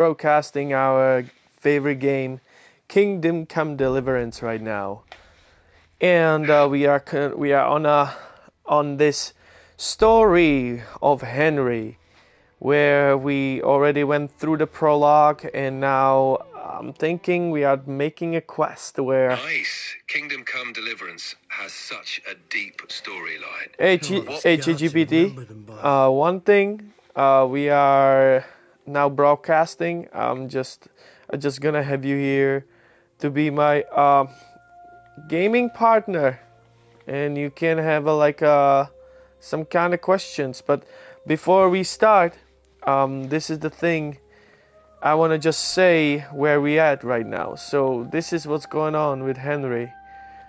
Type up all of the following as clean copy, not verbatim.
broadcasting our favorite game, Kingdom Come Deliverance, right now, and we are on this story of Henry, where we already went through the prologue, and now I'm thinking we are making a quest where. Nice. Kingdom Come Deliverance has such a deep storyline. HGPT. One thing, we are now broadcasting. I'm just gonna have you here to be my gaming partner, and you can have some kind of questions. But before we start, this is the thing. I want to just say where we at right now. So this is what's going on with Henry.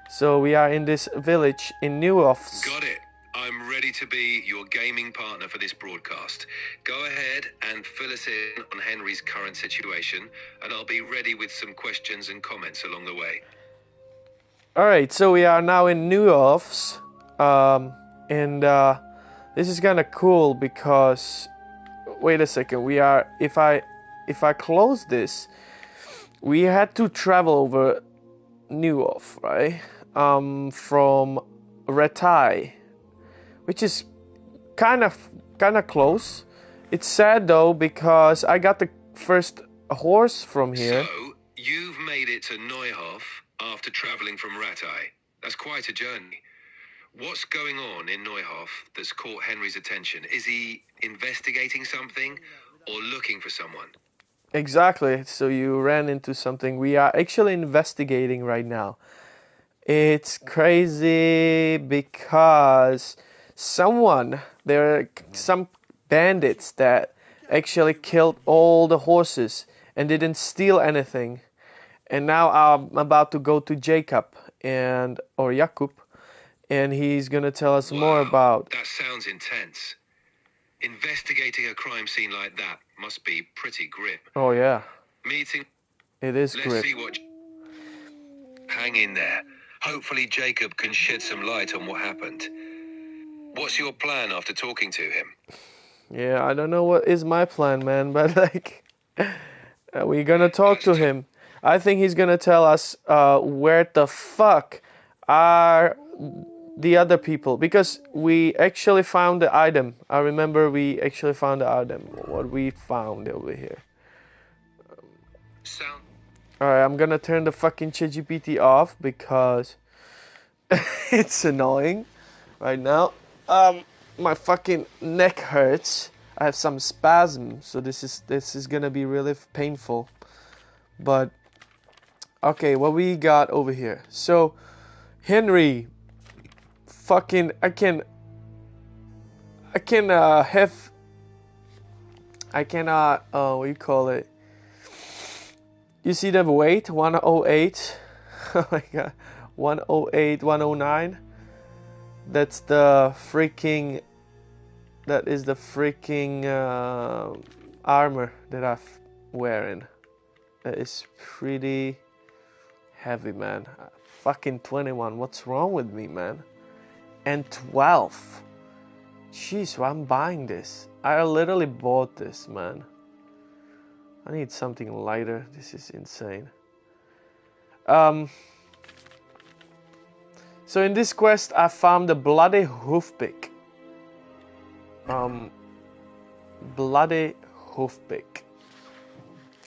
So we are in this village in Newofs. Got it. I'm ready to be your gaming partner for this broadcast. Go ahead and fill us in on Henry's current situation, and I'll be ready with some questions and comments along the way. Alright, so we are now in Newofs. And this is kind of cool because... Wait a second, we are... If I close this, we had to travel over Newof, right? From Ratai, which is kind of close. It's sad though because I got the first horse from here. So you've made it to Neuhof after traveling from Ratai. That's quite a journey. What's going on in Neuhof that's caught Henry's attention? Is he investigating something or looking for someone? Exactly. So you ran into something. We are actually investigating right now. It's crazy because there are some bandits that actually killed all the horses and didn't steal anything. And now I'm about to go to Jakub, and he's gonna tell us more about. That sounds intense. Investigating a crime scene like that must be pretty grim. Oh yeah. It is grim. Let's see what. Hang in there. Hopefully Jakub can shed some light on what happened. What's your plan after talking to him? Yeah, I don't know what is my plan, man, but we're gonna talk to him. I think he's gonna tell us where the fuck are the other people, because we actually found the item. I remember we actually found the item. What we found over here. Alright, I'm gonna turn the fucking ChatGPT off because it's annoying right now. My fucking neck hurts. I have some spasm, so this is gonna be really painful. But okay, what we got over here? So Henry, fucking, I cannot. What do you call it? You see the weight, 108. Oh my god, 108, 109. That is the freaking armor that I'm wearing. That is pretty heavy, man. Fucking 21. What's wrong with me, man? And 12. Jeez, why I'm buying this? I literally bought this, man. I need something lighter. This is insane. So in this quest, I found the bloody hoofpick. Bloody hoofpick.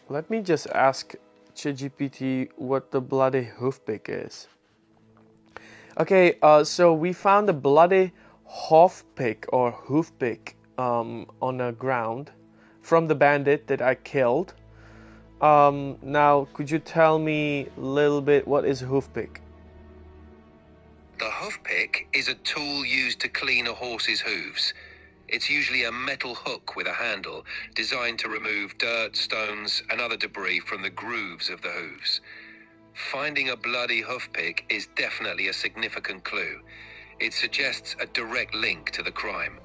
Let me just ask ChatGPT what the bloody hoofpick is. Okay, so we found the bloody hoofpick or hoofpick on the ground from the bandit that I killed. Now, could you tell me a little bit what is hoofpick? The hoofpick is a tool used to clean a horse's hooves. It's usually a metal hook with a handle designed to remove dirt, stones, and other debris from the grooves of the hooves. Finding a bloody hoofpick is definitely a significant clue. It suggests a direct link to the crime.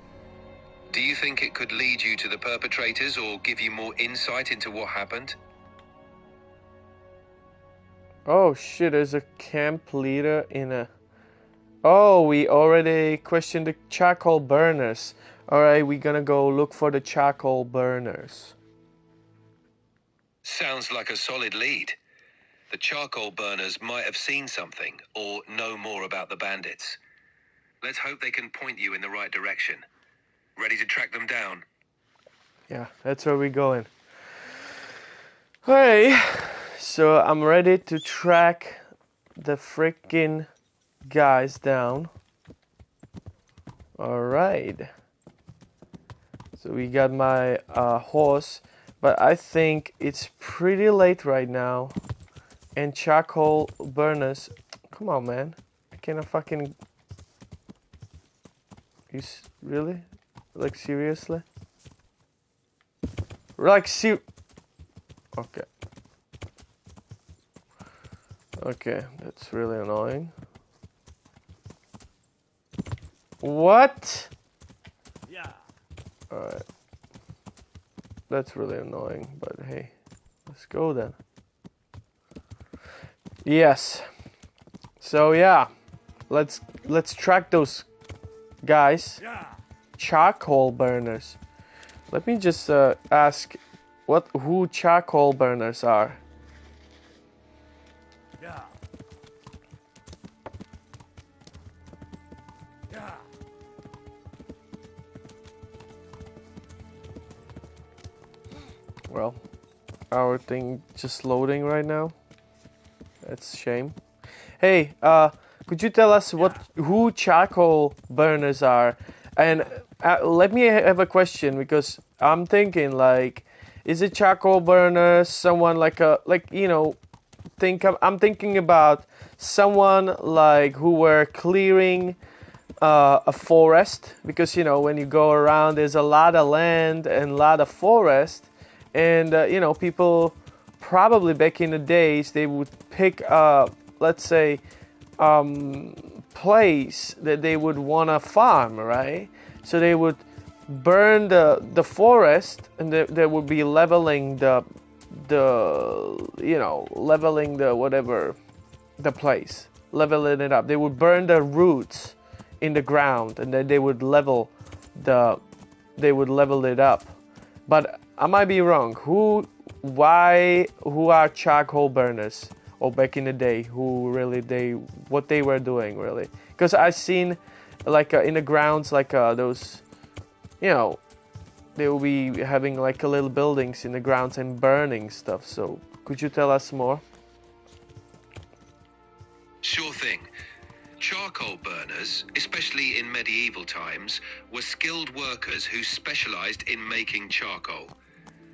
Do you think it could lead you to the perpetrators or give you more insight into what happened? Oh shit, there's a camp leader in a... Oh, we already questioned the charcoal burners. Alright, we're gonna go look for the charcoal burners. Sounds like a solid lead. The charcoal burners might have seen something or know more about the bandits. Let's hope they can point you in the right direction. Ready to track them down? Yeah, that's where we're going. Alright, so I'm ready to track the freaking guys down. Alright. So we got my horse, but I think it's pretty late right now. And charcoal burners. Come on, man. I cannot fucking. Really? Like, seriously? Like, Okay. Okay, that's really annoying. What? Yeah. Alright. That's really annoying, but hey. Let's go then. Yes. So yeah. Let's track those guys. Yeah. Charcoal burners. Let me just ask who charcoal burners are. Yeah. Yeah. Well, our thing just loading right now. That's a shame. Hey, could you tell us who charcoal burners are? And let me have a question, because I'm thinking, like, is a charcoal burner someone I'm thinking about someone like who were clearing a forest, because when you go around there's a lot of land and a lot of forest, and people probably back in the days they would pick let's say place that they would want to farm, right? So they would burn the forest, and they would be leveling the leveling the whatever, the place, leveling it up. They would burn the roots in the ground, and then they would level it up. But I might be wrong. Who are charcoal burners? Or back in the day, what they were doing really? Because I seen like in the grounds, like those, they will be having like little buildings in the grounds and burning stuff. So could you tell us more? Sure thing. Charcoal burners, especially in medieval times, were skilled workers who specialized in making charcoal.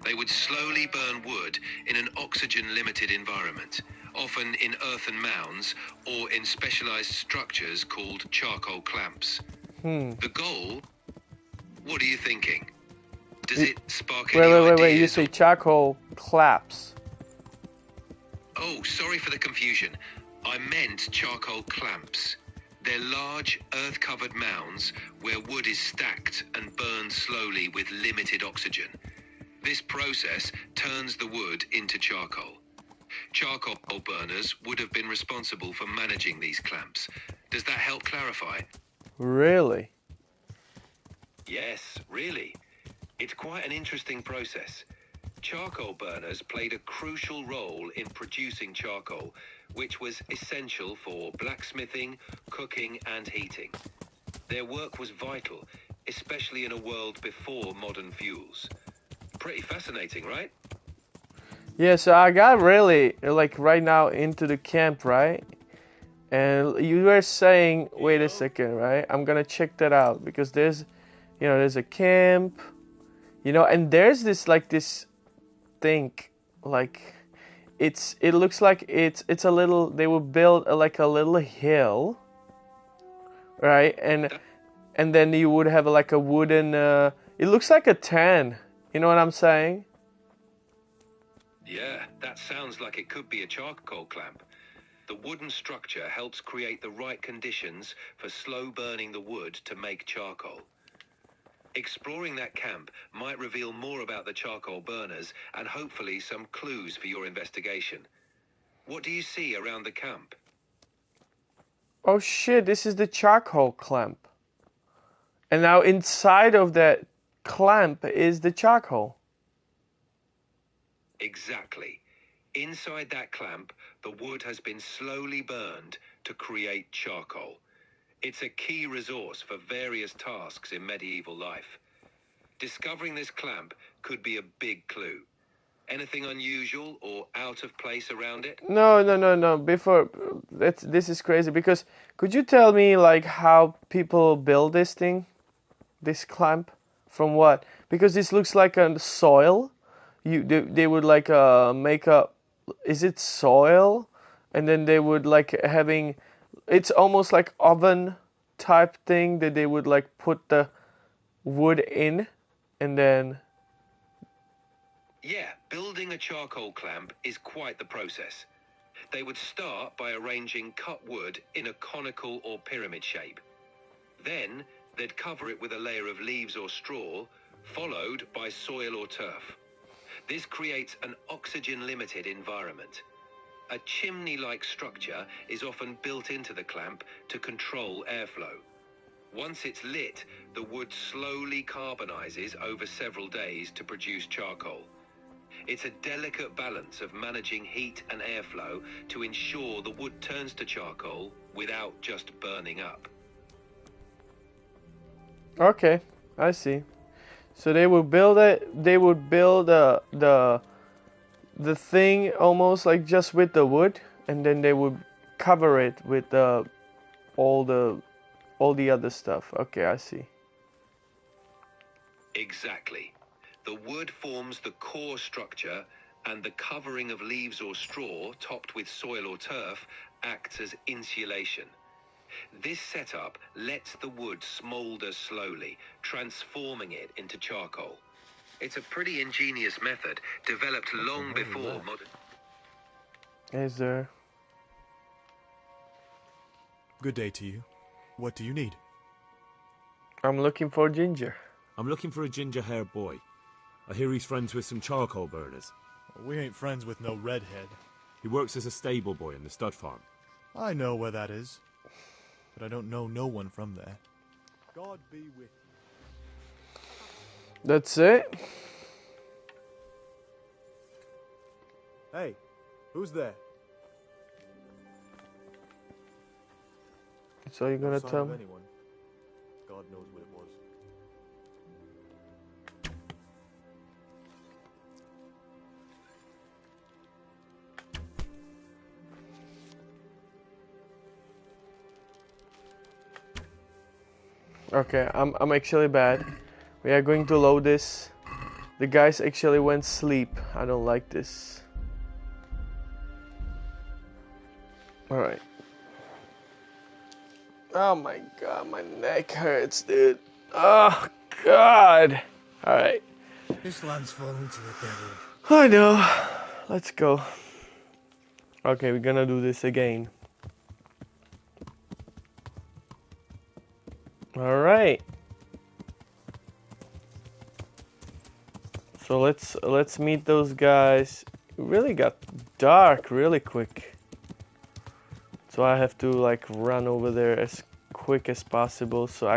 They would slowly burn wood in an oxygen-limited environment, often in earthen mounds or in specialized structures called charcoal clamps. The goal? What are you thinking? Does it spark any ideas? Wait, you say charcoal claps. Oh, sorry for the confusion. I meant charcoal clamps. They're large, earth-covered mounds where wood is stacked and burned slowly with limited oxygen. This process turns the wood into charcoal. Charcoal burners would have been responsible for managing these clamps. Does that help clarify? Really? Yes, really. It's quite an interesting process. Charcoal burners played a crucial role in producing charcoal, which was essential for blacksmithing, cooking, and heating. Their work was vital, especially in a world before modern fuels. Pretty fascinating, right? Yeah, so I got really, like, right now into the camp, right? And you were saying, wait a second, right? I'm gonna check that out, because there's a camp, and there's this thing, like, it looks like it's a little, they would build like a little hill, right? And then you would have like a wooden, it looks like a tent, you know what I'm saying? Yeah, that sounds like it could be a charcoal clamp. The wooden structure helps create the right conditions for slow burning the wood to make charcoal. Exploring that camp might reveal more about the charcoal burners and hopefully some clues for your investigation. What do you see around the camp? Oh shit, this is the charcoal clamp. And now inside of that clamp is the charcoal. Exactly. Inside that clamp, the wood has been slowly burned to create charcoal. It's a key resource for various tasks in medieval life. Discovering this clamp could be a big clue. Anything unusual or out of place around it? No. Before, this is crazy because could you tell me like how people build this thing, this clamp, from what? Because this looks like a soil. They would like make a, is it soil? And then they would like having, it's almost like oven type thing that they would like put the wood in, and then. Yeah, building a charcoal clamp is quite the process. They would start by arranging cut wood in a conical or pyramid shape. Then, they'd cover it with a layer of leaves or straw, followed by soil or turf. This creates an oxygen-limited environment. A chimney-like structure is often built into the clamp to control airflow. Once it's lit, the wood slowly carbonizes over several days to produce charcoal. It's a delicate balance of managing heat and airflow to ensure the wood turns to charcoal without just burning up. Okay, I see. So they would build it. They would build the thing almost like just with the wood, and then they would cover it with all the other stuff. Okay, I see. Exactly. The wood forms the core structure, and the covering of leaves or straw topped with soil or turf acts as insulation. This setup lets the wood smolder slowly, transforming it into charcoal. It's a pretty ingenious method, developed long before modern... Is there? Good day to you. What do you need? I'm looking for Ginger. I'm looking for a ginger-haired boy. I hear he's friends with some charcoal burners. We ain't friends with no redhead. He works as a stable boy in the stud farm. I know where that is, but I don't know no one from there. God be with you. That's it? Hey, who's there? So you're gonna No sign tell of me? anyone. God knows what it was. Okay, I'm actually bad. We are going to load this. The guys actually went sleep. I don't like this. Alright. Oh my god, my neck hurts, dude. Oh god. Alright. This land's falling to the devil. I know. Let's go. Okay, we're gonna do this again. Alright. So let's meet those guys. It really got dark really quick. So I have to like run over there as quick as possible so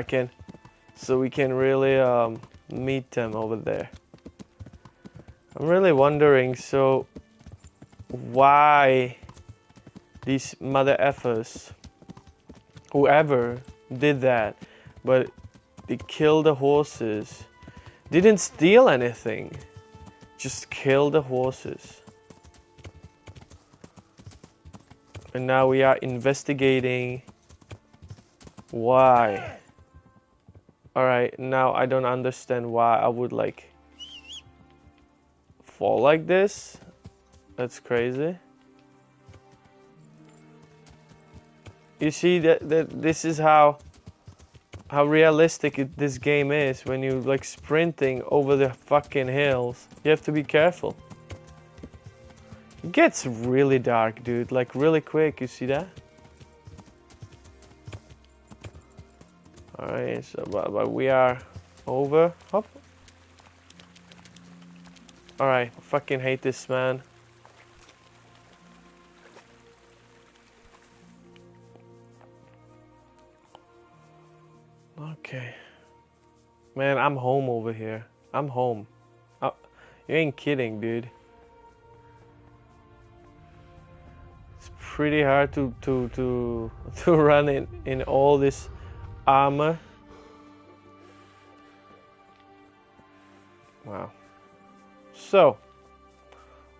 we can really meet them over there. I'm really wondering, so why these mother effers, whoever did that, but they killed the horses, didn't steal anything, just killed the horses. And now we are investigating why. Alright, now I don't understand why I would like fall like this. That's crazy. You see that this is how realistic this game is when you like sprinting over the fucking hills. You have to be careful. It gets really dark, dude, like really quick, you see that? Alright, so but we are over. Hop. Alright, I fucking hate this, man. Okay. Man, I'm home over here. I'm home. You ain't kidding, dude. pretty hard to run in all this armor. Wow. So,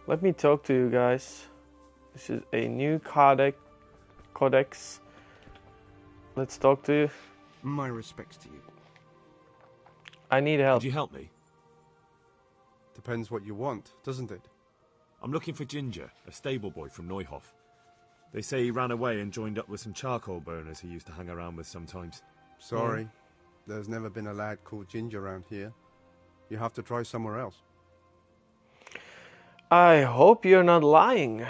let me talk to you guys. This is a new codex. Let's talk to you. My respects to you. I need help. Could you help me? Depends what you want, doesn't it? I'm looking for Ginger, a stable boy from Neuhof. They say he ran away and joined up with some charcoal burners he used to hang around with sometimes. Sorry, there's never been a lad called Ginger around here. You have to try somewhere else. I hope you're not lying.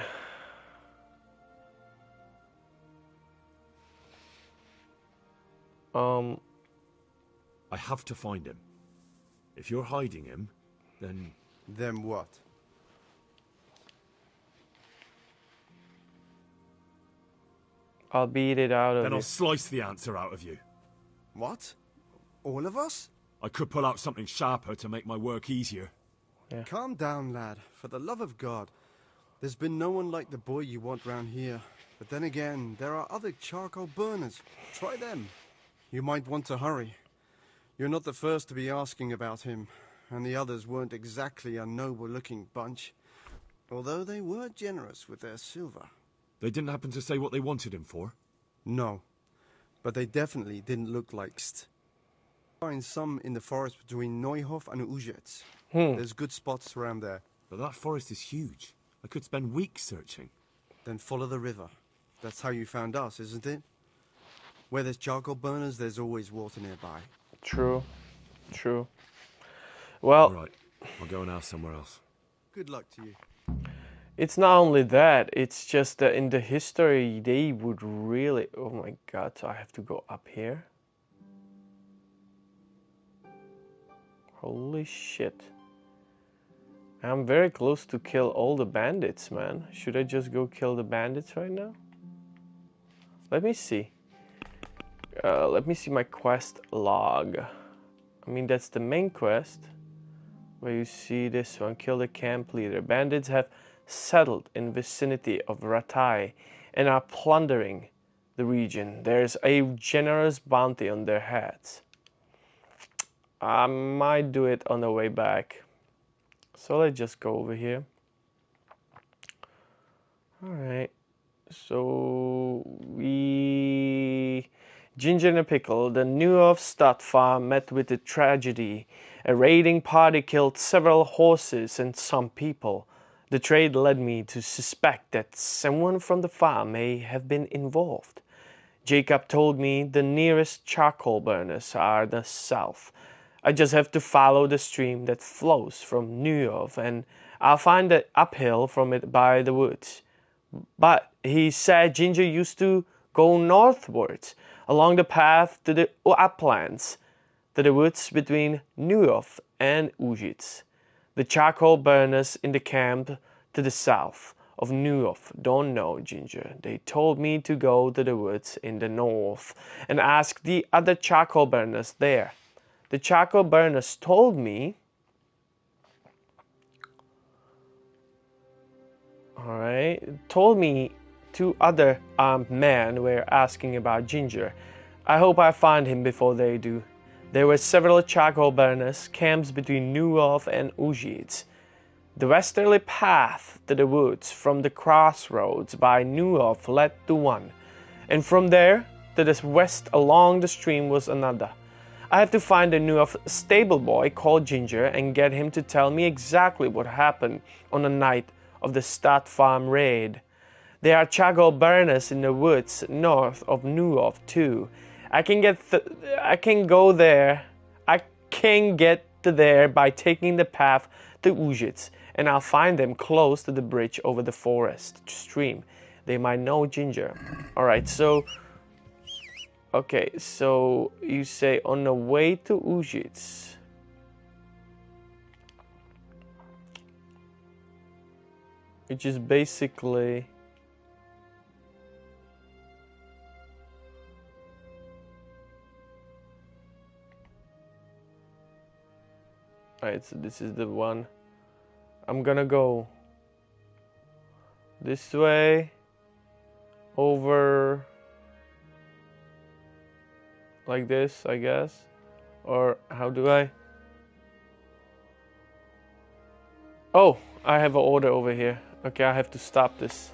I have to find him. If you're hiding him, then... Then what? I'll beat it out of Then you. I'll slice the answer out of you. What? All of us? I could pull out something sharper to make my work easier. Yeah. Calm down, lad. For the love of God. There's been no one like the boy you want round here. But then again, there are other charcoal burners. Try them. You might want to hurry. You're not the first to be asking about him. And the others weren't exactly a noble-looking bunch. Although they were generous with their silver. They didn't happen to say what they wanted him for? No. But they definitely didn't look like Find some in the forest between Neuhof and Uzets. There's good spots around there. But that forest is huge. I could spend weeks searching. Then follow the river. That's how you found us, isn't it? Where there's charcoal burners, there's always water nearby. True. True. Well, Alright, I'll go and ask somewhere else. Good luck to you. it's not only that, it's just that in the history they would really... Oh my god, so I have to go up here? Holy shit. I'm very close to kill all the bandits, man. Should I just go kill the bandits right now? Let me see. Let me see my quest log. I mean, that's the main quest. Where you see this one, kill the camp leader. Bandits have settled in vicinity of Ratai and are plundering the region. There's a generous bounty on their heads. I might do it on the way back. So let's just go over here. Alright. So Ginger and a Pickle, the Neuhof stud farm met with a tragedy. A raiding party killed several horses and some people. The trade led me to suspect that someone from the farm may have been involved. Jacob told me the nearest charcoal burners are the south. I just have to follow the stream that flows from Neuhof and I'll find the uphill from it by the woods. But he said Ginger used to go northwards along the path to the uplands, to the woods between Neuhof and Uzits. The charcoal burners in the camp to the south of Neuhof don't know Ginger. They told me to go to the woods in the north and ask the other charcoal burners there. The charcoal burners told me... told me two other armed men were asking about Ginger. I hope I find him before they do. There were several charcoal burners, camps between Neuhof and Uzits. The westerly path to the woods from the crossroads by Neuhof led to one, and from there to the west along the stream was another. I have to find a Neuhof stable boy called Ginger and get him to tell me exactly what happened on the night of the stud farm raid. There are charcoal burners in the woods north of Neuhof too. I can get to there by taking the path to Uzits, and I'll find them close to the bridge over the forest stream. They might know Ginger. Alright, so... Okay, so you say on the way to Uzits. Which is basically... Alright, so this is the one. I'm gonna go this way. over like this, I guess. Or how do I? Oh, I have an order over here. Okay, I have to stop this.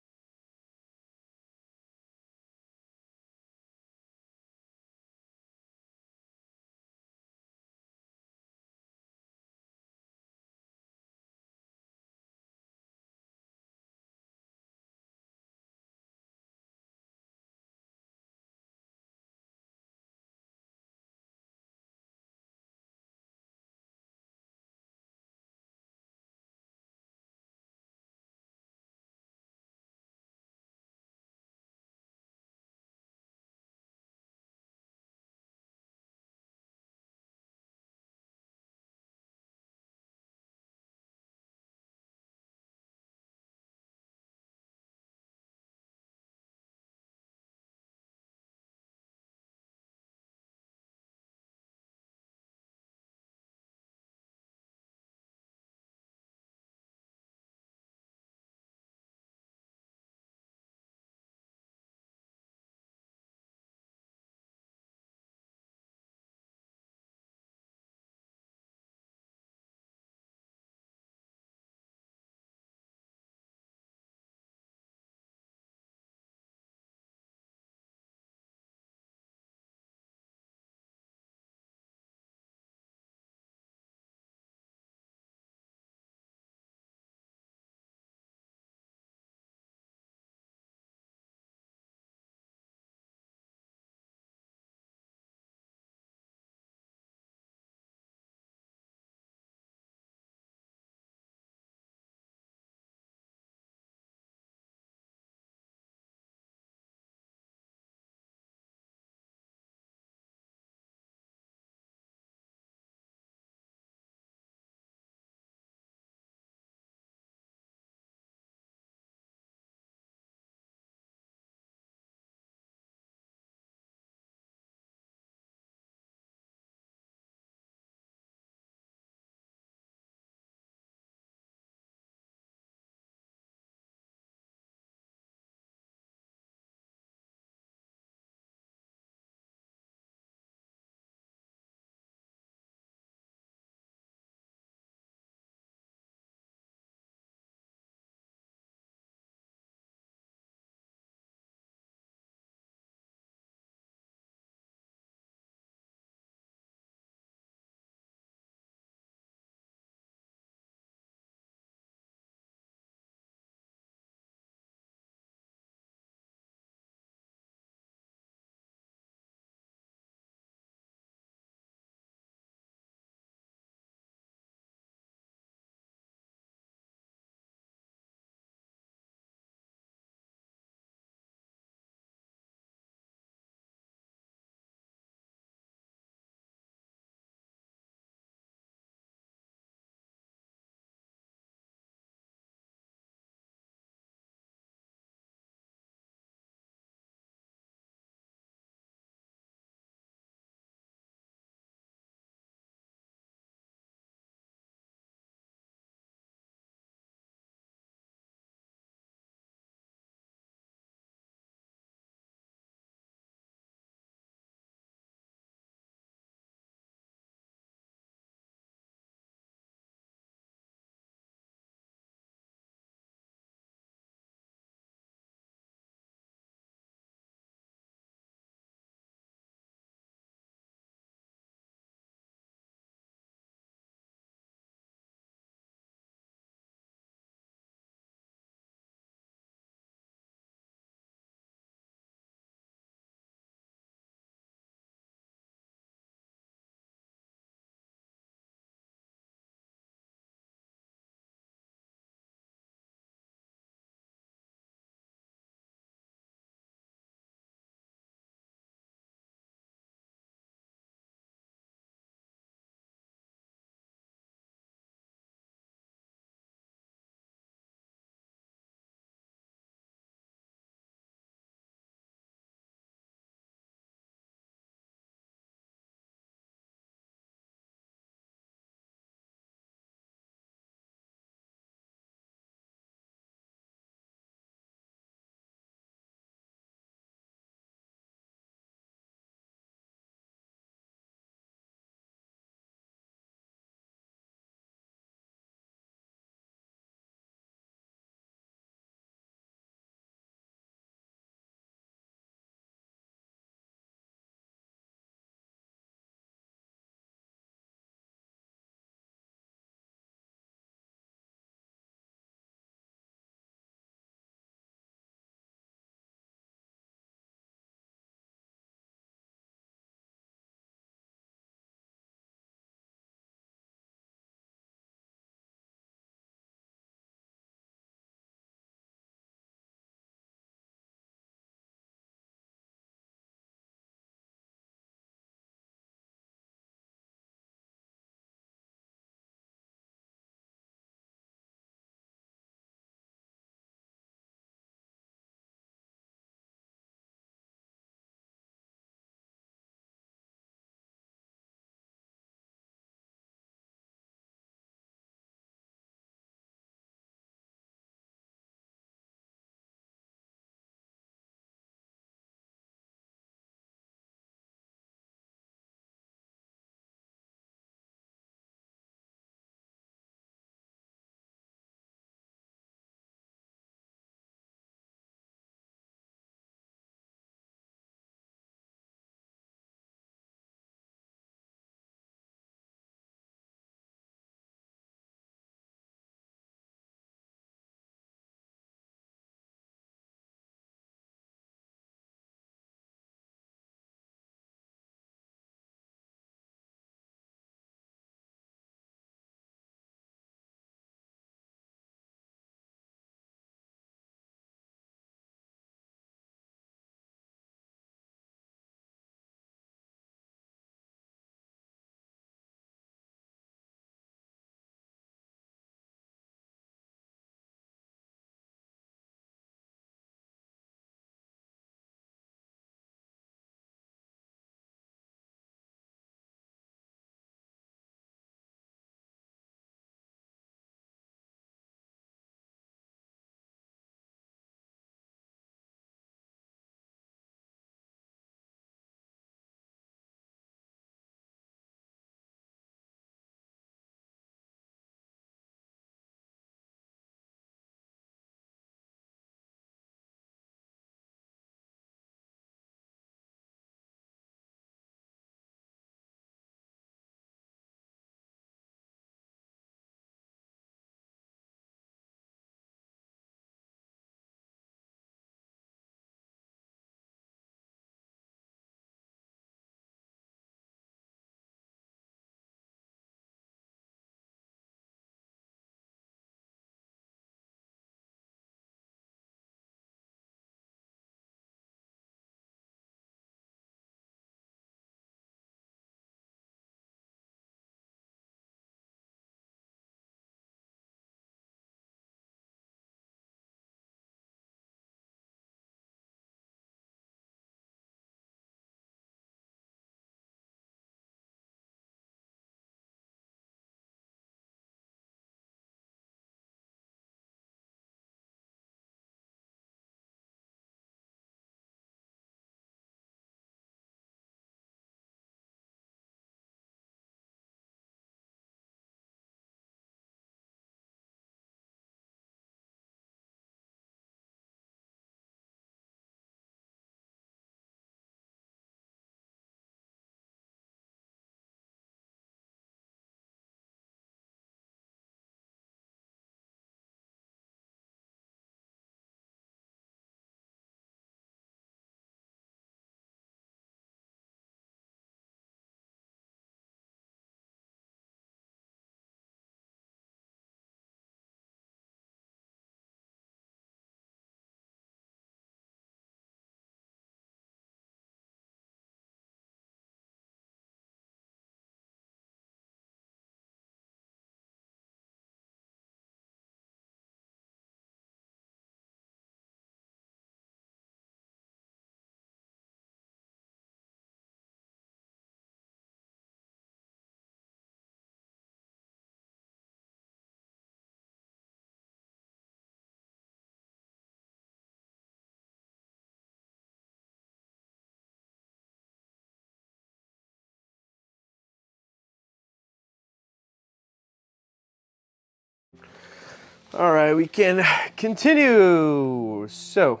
All right, we can continue. So,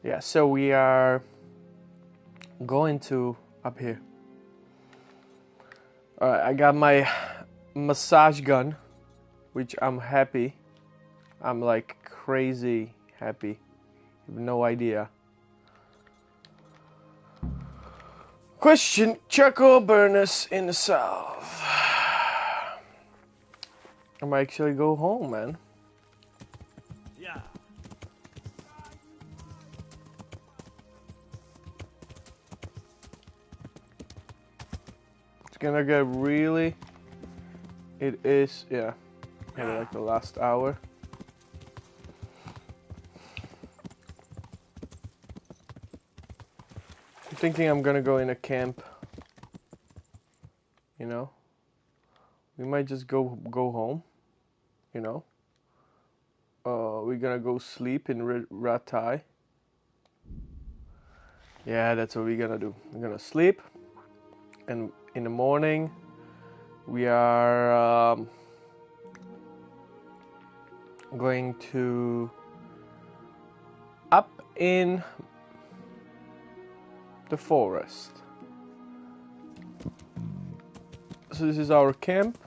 yeah, so we are going to up here. All right, I got my massage gun, which I'm happy. I'm like crazy happy. You have no idea. Question: charcoal burners in the south. I might actually go home, man. Yeah. It's gonna get really. It is, yeah. Maybe like the last hour. I'm thinking I'm gonna go in a camp. You know, we might just go home. You know, we're gonna go sleep in Ratai. Yeah, that's what we're gonna do. We're gonna sleep, and in the morning, we are going to up in the forest. So this is our camp.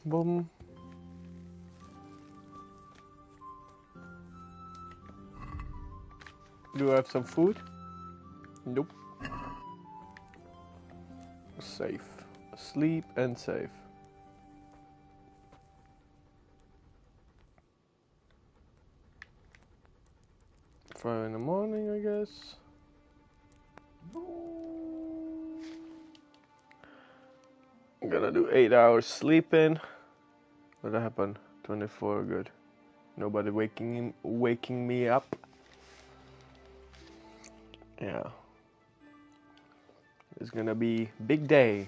Boom. Do I have some food? Nope. Safe. Sleep and safe. Five in the morning, I guess. I'm gonna do 8 hours sleeping. What happened? 24, good. Nobody waking me up. Yeah. It's gonna be big day.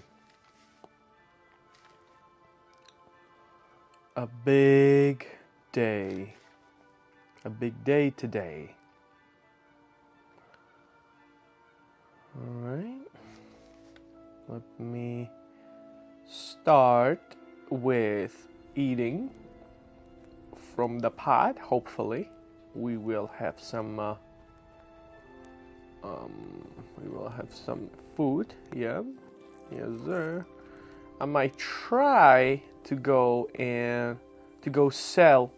A big day. A big day today. Alright. Let me start with eating from the pot. Hopefully, we will have some. We will have some food. Yeah, yes, sir. I might try to go sell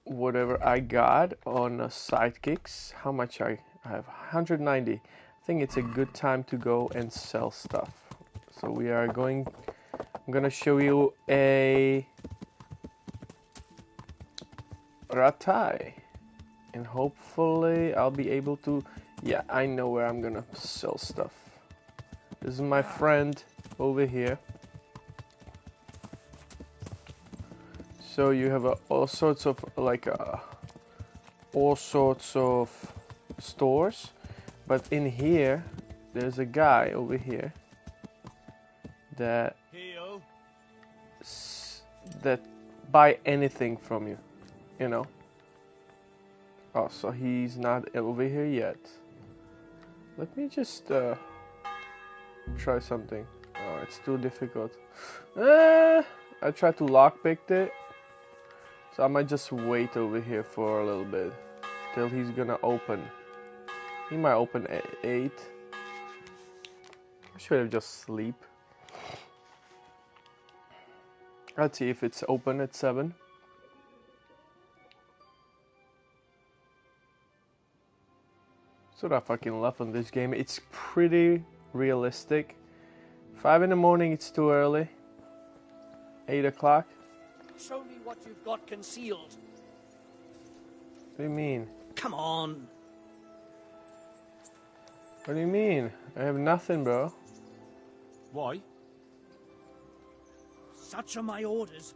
whatever I got on sidekicks. How much I have? 190. I think it's a good time to go and sell stuff. So we are going. I'm gonna show you a ratai, and hopefully I'll be able to. Yeah, I know where I'm gonna sell stuff. This is my friend over here. So you have all sorts of stores, but in here there's a guy over here that that buy anything from you, you know. Oh, so he's not over here yet. Let me just try something. Oh, it's too difficult. I tried to lockpick it, so I might just wait over here for a little bit till he's gonna open. He might open at 8. I should have just sleep. Let's see if it's open at 7. That's what I fucking love on this game. It's pretty realistic. 5 in the morning, it's too early. 8 o'clock. Show me what you've got concealed. What do you mean? Come on. What do you mean? I have nothing, bro. Why? Such are my orders.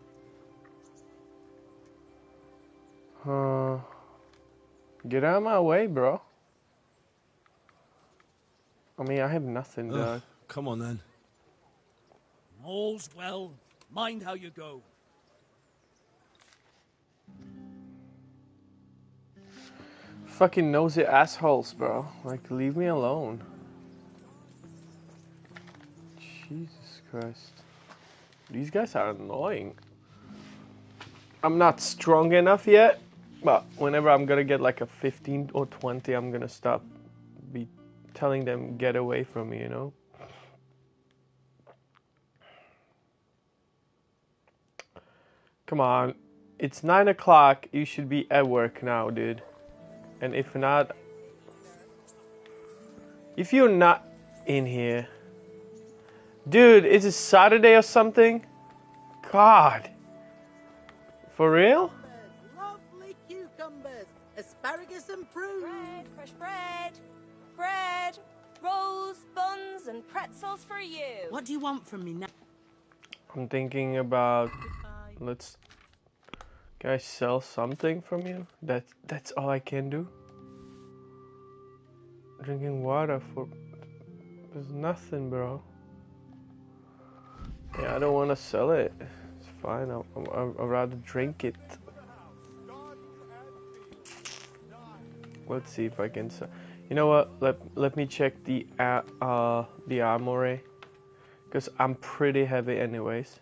Get out of my way, bro. I mean, I have nothing, dog. Come on then. All's well. Mind how you go. fucking nosy assholes, bro. Like, leave me alone. Jesus Christ. These guys are annoying. I'm not strong enough yet, but whenever I'm gonna get like a 15 or 20, I'm gonna stop be telling them get away from me, you know? Come on. It's 9 o'clock. You should be at work now, dude. And if not... If you're not in here... Dude, is it Saturday or something? God. For real? Lovely cucumbers, asparagus and prunes. Bread, fresh bread. Bread, rolls, buns, and pretzels for you. What do you want from me now? I'm thinking about... Let's... Can I sell something from you? That's all I can do? Drinking water for... There's nothing, bro. Yeah, I don't want to sell it. It's fine. I'd rather drink it. Let's see if I can sell. You know what? Let me check the armory, because I'm pretty heavy anyways.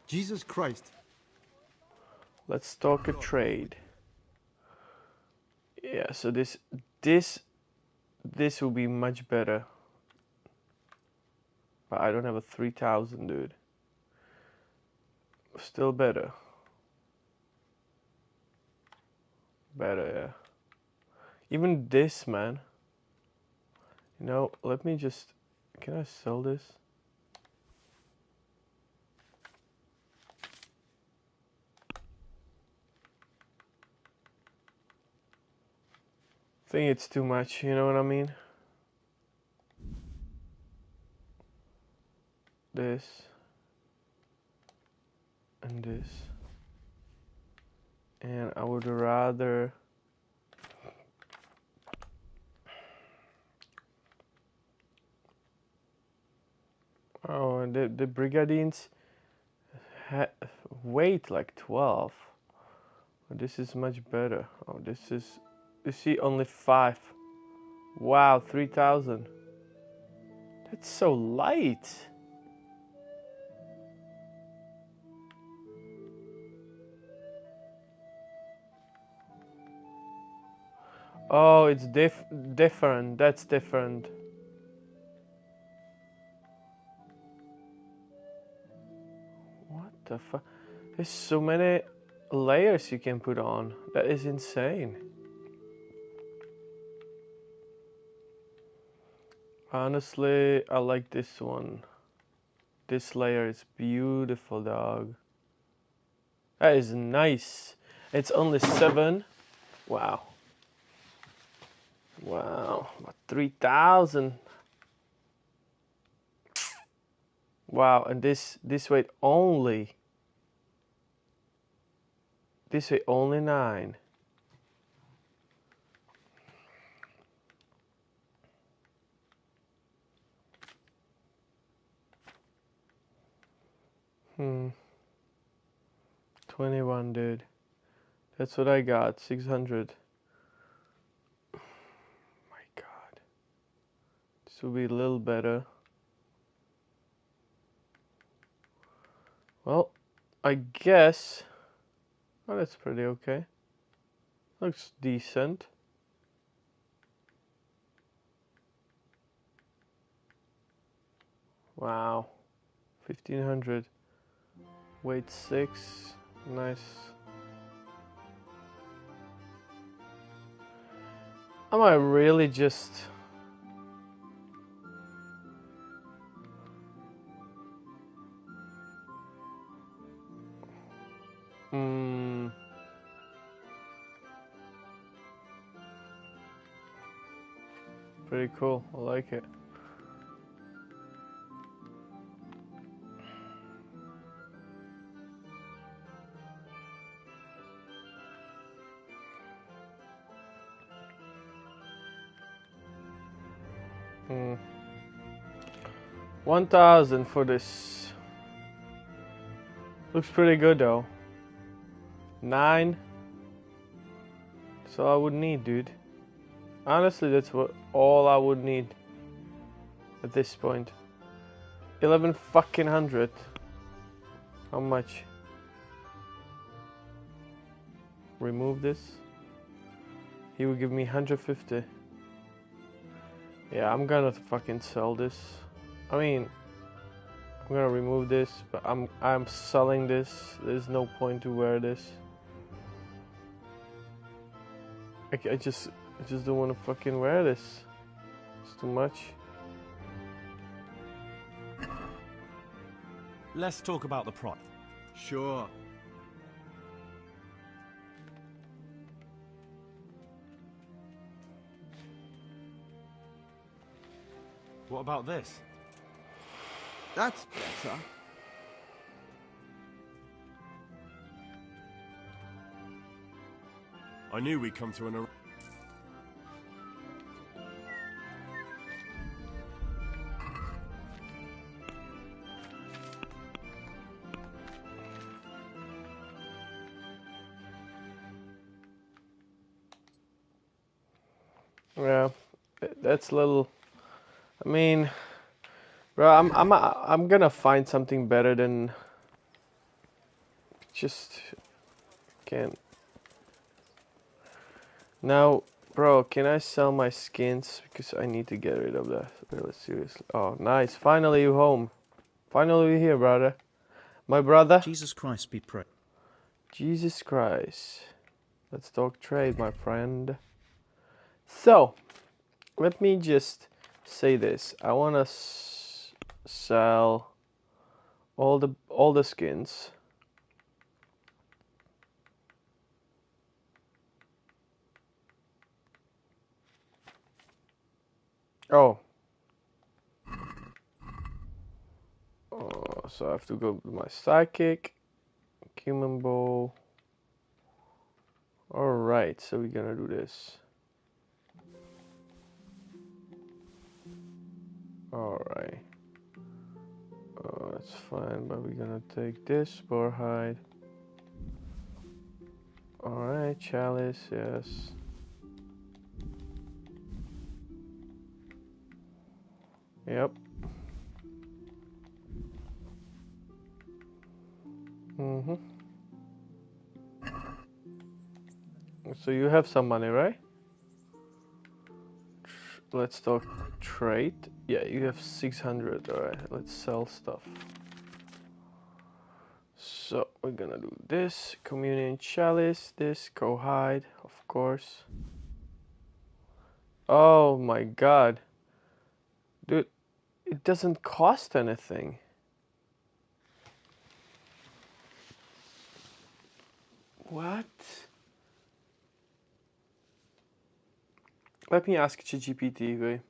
Jesus Christ. Let's talk a trade. Yeah, so this will be much better. But I don't have a 3,000, dude. Still better. Better, yeah. Even this, man. You know, let me just... Can I sell this? I think it's too much, you know what I mean? This. And this. And I would rather... Oh, and the Brigadines weight like 12. This is much better. Oh, this is... You see, only 5. Wow, 3,000. That's so light. Oh, it's different. That's different. What the fuck? There's so many layers you can put on. That is insane. Honestly, I like this one. This layer is beautiful, dog. That is nice. It's only 7. Wow. Wow. 3,000. Wow, and this weight only. This weight only 9. Hmm. 21, dude. That's what I got. 600. My God. This will be a little better. Well, I guess... Oh, that's pretty okay. Looks decent. Wow. 1,500. Weight 6. Nice. Am I really just... Pretty cool. I like it. Hmm. 1,000 for this. Looks pretty good though. 9. That's all I would need, dude. Honestly, that's all I would need at this point. 11 fucking hundred. How much? Remove this. He will give me 150. Yeah, I'm gonna fucking sell this. I mean, I'm gonna remove this, but I'm selling this. There's no point to wear this. I just don't want to fucking wear this. It's too much. Let's talk about the price. Sure. What about this? That's better. I knew we'd come to an... Yeah, that's little. I mean, bro, I'm gonna find something better than just can't. Now, bro, can I sell my skins because I need to get rid of that really seriously. Oh, nice! Finally you home. Finally you here, brother. My brother. Jesus Christ be praised. Jesus Christ. Let's talk trade, my friend. So, let me just say this. I want to sell all the skins. Oh. So I have to go to my psychic, human bow. Alright, so we're gonna do this. Alright. That's fine, but we're gonna take this, boar hide. Alright, chalice, yes. Yep. So you have some money, right? Let's talk trade. Yeah, you have 600. Alright, let's sell stuff. So we're gonna do this. Communion chalice, this, co-hide, of course. Oh my god. Dude, it doesn't cost anything. What? Let me ask ChatGPT, wait.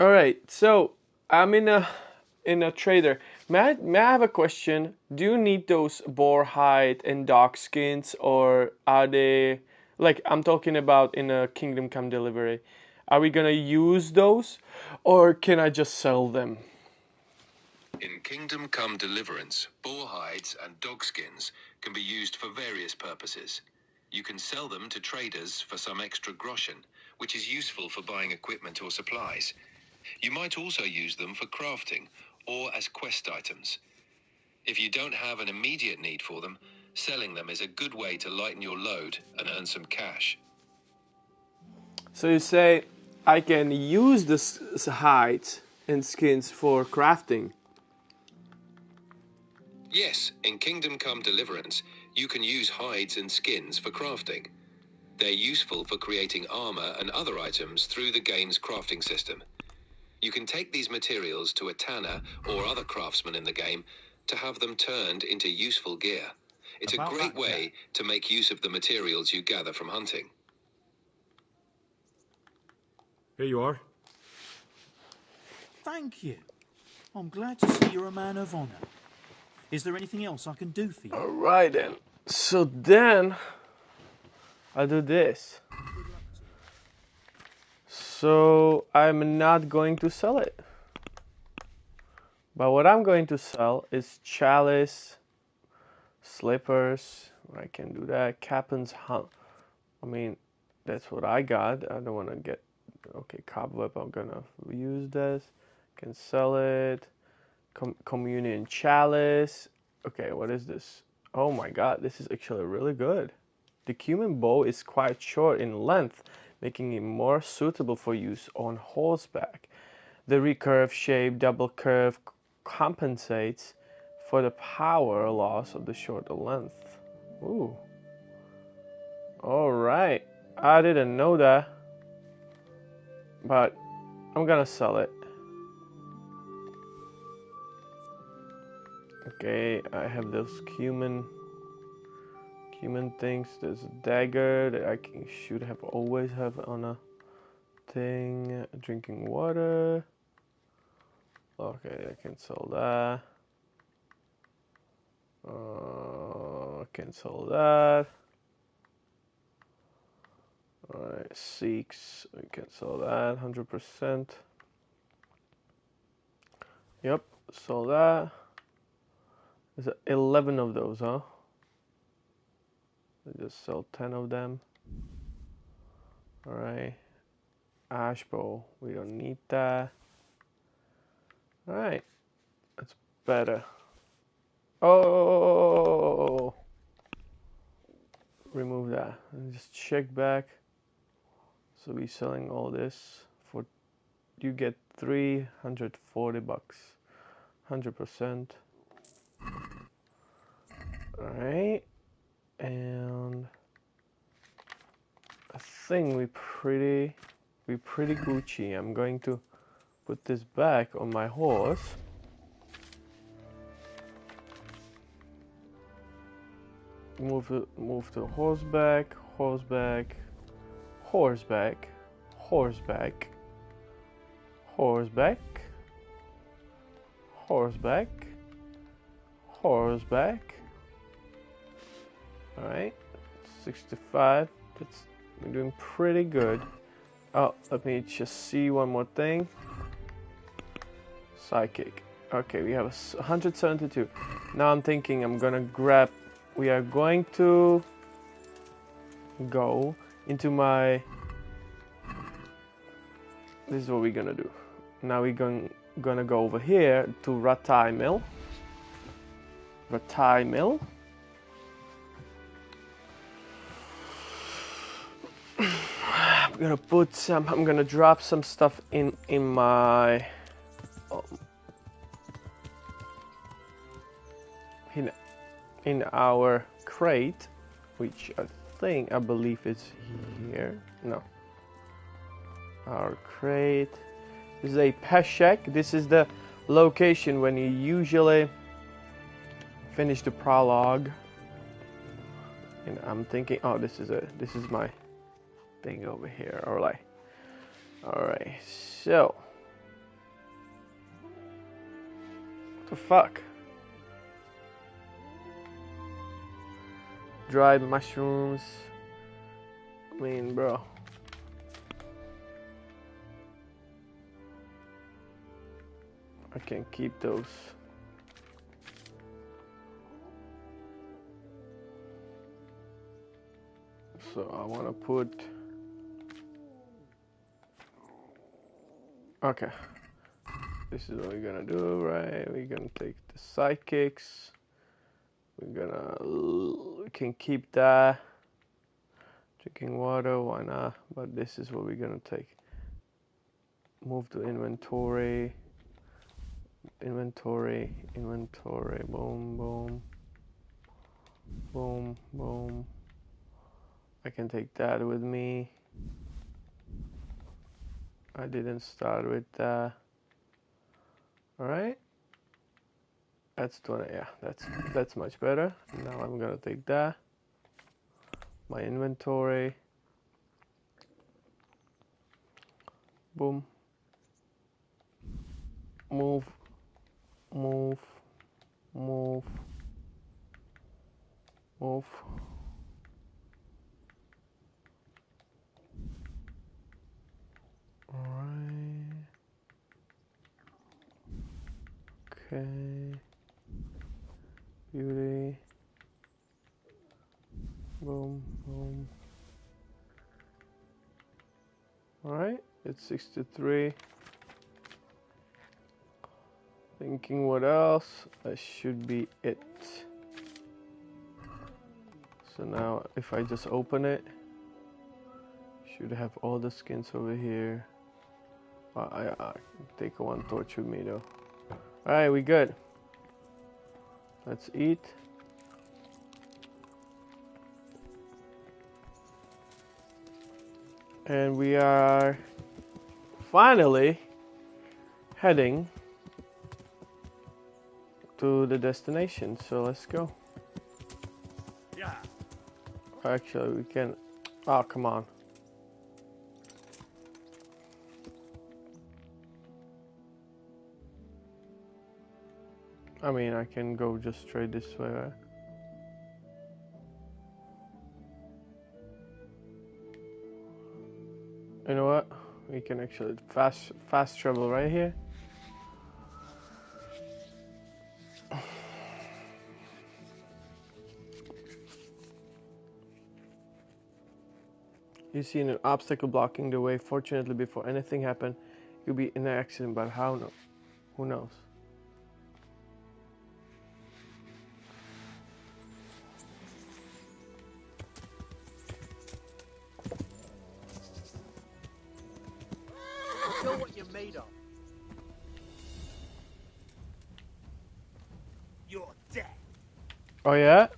All right, so I'm in a trader. May I have a question? Do you need those boar hide and dog skins, or are they like I'm talking about in a Kingdom Come Delivery? Are we gonna use those, or can I just sell them? In Kingdom Come Deliverance, boar hides and dog skins can be used for various purposes. You can sell them to traders for some extra groschen, which is useful for buying equipment or supplies. You might also use them for crafting or as quest items. If you don't have an immediate need for them, selling them is a good way to lighten your load and earn some cash. So you say I can use the hides and skins for crafting? Yes, in Kingdom Come Deliverance, you can use hides and skins for crafting. They're useful for creating armor and other items through the game's crafting system. You can take these materials to a tanner or other craftsman in the game to have them turned into useful gear. It's a great way to make use of the materials you gather from hunting. Here you are. Thank you. I'm glad to see you're a man of honor. Is there anything else I can do for you? Alright then. So then I do this. So I'm not going to sell it. But what I'm going to sell is chalice Slippers, I can do that. Captain's hunt. I mean, that's what I got. I don't want to get. Okay, cobweb. I'm gonna use this. Can sell it. Communion chalice. Okay, what is this? Oh my God, this is actually really good. The cumin bow is quite short in length, making it more suitable for use on horseback. The recurve shape, double curve, compensates for the power loss of the shorter length. Ooh. Alright. I didn't know that. But I'm gonna sell it. Okay, I have those cumin things. There's a dagger that should have always have on a thing. Drinking water. Okay, I can sell that. I can sell that. Alright, 6. We can sell that 100%. Yep, sell that. There's 11 of those, huh? I just sell 10 of them. Alright. Ash bow, we don't need that. Alright, that's better. Oh! Remove that and just check back. So we're selling all this for, you get 340 bucks. 100%. Alright. And I think we pretty Gucci. I'm going to put this back on my horse. Move to horseback, horseback, horseback, horseback, horseback, horseback, horseback. Alright, 65. We're doing pretty good. Oh, let me just see one more thing. Psychic. Okay, we have 172. Now I'm thinking I'm gonna grab. We are going to go into my. This is what we're gonna do. Now we're gonna go over here to Ratai Mill. Ratai Mill. I'm gonna drop some stuff in my in our crate, which I believe is here. No, our crate. This is a Peshek. This is the location when you usually finish the prologue. And I'm thinking, oh, this is my thing over here. Alright, so what the fuck? Dried mushrooms. I mean, bro. I can keep those. So I want to put. Okay. This is what we're gonna do, right? We're gonna take the sidekicks. We can keep that. Drinking water, why not? But this is what we're gonna take. Move to inventory. Inventory. Boom, boom. Boom, boom. I can take that with me. I didn't start with that. Alright. That's 20, yeah, that's much better. Now I'm gonna take that. My inventory. Boom. Move. Move. Move. Move. Alright. Okay. Beauty. Boom, boom. Alright, it's 63. Thinking what else? That should be it. So now if I just open it, should have all the skins over here. I take one torch with me though. Alright, we good. Let's eat. And we are finally heading to the destination. So let's go. Yeah. Actually, we can. Oh, come on. I mean, I can go just straight this way, right? You know what? We can actually fast travel right here. You see an obstacle blocking the way. Fortunately, before anything happened, you'll be in an accident. But how? No? Who knows? Show what you're made of. You're dead. Oh yeah?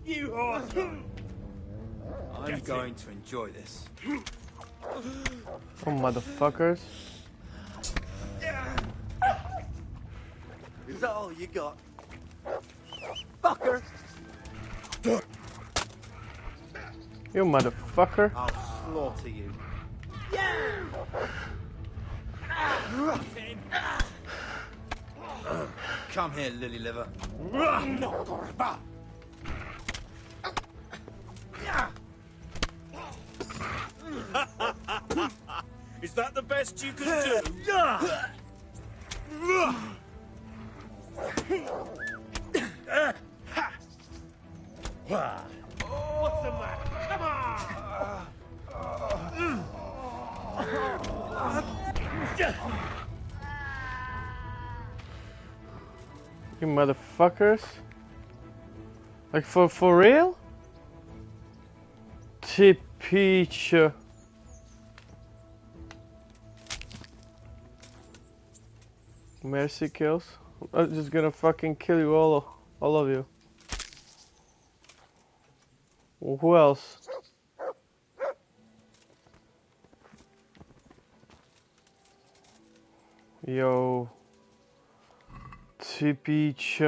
You horse! I'm going to enjoy this. Oh, motherfuckers. Is that all you got? Fucker! You motherfucker. I'll slaughter you. Come here, lily liver. Is that the best you can do? What's the matter? Come You motherfuckers. Like for real? Peach. Mercy kills. I'm just gonna fucking kill you all of you. Who else? Yo. Peach.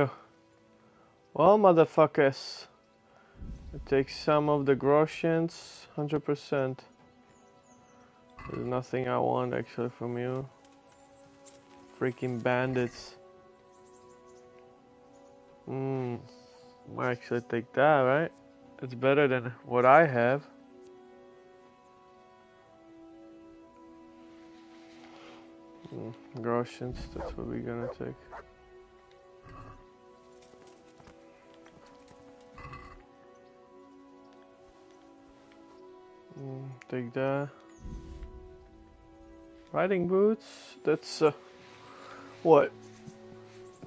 Well, motherfuckers. Take some of the groshens. 100%. There's nothing I want actually from you. Freaking bandits. Might actually take that, right? It's better than what I have. Groshens, that's what we're gonna take. Take that. Riding boots, that's what?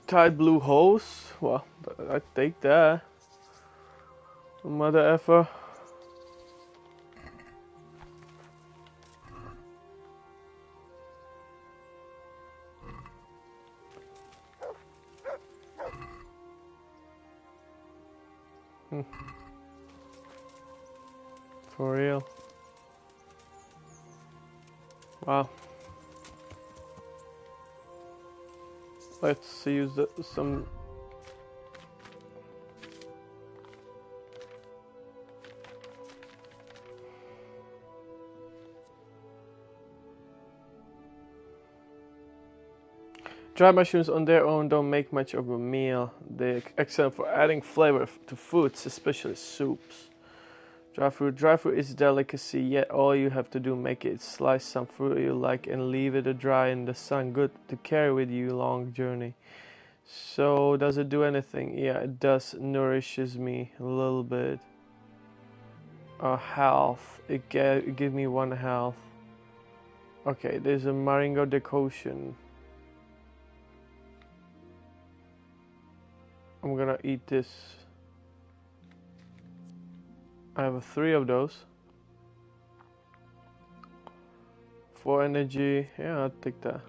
Tied blue hose? Well, I take that. Mother effer. For real. Wow. Let's use some. Dried mushrooms on their own don't make much of a meal. They're excellent for adding flavor to foods, especially soups. Dry fruit is a delicacy, yet all you have to do make it slice some fruit you like and leave it to dry in the sun. Good to carry with you long journey. So does it do anything? Yeah, it does. Nourishes me a little bit. Health. It give me 1 health. Okay, there's a Maringo decoction. I'm gonna eat this. I have 3 of those. 4 energy. Yeah, I'll take that.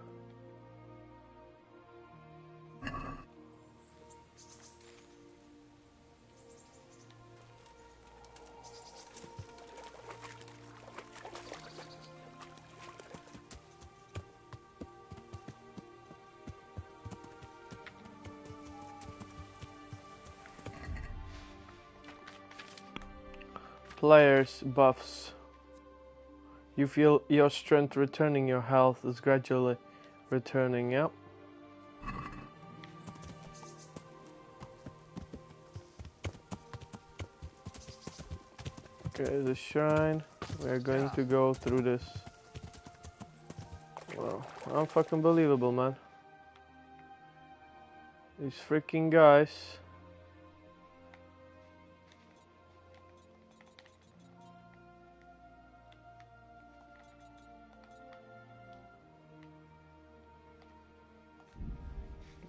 Players buffs. You feel your strength returning, your health is gradually returning. Yep. Okay, the shrine. We're going to go through this. Well, unfucking believable, man. These freaking guys.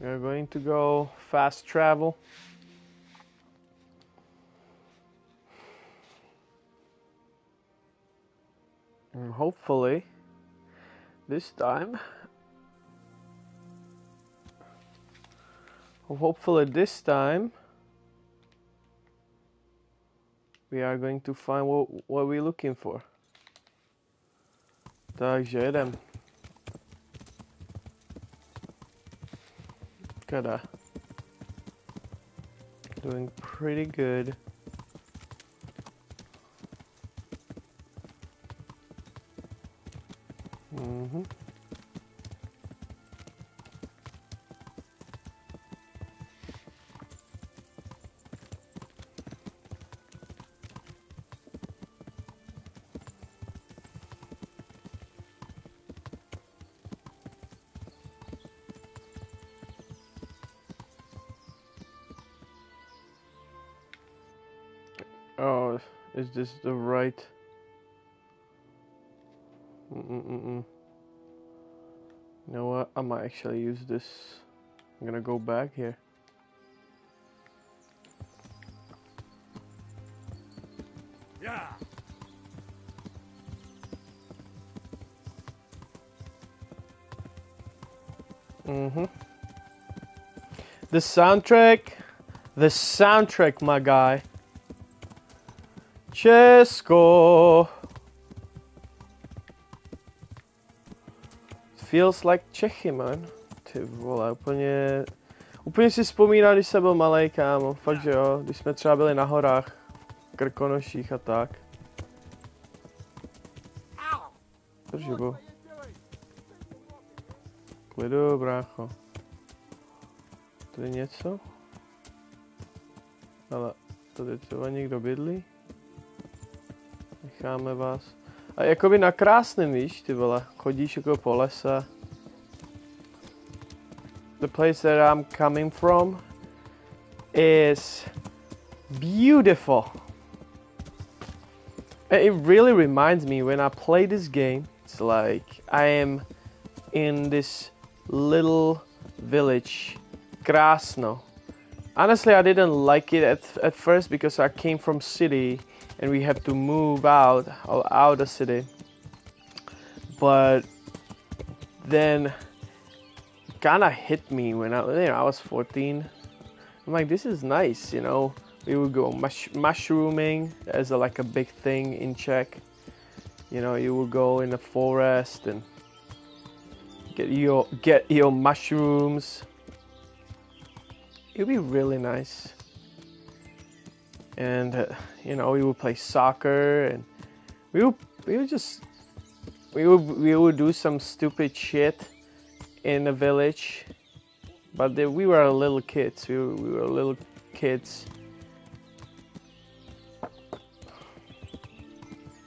We're going to go fast travel. And hopefully, this time, we are going to find what we're looking for. Takže jedem. Gotta. Doing pretty good. Oh, is this the right? You know what? I might actually use this. I'm gonna go back here. Yeah. The soundtrack, my guy. Česko. Feels like Čechy, man. Ty vole, úplně si vzpomínám, když jsem byl malej, kámo. Fakt, že jo. Když jsme třeba byli na horách, Krkonoších a tak. Držibu. Klidu, brácho. Tady něco? Ale tady třeba někdo bydlí? Necháme vás. A jakoby na krásném, víš, ty vole. Chodíš jako po lese. The place that I'm coming from is beautiful. It really reminds me when I play this game, it's like I am in this little village, Krasno. Honestly, I didn't like it at first because I came from city and we have to move out the city. But then it kind of hit me when I was 14. I'm like, this is nice, you know. We would go mushrooming as like a big thing in Czech. You know, you would go in the forest and get your mushrooms. It'd be really nice. And you know, we would play soccer and we would do some stupid shit in the village. But we were little kids. We were little kids.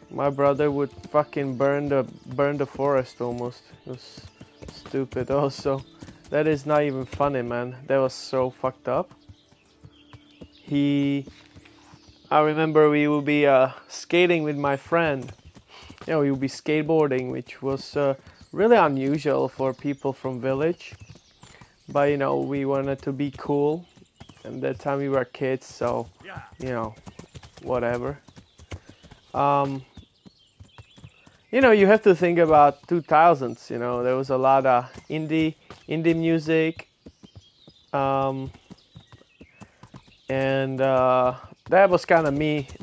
My brother would fucking burn the forest almost. It was stupid also. That is not even funny, man. That was so fucked up. I remember we would be skating with my friend. You know, we would be skateboarding, which was really unusual for people from village. But you know, we wanted to be cool. And that time we were kids, so you know, whatever. You know, you have to think about 2000s. You know, there was a lot of indie music, and that was kind of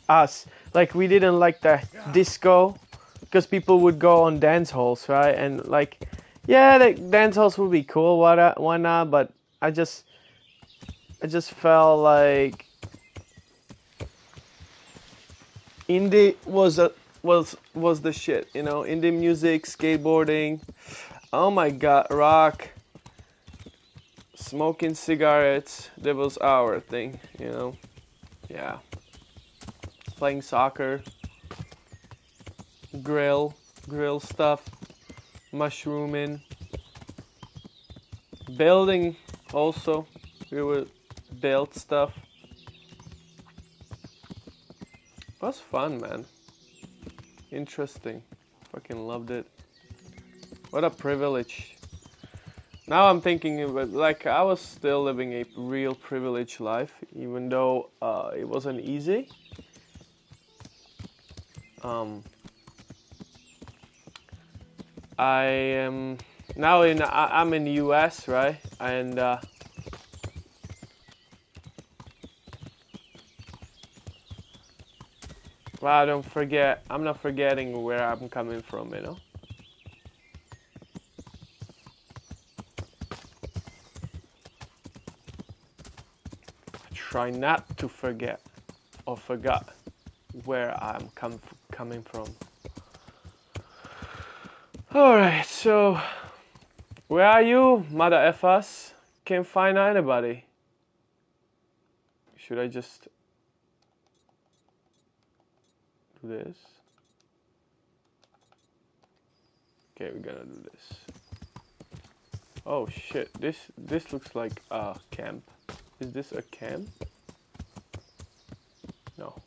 us. Like we didn't like the disco, because people would go on dance halls, right? And like, yeah, the dance halls would be cool, why not? But I just felt like indie was the shit, you know. Indie music, skateboarding. Oh my god, rock, smoking cigarettes. That was our thing, you know. Yeah, playing soccer, grill stuff, mushrooming, building. Also, we would build stuff. It was fun, man. Interesting. Fucking loved it. What a privilege. Now I'm thinking about, like, I was still living a real privileged life, even though it wasn't easy. I am now I'm in the US, right? And well, I'm not forgetting where I'm coming from, you know. Try not to forget or forgot where I'm coming from. Alright, so where are you, mother effers? Can't find anybody. Should I just do this? Okay, we're gonna do this. Oh shit, this looks like a camp. Is this a camp? No.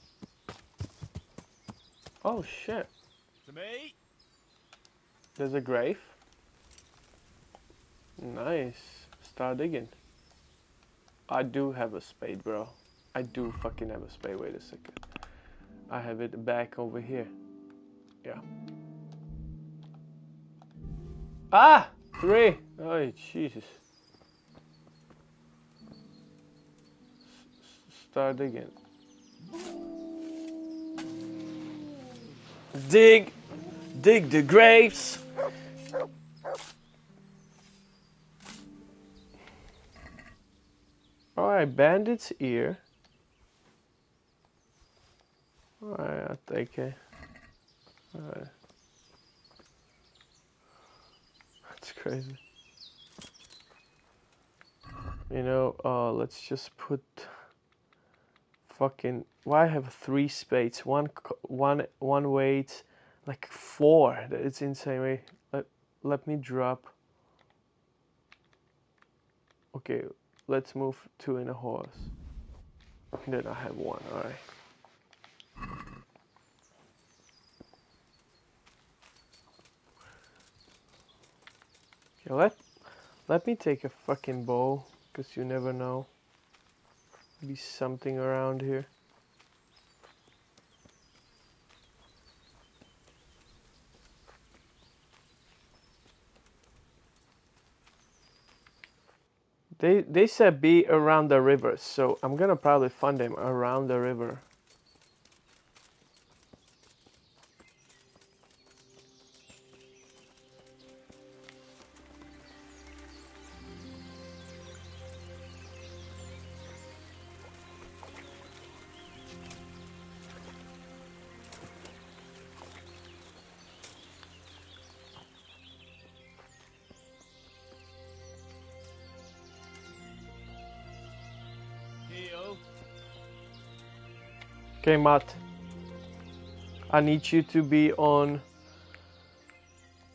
Oh shit. To me. There's a grave. Nice. Start digging. I do have a spade, bro. I do fucking have a spade. Wait a second. I have it back over here. Yeah. Ah! 3! Oh, Jesus. Start digging. Dig! Dig the graves! Alright, bandit's ear. Alright, I'll take it. Alright. That's crazy. You know, let's just put fucking. Why I have 3 spades? One weight, like 4. It's insane. Wait, let me drop. Okay, let's move 2 in a horse. Then I have 1. All right. Okay, let me take a fucking bow, cause you never know. Be something around here. They said be around the river, so I'm gonna probably find them around the river. Okay, Matt. I need you to be on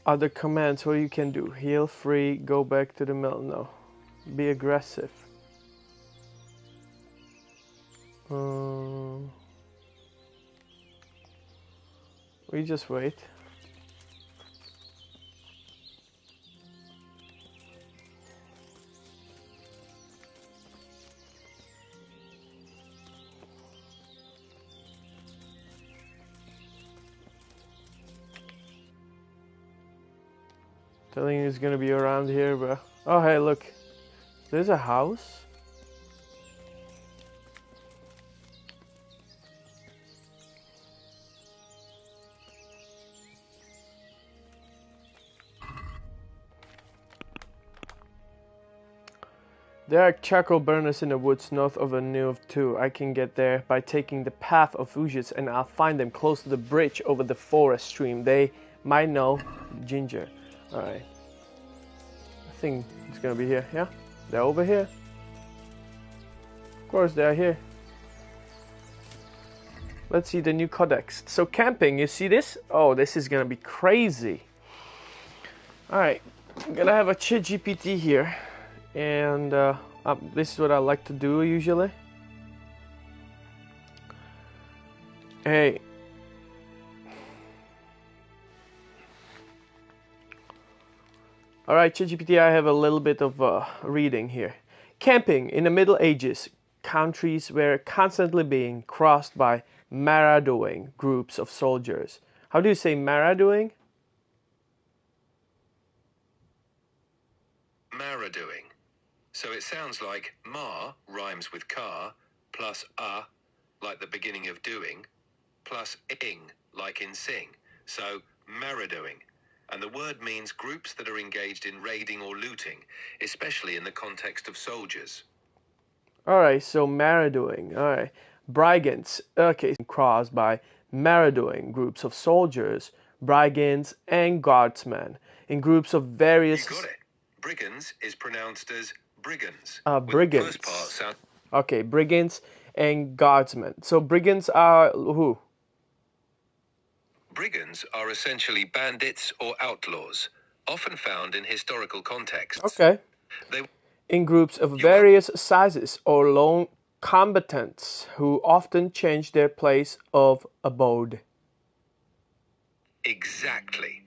other commands. What you can do? Heal, free, go back to the mill. No. Be aggressive. We just wait. Telling you he's gonna be around here, bro. Oh, hey, look. There's a house. There are charcoal burners in the woods north of Anuv too. I can get there by taking the path of Ujits and I'll find them close to the bridge over the forest stream. They might know Ginger. Alright. I think it's gonna be here. Yeah? They're over here. Of course they're here. Let's see the new codex. So camping, you see this? Oh, this is gonna be crazy. Alright. I'm gonna have a ChatGPT here. And this is what I like to do usually. Hey. Alright, ChatGPT, I have a little bit of reading here. Camping in the Middle Ages, countries were constantly being crossed by marauding groups of soldiers. How do you say marauding? Marauding. So it sounds like mar rhymes with car, plus like the beginning of doing, plus ing, like in sing. So marauding. And the word means groups that are engaged in raiding or looting, especially in the context of soldiers. Alright, so marauding. Alright. Brigands. Okay, crossed by marauding groups of soldiers, brigands, and guardsmen in groups of various. You got it. Brigands is pronounced as brigands. Brigands. Okay, brigands and guardsmen. So brigands are who? Brigands are essentially bandits or outlaws, often found in historical contexts. Okay. In groups of various sizes or lone combatants who often change their place of abode. Exactly.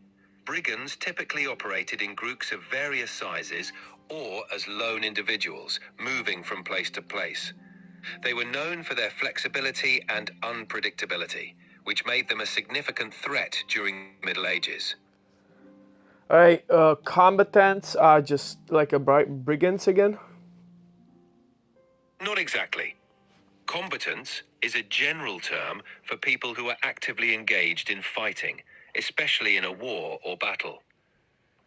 Brigands typically operated in groups of various sizes or as lone individuals, moving from place to place. They were known for their flexibility and unpredictability, which made them a significant threat during the Middle Ages. Alright, combatants are just like a brigands again? Not exactly. Combatants is a general term for people who are actively engaged in fighting, especially in a war or battle.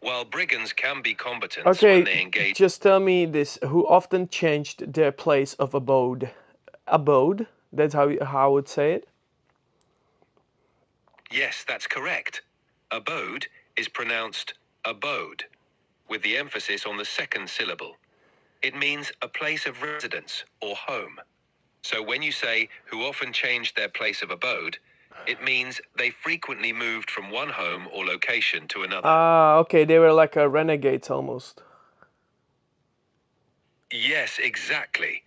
While brigands can be combatants when they engage... Just tell me this, who often changed their place of abode? Abode? That's how I would say it? Yes, that's correct. Abode is pronounced abode, with the emphasis on the second syllable. It means a place of residence or home. So when you say who often changed their place of abode, it means they frequently moved from one home or location to another. Okay, they were like a renegades almost. Yes, exactly.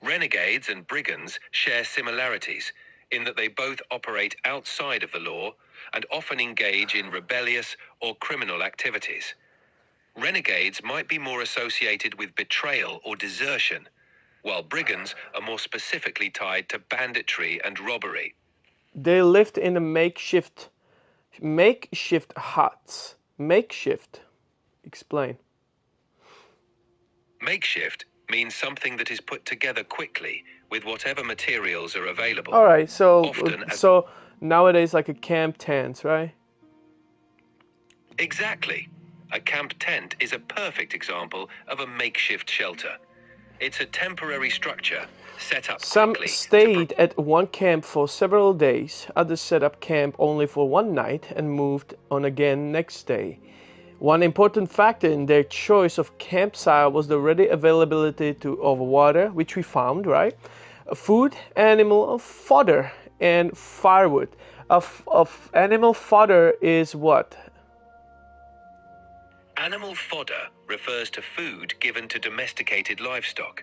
Renegades and brigands share similarities in that they both operate outside of the law and often engage in rebellious or criminal activities. Renegades might be more associated with betrayal or desertion, while brigands are more specifically tied to banditry and robbery. They lived in a makeshift huts. Makeshift. Explain. Makeshift means something that is put together quickly with whatever materials are available. All right, so nowadays like a camp tent, right? Exactly. A camp tent is a perfect example of a makeshift shelter. It's a temporary structure set up quickly. Some stayed at one camp for several days. Others set up camp only for one night and moved on again next day. One important factor in their choice of campsite was the ready availability of water, which we found, right? Food, animal fodder, and firewood. Of animal fodder is what? Animal fodder refers to food given to domesticated livestock.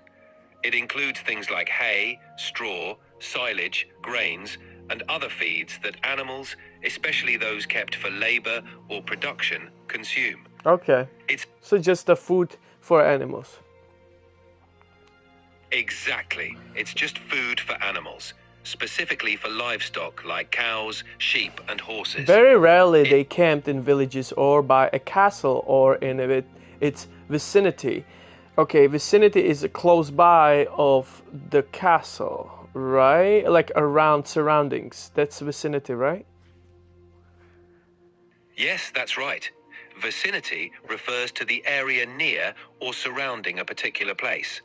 It includes things like hay, straw, silage, grains, and other feeds that animals, especially those kept for labor or production, consume. Okay. It's So just the food for animals. exactly. It's just food for animals, specifically for livestock like cows, sheep, and horses. Very rarely they camped in villages or by a castle or in its vicinity. Okay, vicinity is close by of the castle, right? Like around surroundings. That's vicinity, right? Yes, that's right. Vicinity refers to the area near or surrounding a particular place.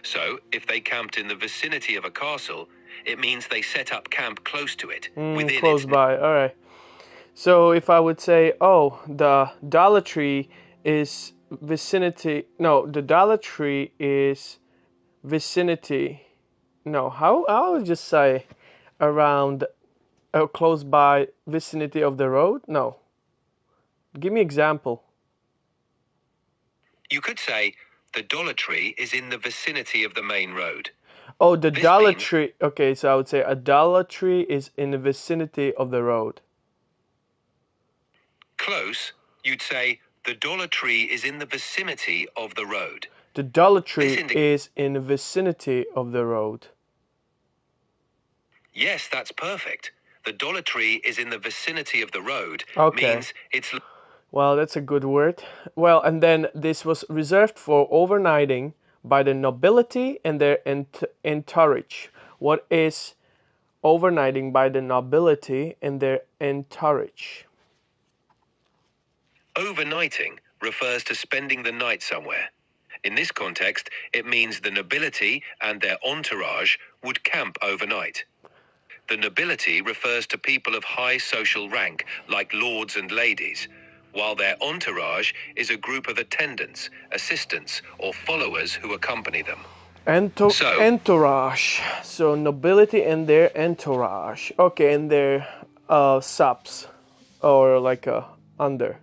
So, if they camped in the vicinity of a castle, it means they set up camp close to it, within Close its... by. All right. So if I would say, oh, the Dollar Tree is vicinity. No, the Dollar Tree is vicinity. No, how I would just say around, close by vicinity of the road. No, give me example. You could say, the Dollar Tree is in the vicinity of the main road. Oh, the This Dollar means- Tree. Okay, so I would say a Dollar Tree is in the vicinity of the road. Close, you'd say, the Dollar Tree is in the vicinity of the road. The Dollar Tree This is in the vicinity of the road. Yes, that's perfect. The Dollar Tree is in the vicinity of the road. Okay. Means it's... Well, that's a good word. Well, and then this was reserved for overnighting by the nobility and their entourage. What is overnighting by the nobility and their entourage? Overnighting refers to spending the night somewhere. In this context, it means the nobility and their entourage would camp overnight. The nobility refers to people of high social rank, like lords and ladies, while their entourage is a group of attendants, assistants, or followers who accompany them. Entourage. So nobility and their entourage. Okay, and their subs or like under.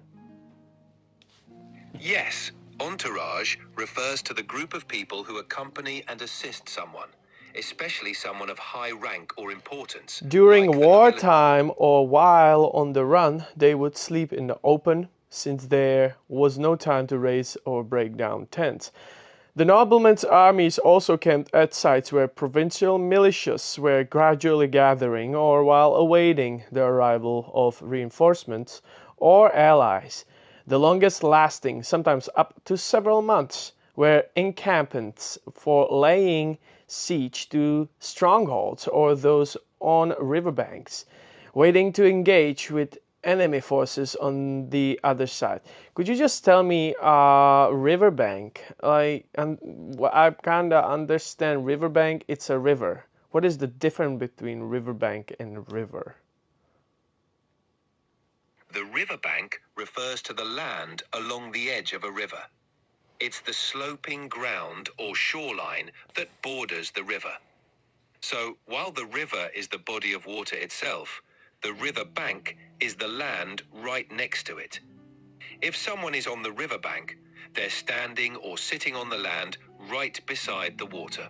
Yes, entourage refers to the group of people who accompany and assist someone, especially someone of high rank or importance. During like the wartime or while on the run, they would sleep in the open, since there was no time to raise or break down tents. The noblemen's armies also camped at sites where provincial militias were gradually gathering or while awaiting the arrival of reinforcements or allies. The longest lasting, sometimes up to several months, were encampments for laying siege to strongholds or those on riverbanks, waiting to engage with enemy forces on the other side. Could you just tell me riverbank? I kind of understand riverbank. It's a river. What is the difference between riverbank and river? The riverbank refers to the land along the edge of a river. It's the sloping ground or shoreline that borders the river. So, while the river is the body of water itself, the river bank is the land right next to it. If someone is on the riverbank, they're standing or sitting on the land right beside the water.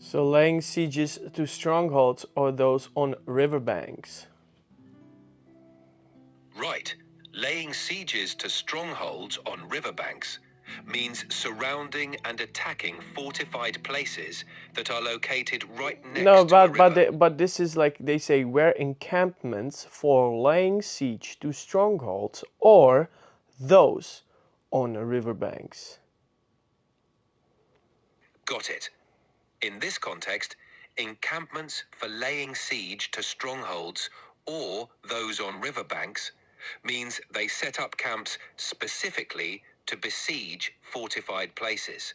So laying sieges to strongholds or those on riverbanks. Right. Laying sieges to strongholds on riverbanks means surrounding and attacking fortified places that are located right next to a river. But this is like they say where encampments for laying siege to strongholds or those on riverbanks. Got it. In this context, encampments for laying siege to strongholds or those on riverbanks means they set up camps specifically to besiege fortified places.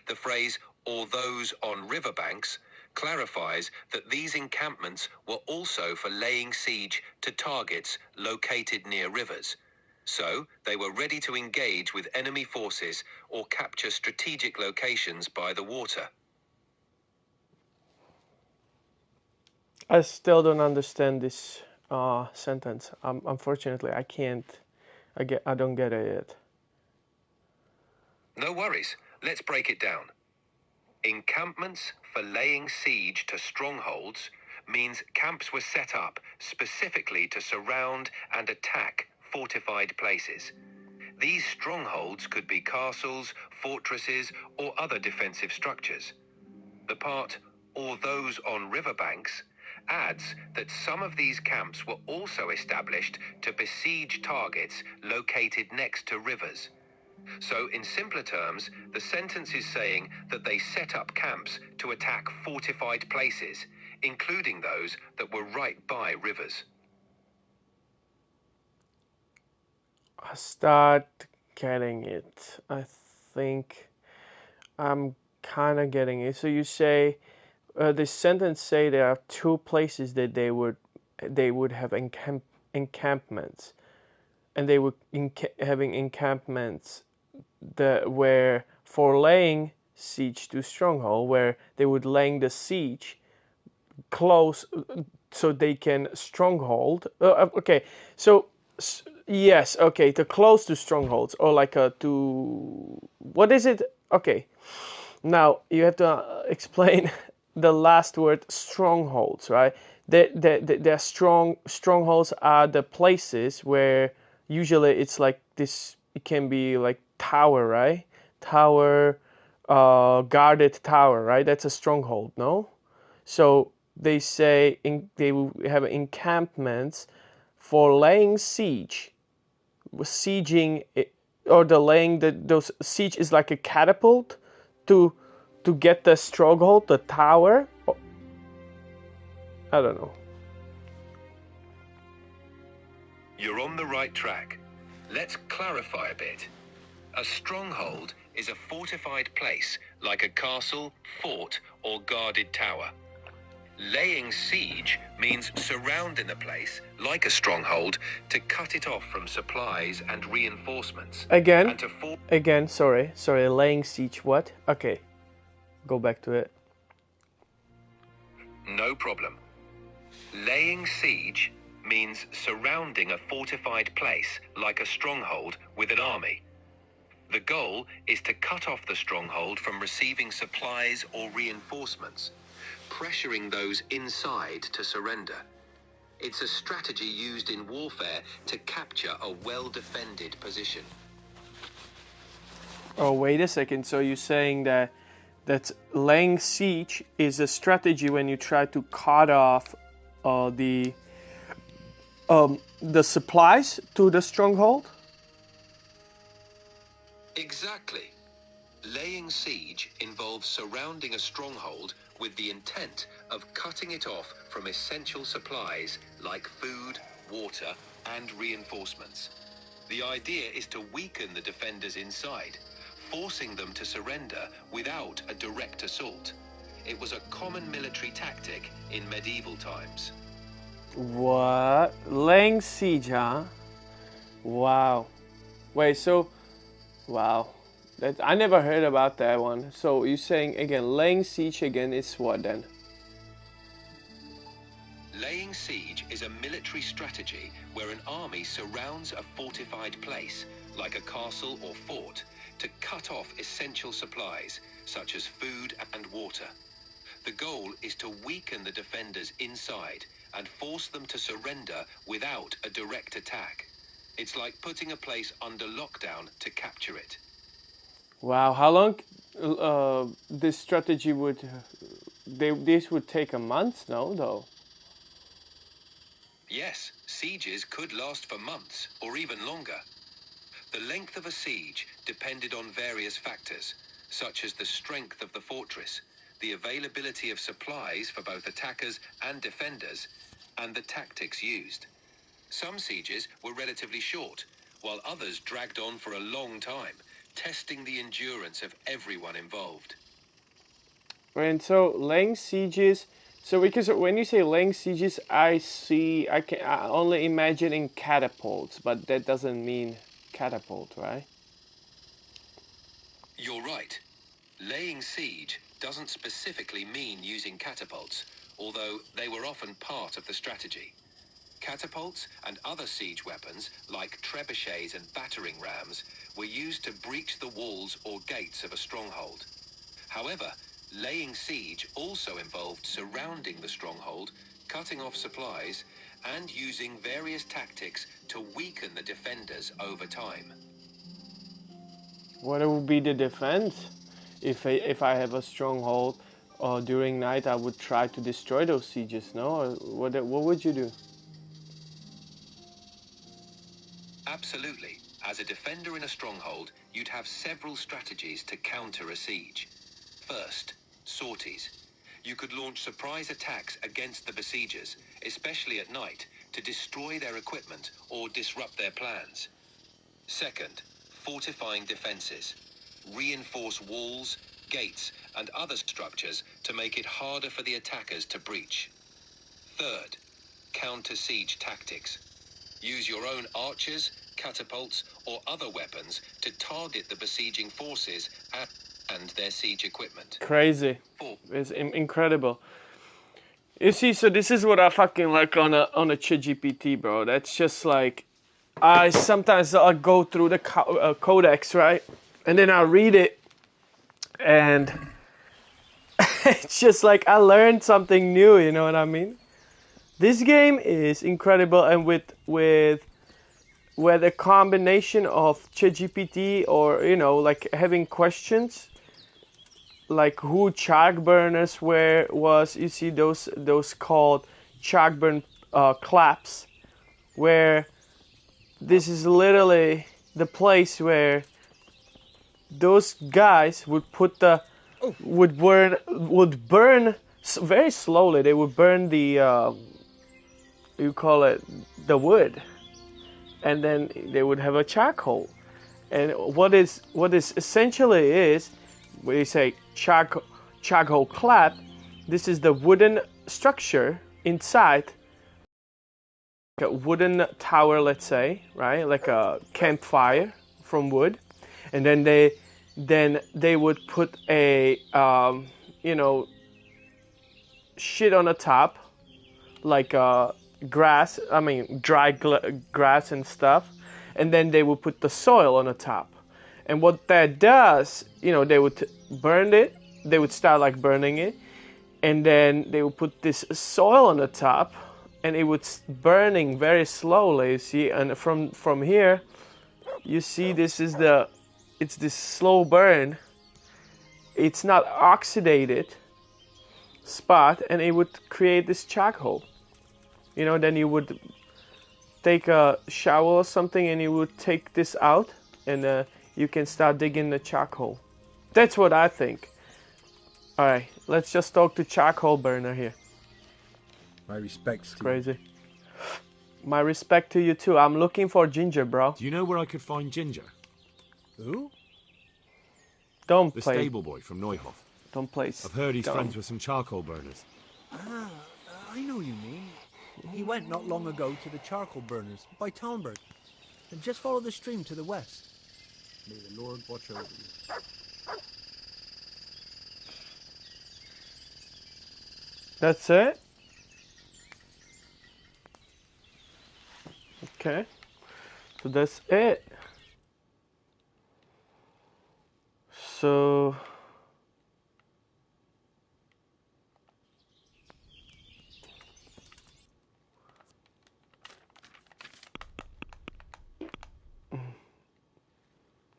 The phrase, or those on riverbanks, clarifies that these encampments were also for laying siege to targets located near rivers. So, they were ready to engage with enemy forces or capture strategic locations by the water. I still don't understand this sentence. Unfortunately, I can't I don't get it yet. No worries. Let's break it down. Encampments for laying siege to strongholds means camps were set up specifically to surround and attack fortified places. These strongholds could be castles, fortresses, or other defensive structures. The part, or those on riverbanks, adds that some of these camps were also established to besiege targets located next to rivers. So, in simpler terms, the sentence is saying that they set up camps to attack fortified places, including those that were right by rivers. I start getting it. I think I'm kind of getting it. So you say this sentence say there are two places that they would have encampments, and they would having encampments where for laying siege to stronghold, where they would laying the siege close so they can stronghold. Okay, so yes, okay, to close to strongholds or like to what is it? Okay, now you have to explain the last word strongholds, right? The strongholds are the places where usually it's like this. It can be like tower, right? Tower, guarded tower, right? That's a stronghold, no? So they say they will have encampments for laying siege, sieging, or the laying those siege is like a catapult to get the stronghold, the tower. I don't know. You're on the right track. Let's clarify a bit. A stronghold is a fortified place, like a castle, fort, or guarded tower. Laying siege means surrounding the place, like a stronghold, to cut it off from supplies and reinforcements. Again, And to again, sorry, laying siege, what? Okay, go back to it. No problem. Laying siege means surrounding a fortified place, like a stronghold, with an army. The goal is to cut off the stronghold from receiving supplies or reinforcements, pressuring those inside to surrender. It's a strategy used in warfare to capture a well-defended position. Oh, wait a second. So you're saying that laying siege is a strategy when you try to cut off the supplies to the stronghold? Exactly. Laying siege involves surrounding a stronghold with the intent of cutting it off from essential supplies like food, water, and reinforcements. The idea is to weaken the defenders inside, forcing them to surrender without a direct assault. It was a common military tactic in medieval times. What? Laying siege, huh? Wow. Wait, so... Wow. I never heard about that one. So you're saying, again, laying siege again is what then? Laying siege is a military strategy where an army surrounds a fortified place, like a castle or fort, to cut off essential supplies, such as food and water. The goal is to weaken the defenders inside and force them to surrender without a direct attack. It's like putting a place under lockdown to capture it. Wow, how long this strategy would... this would take a month, no, though? Yes, sieges could last for months or even longer. The length of a siege depended on various factors, such as the strength of the fortress, the availability of supplies for both attackers and defenders, and the tactics used. Some sieges were relatively short, while others dragged on for a long time, testing the endurance of everyone involved. And so laying sieges... So because when you say laying sieges, I only imagining catapults, but that doesn't mean catapult, right? You're right. Laying siege doesn't specifically mean using catapults, although they were often part of the strategy. Catapults and other siege weapons, like trebuchets and battering rams, were used to breach the walls or gates of a stronghold. However, laying siege also involved surrounding the stronghold, cutting off supplies, and using various tactics to weaken the defenders over time. What would be the defense? If I have a stronghold, during night I would try to destroy those sieges. No, or what would you do? Absolutely. As a defender in a stronghold, you'd have several strategies to counter a siege. First, sorties. You could launch surprise attacks against the besiegers, especially at night, to destroy their equipment or disrupt their plans. Second, fortifying defenses. Reinforce walls, gates, and other structures to make it harder for the attackers to breach. Third, counter-siege tactics. Use your own archers, catapults, or other weapons to target the besieging forces and their siege equipment. Crazy. It's incredible. You see, so this is what I fucking like on a ChatGPT, bro. That's just like, I sometimes I'll go through the codex, right? And then I'll read it, and it's just like I learned something new, you know what I mean? This game is incredible, and with a combination of ChatGPT or, you know, like having questions, like who chalk burners was, you see those called chalk burn claps, where this is literally the place where those guys would put would burn very slowly. They would burn the you call it the wood, and then they would have a charcoal. And what is essentially is, when you say charcoal clap, this is the wooden structure inside, like a wooden tower, let's say, right? Like a campfire from wood, and then they would put a you know, shit on the top, like grass. I mean, dry grass and stuff, and then they would put the soil on the top. And what that does, you know, they would burn it. They would start like burning it, and then they would put this soil on the top, and it would burning very slowly. You see, and from here, you see it's this slow burn. It's not oxidated spot, and it would create this charcoal. You know, then you would take a shovel or something, and you would take this out, and you can start digging the charcoal. That's what I think. All right, let's just talk to charcoal burner here. My respects to crazy. You. My respect to you too. I'm looking for Ginger, bro. Do you know where I could find Ginger? Who? Don't the play. The stable boy from Neuhof. Don't play. I've heard he's friends with some charcoal burners. Ah, I know you mean. He went not long ago to the charcoal burners by Talmberg. And just follow the stream to the west. May the Lord watch over you. That's it? Okay. So that's it. So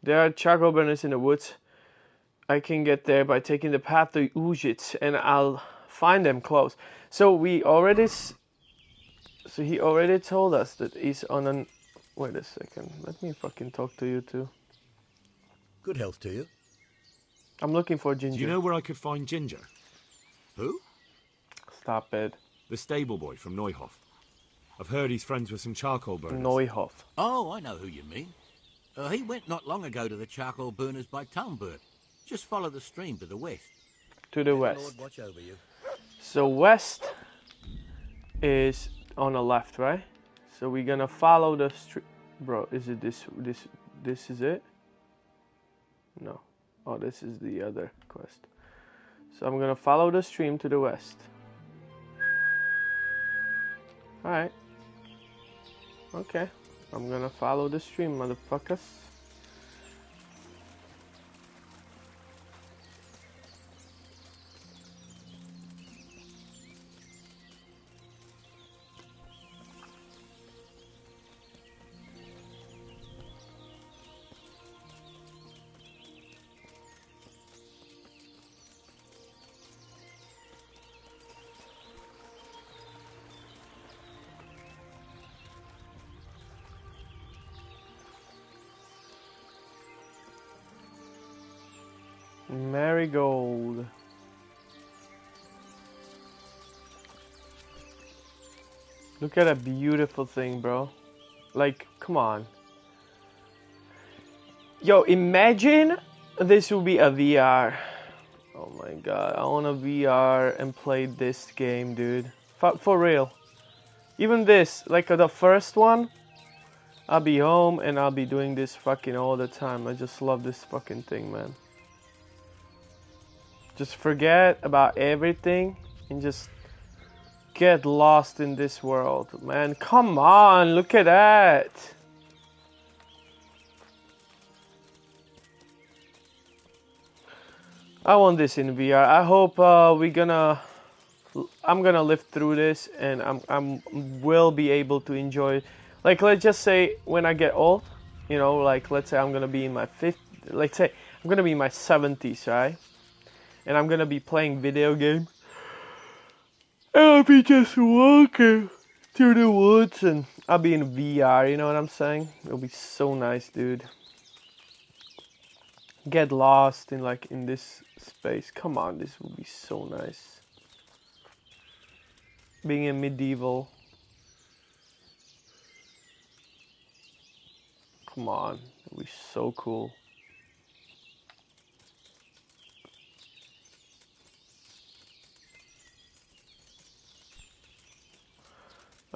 there are charcoal burners in the woods. I can get there by taking the path to Ujits, and I'll find them close. So he already told us that he's on an. Wait a second. Let me fucking talk to you too. Good health to you. I'm looking for Ginger. Do you know where I could find Ginger? Who? Stop it. The stable boy from Neuhof. I've heard he's friends with some charcoal burners. Neuhof. Oh, I know who you mean. He went not long ago to the charcoal burners by Talmberg. Just follow the stream to the west. To the west. Lord watch over you. So west is on the left, right? So we're gonna follow the stream. Bro, is it this is it? No. Oh, this is the other quest. So I'm gonna follow the stream to the west. Alright. Okay. I'm gonna follow the stream, motherfuckers. Marigold. Look at that beautiful thing, bro. Like, come on. Yo, imagine this will be a VR. Oh my god, I want a VR and play this game, dude. For real. Even this, like the first one, I'll be home and I'll be doing this fucking all the time. I just love this fucking thing, man. Just forget about everything and just get lost in this world, man. Come on, look at that. I want this in VR. I hope I'm gonna live through this and I'm will be able to enjoy it. Like, let's just say when I get old, you know, like let's say I'm gonna be in my 50s, let's say I'm gonna be in my 70s, right? And I'm gonna be playing video games. And I'll be just walking through the woods and I'll be in VR, you know what I'm saying? It'll be so nice, dude. Get lost in this space. Come on, this will be so nice. Being in medieval. Come on, it'll be so cool.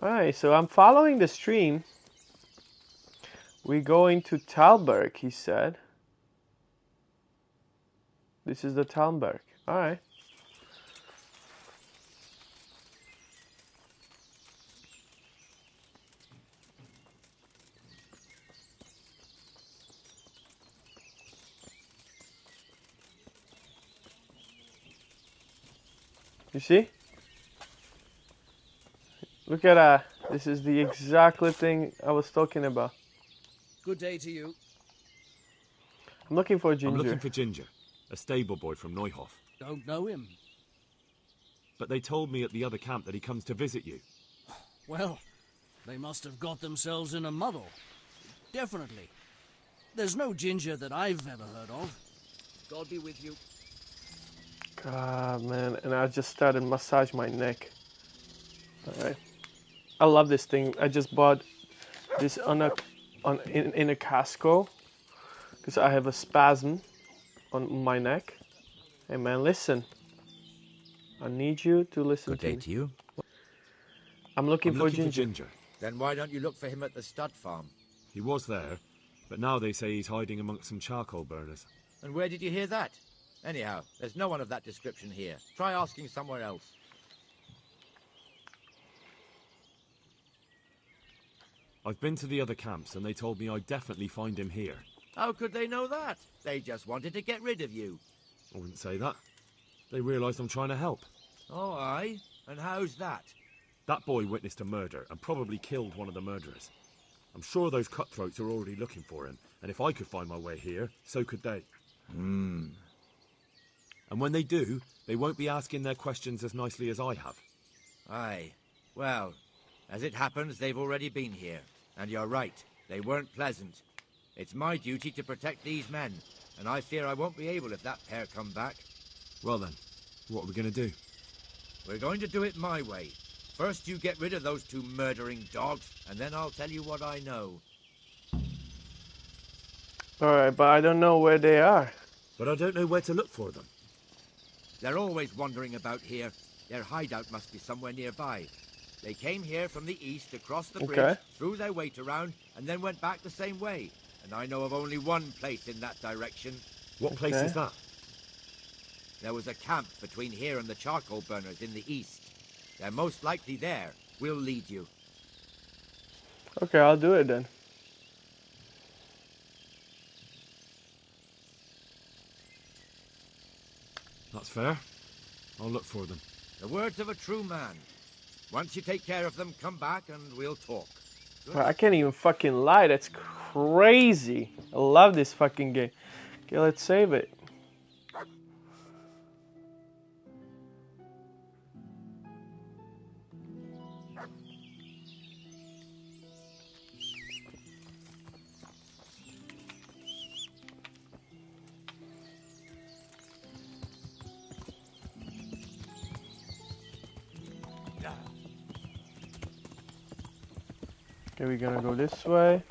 Alright, so I'm following the stream. We're going to Talberg, he said. This is the Talberg. Alright. You see? Look at that. This is the exactly thing I was talking about. Good day to you. I'm looking for Ginger. I'm looking for Ginger, a stable boy from Neuhof. Don't know him. But they told me at the other camp that he comes to visit you. Well, they must have got themselves in a muddle. Definitely. There's no Ginger that I've ever heard of. God be with you. God, man. And I just started massage my neck. Alright. I love this thing. I just bought this in a Casco because I have a spasm on my neck. Hey man, listen. I need you to listen to me. Good day to you. I'm looking for Ginger. Then why don't you look for him at the stud farm? He was there, but now they say he's hiding amongst some charcoal burners. And where did you hear that? Anyhow, there's no one of that description here. Try asking somewhere else. I've been to the other camps and they told me I'd definitely find him here. How could they know that? They just wanted to get rid of you. I wouldn't say that. They realised I'm trying to help. Oh, aye? And how's that? That boy witnessed a murder and probably killed one of the murderers. I'm sure those cutthroats are already looking for him, and if I could find my way here, so could they. And when they do, they won't be asking their questions as nicely as I have. Aye. Well, as it happens, they've already been here. And you're right, they weren't pleasant. It's my duty to protect these men, and I fear I won't be able if that pair come back. Well then, what are we going to do? We're going to do it my way. First you get rid of those two murdering dogs, and then I'll tell you what I know. Alright, but I don't know where they are. But I don't know where to look for them. They're always wandering about here. Their hideout must be somewhere nearby. They came here from the east, across the bridge, threw their weight around, and then went back the same way. And I know of only one place in that direction. What place is that? There was a camp between here and the charcoal burners in the east. They're most likely there. We'll lead you. Okay, I'll do it then. That's fair. I'll look for them. The words of a true man. Once you take care of them, come back and we'll talk. Well, I can't even fucking lie. That's crazy. I love this fucking game. Okay, let's save it. Okay, we're gonna go this way.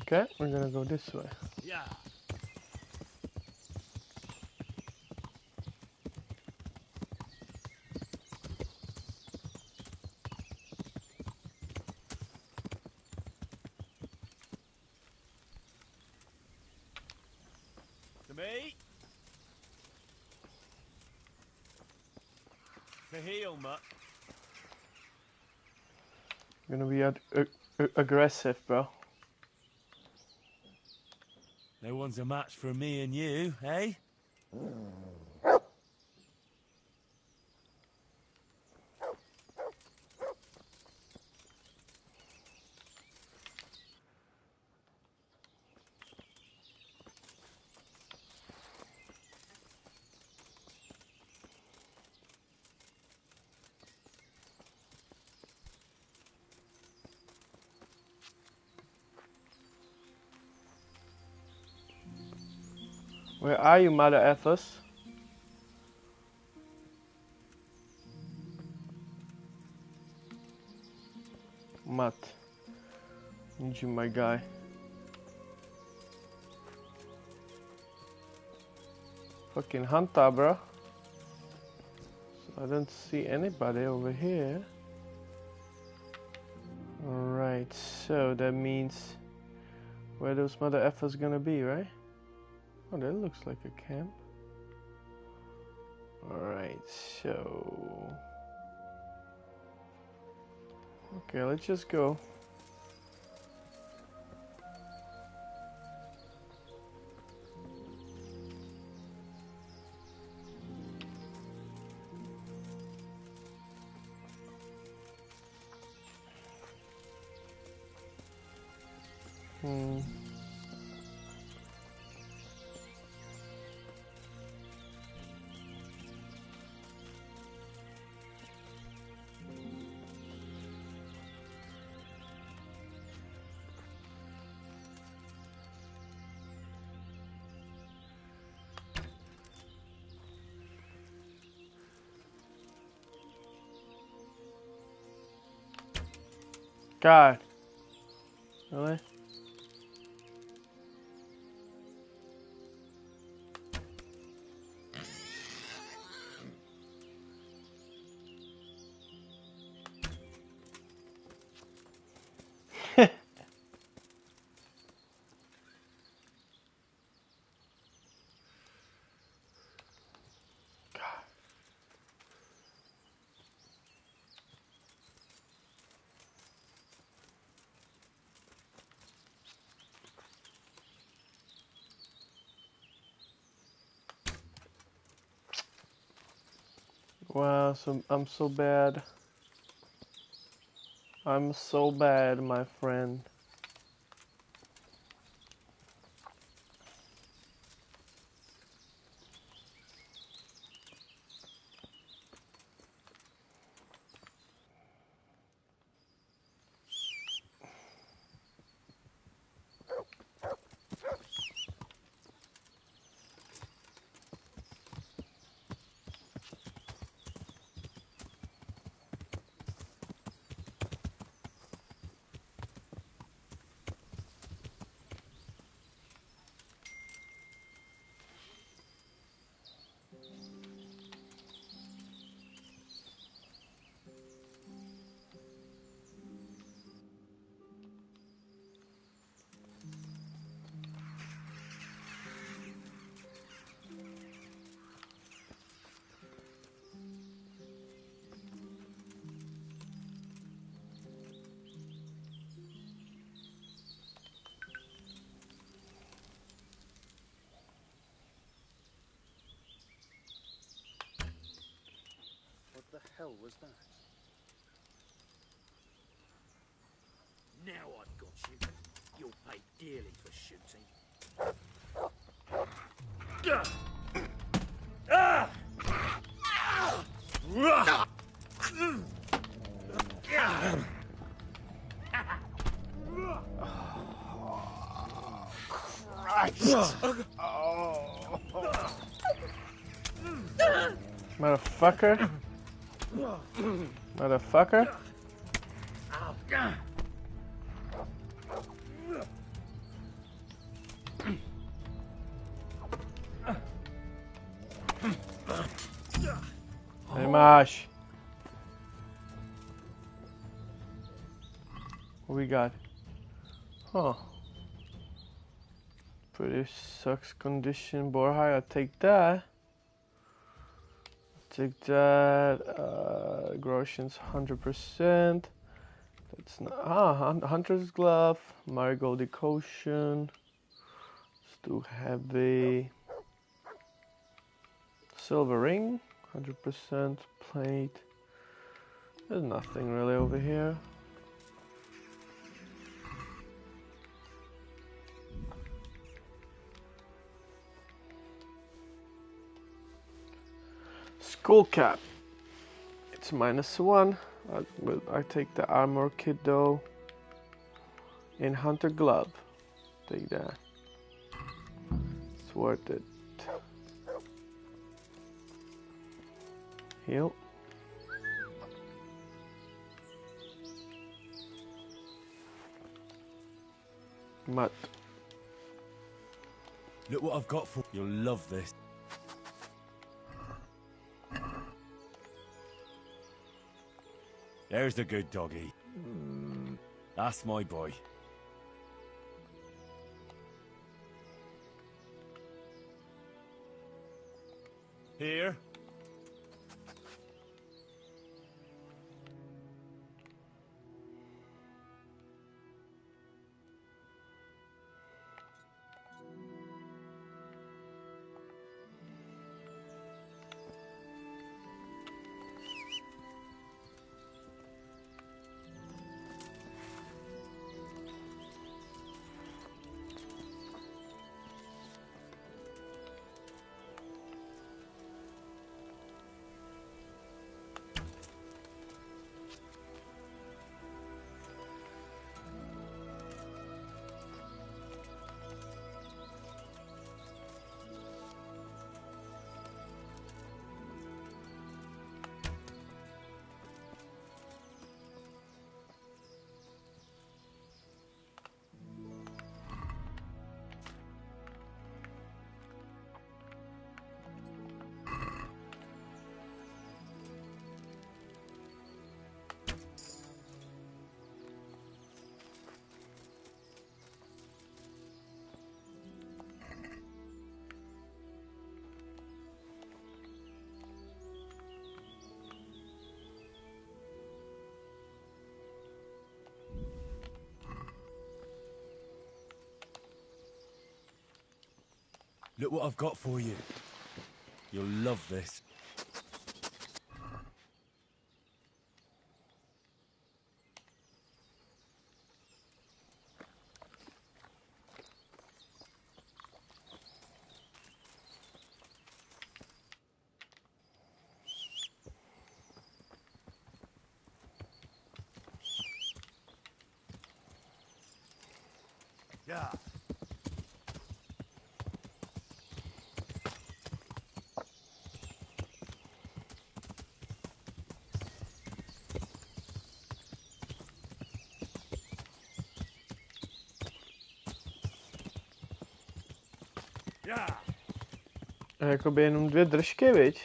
Okay, we're gonna go this way. Yeah. To me. To heal, mutt. Gonna be aggressive, bro. No one's a match for me and you, eh? Where are you, Mother Effers? Matt. Need you, my guy. Fucking hunter, bro. So I don't see anybody over here. Alright, so that means where those Mother Effers gonna be, right? Oh, that looks like a camp. Alright, so... Okay, let's just go. God. Really? Wow, so I'm so bad. I'm so bad, my friend. hell was that? Now I've got you. You'll pay dearly for shooting. Motherfucker. Motherfucker. Hey, Mosh. What we got? Huh. Pretty sucks condition, Borhai. I'll take that. Take that. Grotian's 100%. That's not. Hunter's Glove. Marigold Decoction. Let's do heavy. Silver Ring. 100%. Plate. There's nothing really over here. Skull Cap. It's -1. I take the armor kit though. In Hunter Glove. Take that. It's worth it. Heal. Mutt. Look what I've got for you. You'll love this. There's the good doggy. That's my boy. Here. Look what I've got for you. You'll love this. Yeah. Jakoby jenom 2 držky, viď?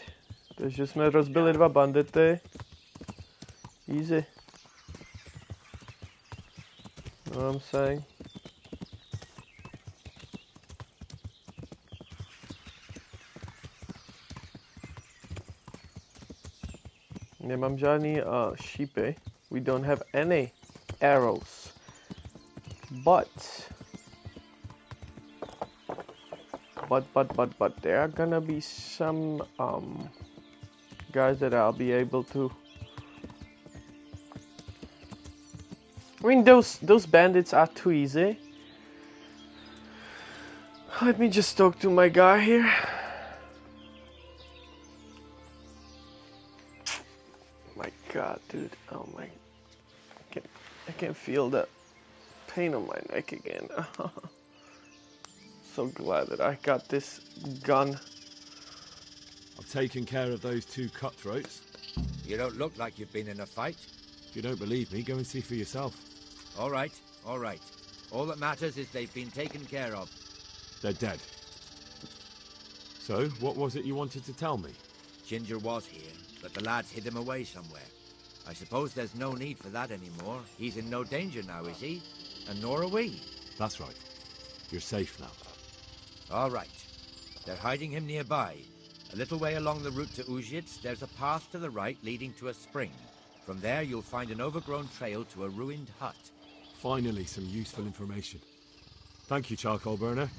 Takže jsme rozbili 2 bandity. Easy. Know what I'm saying? Nemám žádný sheepy. We don't have any arrows. But there are gonna be some guys that I'll be able to I mean, those bandits are too easy. Let me just talk to my guy here. My God, dude. Oh my. I can feel that pain on my neck again. So glad that I got this gun. I've taken care of those 2 cutthroats. You don't look like you've been in a fight. If you don't believe me, go and see for yourself. All right, all right. All that matters is they've been taken care of. They're dead. So, what was it you wanted to tell me? Ginger was here, but the lads hid him away somewhere. I suppose there's no need for that anymore. He's in no danger now, is he? And nor are we. That's right. You're safe now. All right. They're hiding him nearby. A little way along the route to Uzhitz, there's a path to the right leading to a spring. From there, you'll find an overgrown trail to a ruined hut. Finally, some useful information. Thank you, charcoal burner.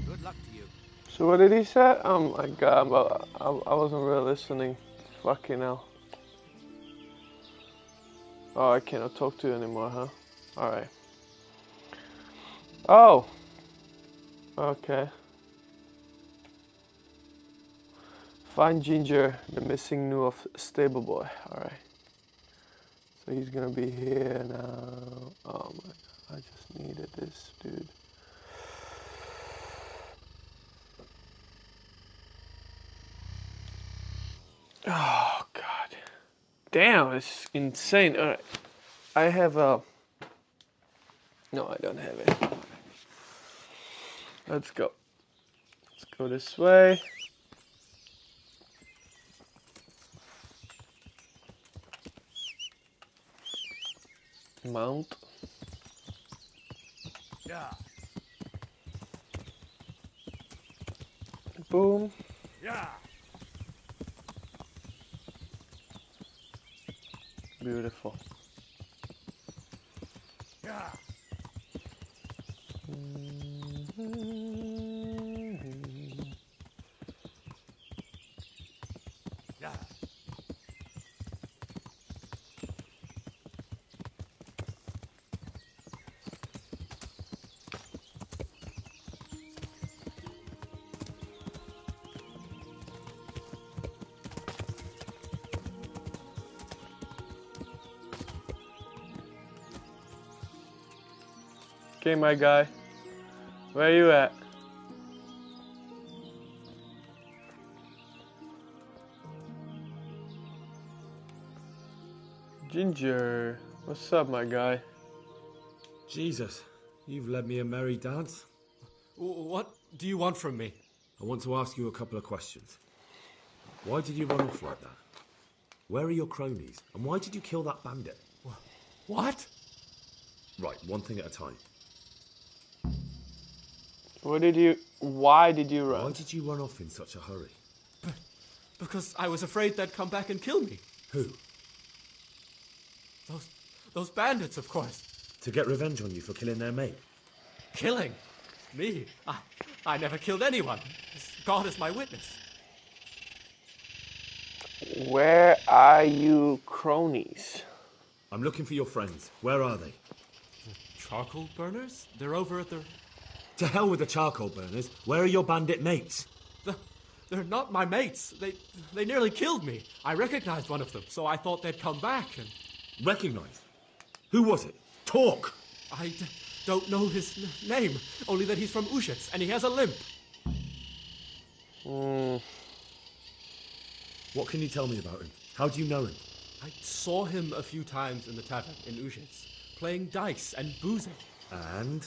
Good luck to you. So what did he say? Oh my God, but I wasn't really listening. Fucking hell. Oh, I cannot talk to you anymore, huh? Alright. Oh! Okay. Find Ginger, the missing new of stable boy. Alright. So he's gonna be here now. Oh my God, I just needed this, dude. Oh God. Damn, it's insane. Alright. I have a... No, I don't have it. Let's go. Let's go this way. Mount. Yeah. Boom. Yeah. Beautiful. Yeah. Yeah. Okay, my guy. Where you at? Ginger. What's up, my guy? Jesus, you've led me a merry dance. What do you want from me? I want to ask you a couple of questions. Why did you run off like that? Where are your cronies? And why did you kill that bandit? What? Right, one thing at a time. Why did you run? Why did you run off in such a hurry? Because I was afraid they'd come back and kill me. Who? Those bandits, of course. To get revenge on you for killing their mate? Killing? Me? I never killed anyone. God is my witness. Where are you cronies? I'm looking for your friends. Where are they? The charcoal burners? They're over at the... To hell with the charcoal burners. Where are your bandit mates? They're not my mates. They nearly killed me. I recognized one of them, so I thought they'd come back and... Recognized? Who was it? Talk! I don't know his name, only that he's from Uzhitz, and he has a limp. What can you tell me about him? How do you know him? I saw him a few times in the tavern in Uzhitz, playing dice and boozing. And?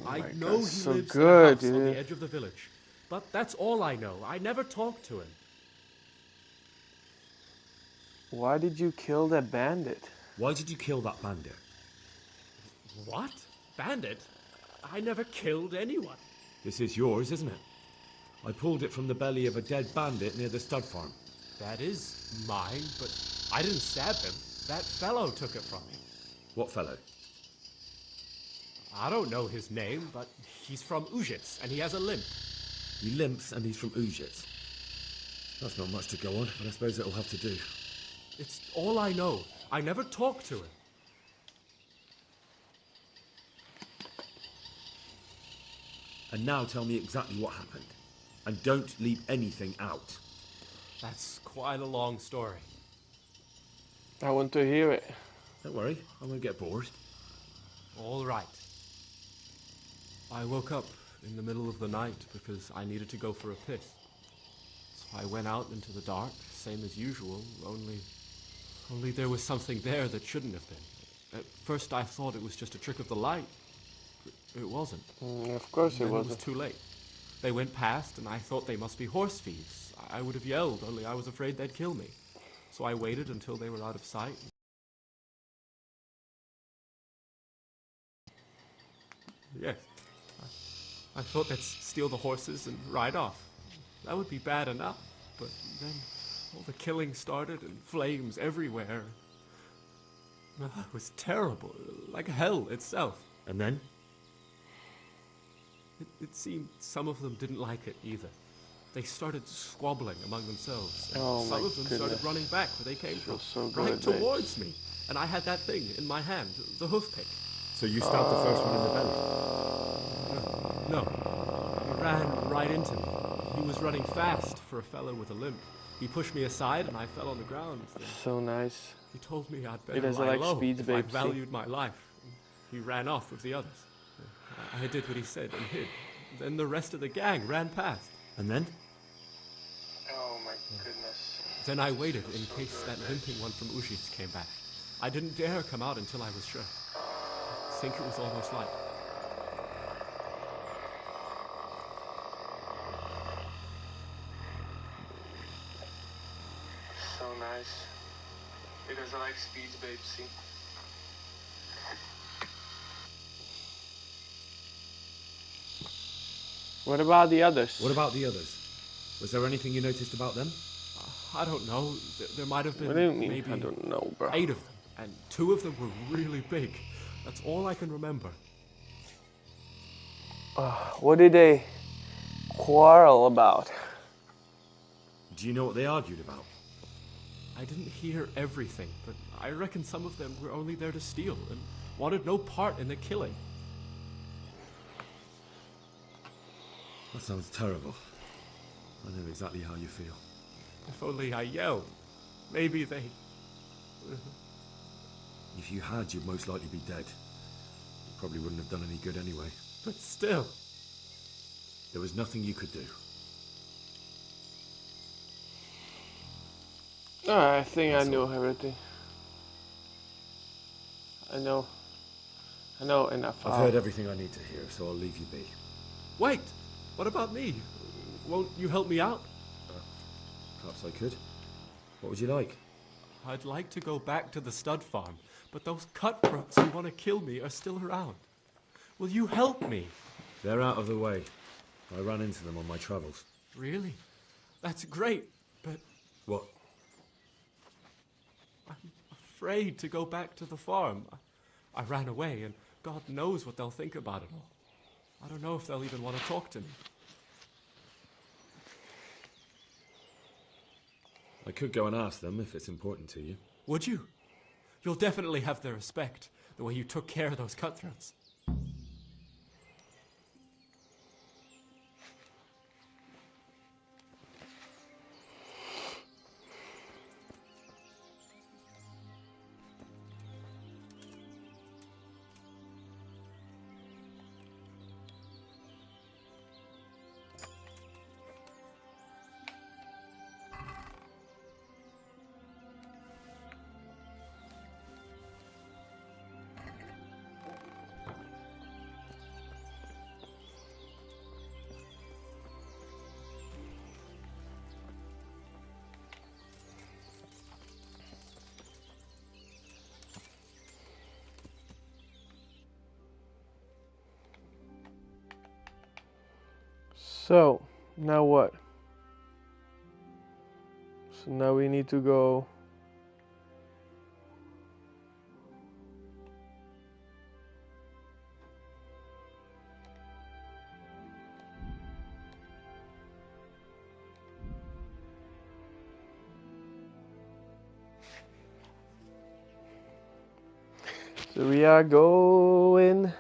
I know he so lives good, in a house on dude. the edge of the village, but that's all I know. I never talked to him. Why did you kill that bandit? Why did you kill that bandit? What? Bandit? I never killed anyone. This is yours, isn't it? I pulled it from the belly of a dead bandit near the stud farm. That is mine, but I didn't stab him. That fellow took it from me. What fellow? I don't know his name, but he's from Uzhitz, and he has a limp. He limps and he's from Uzhitz. That's not much to go on, but I suppose it'll have to do. It's all I know. I never talked to him. And now tell me exactly what happened. And don't leave anything out. That's quite a long story. I want to hear it. Don't worry, I won't get bored. All right. I woke up in the middle of the night because I needed to go for a piss. So I went out into the dark, same as usual, only there was something there that shouldn't have been. At first I thought it was just a trick of the light. It wasn't. Of course it Then wasn't. It was too late. They went past and I thought they must be horse thieves. I would have yelled, only I was afraid they'd kill me. So I waited until they were out of sight. Yes. I thought they'd steal the horses and ride off. That would be bad enough, but then all the killing started and flames everywhere. It was terrible, like hell itself. And then? It seemed some of them didn't like it either. They started squabbling among themselves. And some of them started running back where they came from, right towards me. And I had that thing in my hand, the hoof pick. So you stabbed the first one in the belly? No. He ran right into me. He was running fast for a fellow with a limp. He pushed me aside and I fell on the ground. So nice. He told me I'd better lie low if I valued my life. He ran off with the others. I did what he said and hid. Then the rest of the gang ran past. And then? Oh my goodness. Then I waited in case that limping one from Ujits came back. I didn't dare come out until I was sure. I think it was almost light. So nice. Because I like speeds, babe, see? What about the others? What about the others? Was there anything you noticed about them? I don't know. There might have been What do you mean? maybe I don't know, bro. 8 of them, and 2 of them were really big. That's all I can remember. What did they quarrel about? Do you know what they argued about? I didn't hear everything, but I reckon some of them were only there to steal and wanted no part in the killing. That sounds terrible. I know exactly how you feel. If only I yelled. Maybe they... If you had, you'd most likely be dead. You probably wouldn't have done any good anyway. But still... There was nothing you could do. I think I know everything. I know enough. I've heard everything I need to hear, so I'll leave you be. Wait! What about me? Won't you help me out? Perhaps I could. What would you like? I'd like to go back to the stud farm, but those cutthroats who want to kill me are still around. Will you help me? They're out of the way. I ran into them on my travels. Really? That's great, but... What? I'm afraid to go back to the farm. I ran away, and God knows what they'll think about it all. I don't know if they'll even want to talk to me. I could go and ask them if it's important to you. Would you? You'll definitely have their respect, the way you took care of those cutthroats. So, now what? So now we need to go... So we are going...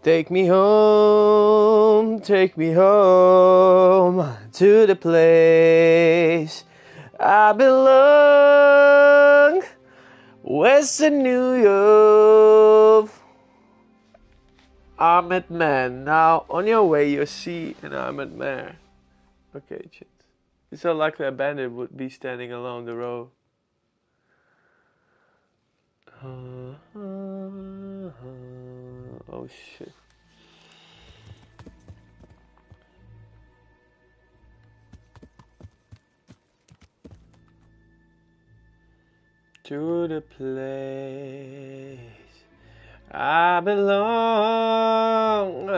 Take me home. home, take me home to the place I belong, Western New York. Armored man. Now, on your way, you'll see an armored man. Okay, shit. It's so likely a bandit would be standing along the road. Oh shit. To the place I belong,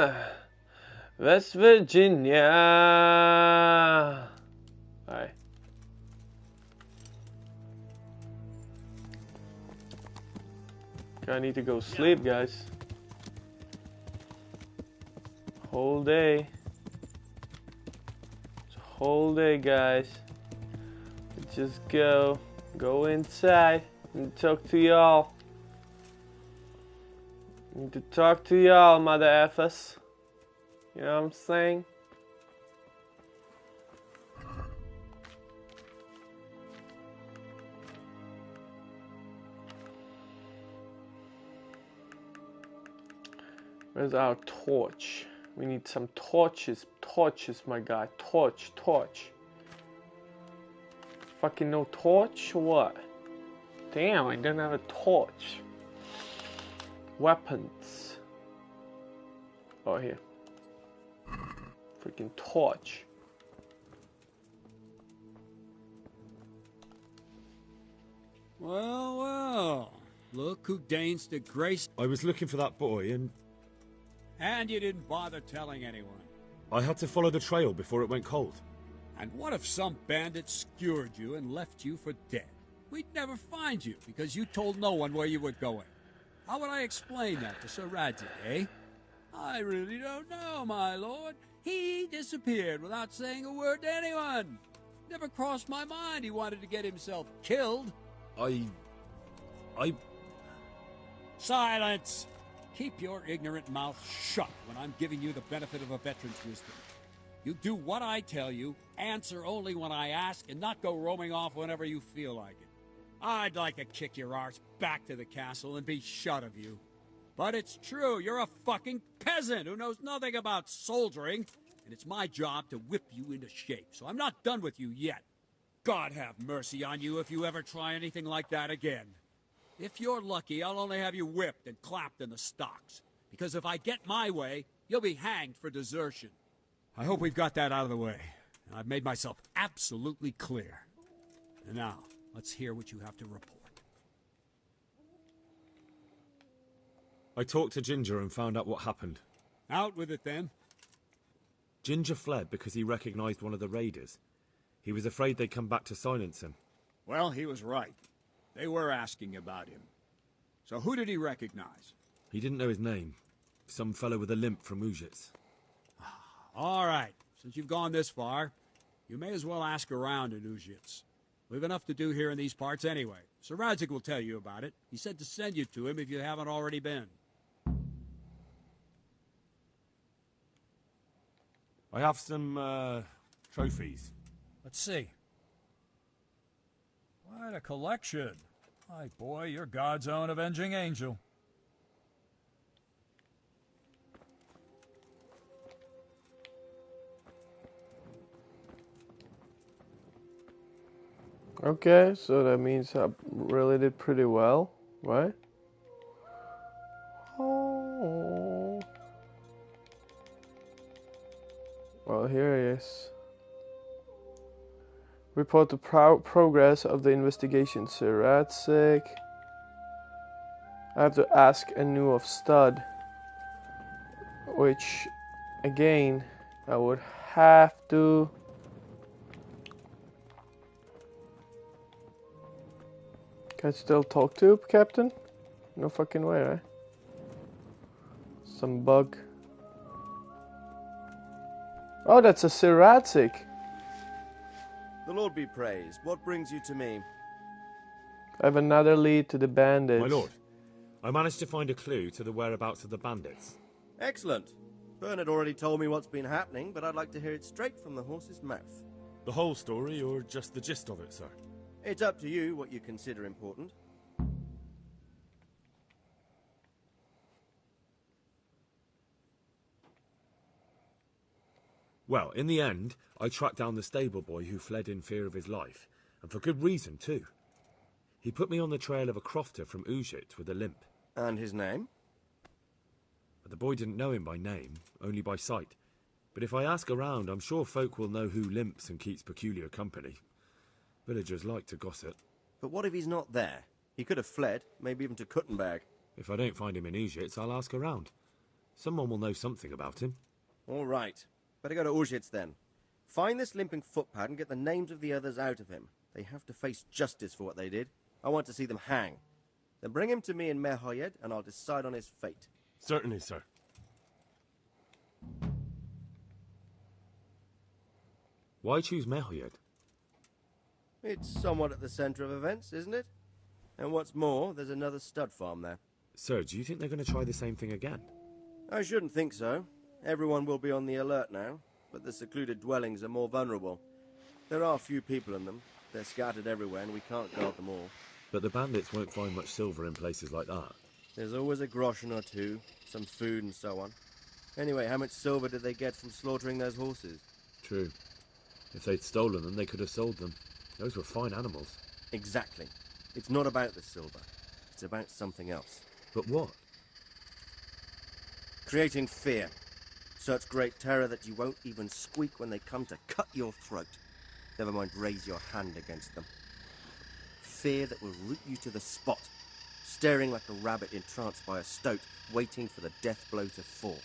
West Virginia. Alright. I need to go sleep, guys. Whole day. It's a whole day, guys. Just go inside and talk to y'all. Need to talk to y'all, mother effers. You know what I'm saying? Where's our torch? We need some torches. Torches, my guy. Torch. Fucking no torch or what? Damn, I don't have a torch. Weapons. Oh, here. Freaking torch. Well. Look who deigns to grace. I was looking for that boy and you didn't bother telling anyone. I had to follow the trail before it went cold. And what if some bandit skewered you and left you for dead? We'd never find you because you told no one where you were going. How would I explain that to Sir Radzig, eh? I really don't know, my lord. He disappeared without saying a word to anyone. Never crossed my mind he wanted to get himself killed. Silence! Keep your ignorant mouth shut when I'm giving you the benefit of a veteran's wisdom. You do what I tell you, answer only when I ask, and not go roaming off whenever you feel like it. I'd like to kick your arse back to the castle and be shut of you. But it's true, you're a fucking peasant who knows nothing about soldiering, and it's my job to whip you into shape, so I'm not done with you yet. God have mercy on you if you ever try anything like that again. If you're lucky, I'll only have you whipped and clapped in the stocks. Because if I get my way, you'll be hanged for desertion. I hope we've got that out of the way. I've made myself absolutely clear. And now, let's hear what you have to report. I talked to Ginger and found out what happened. Out with it, then. Ginger fled because he recognized one of the raiders. He was afraid they'd come back to silence him. Well, he was right. They were asking about him. So who did he recognize? He didn't know his name. Some fellow with a limp from Ujits. All right. Since you've gone this far, you may as well ask around in Ujits. We've enough to do here in these parts anyway. Sir Radzig will tell you about it. He said to send you to him if you haven't already been. I have some, trophies. Let's see. Quite a collection. My boy, you're God's own avenging angel. Okay, so that means I really did pretty well, right? Oh. Well, here he is. Report the progress of the investigation, Sir Radzig. I have to ask Anu of Stud, which, again, I would have to. Can I still talk to Captain? No fucking way, right? Some bug. Oh, that's a Sir Radzig. The Lord be praised. What brings you to me? I have another lead to the bandits. My lord, I managed to find a clue to the whereabouts of the bandits. Excellent. Bernard already told me what's been happening, but I'd like to hear it straight from the horse's mouth. The whole story, or just the gist of it, sir? It's up to you what you consider important. Well, in the end, I tracked down the stable boy who fled in fear of his life, and for good reason, too. He put me on the trail of a crofter from Ujit with a limp. And his name? But the boy didn't know him by name, only by sight. But if I ask around, I'm sure folk will know who limps and keeps peculiar company. Villagers like to gossip. But what if he's not there? He could have fled, maybe even to Kuttenberg. If I don't find him in Ujits, I'll ask around. Someone will know something about him. All right. Better go to Ujits then. Find this limping footpad and get the names of the others out of him. They have to face justice for what they did. I want to see them hang. Then bring him to me in Merhoyed, and I'll decide on his fate. Certainly, sir. Why choose Merhoyed? It's somewhat at the centre of events, isn't it? And what's more, there's another stud farm there. Sir, do you think they're going to try the same thing again? I shouldn't think so. Everyone will be on the alert now, but the secluded dwellings are more vulnerable. There are few people in them. They're scattered everywhere, and we can't guard them all. But the bandits won't find much silver in places like that. There's always a groschen or two, some food and so on. Anyway, how much silver did they get from slaughtering those horses? True. If they'd stolen them, they could have sold them. Those were fine animals. Exactly. It's not about the silver. It's about something else. But what? Creating fear. Such great terror that you won't even squeak when they come to cut your throat. Never mind raise your hand against them. Fear that will root you to the spot, staring like a rabbit entranced by a stoat, waiting for the death blow to fall.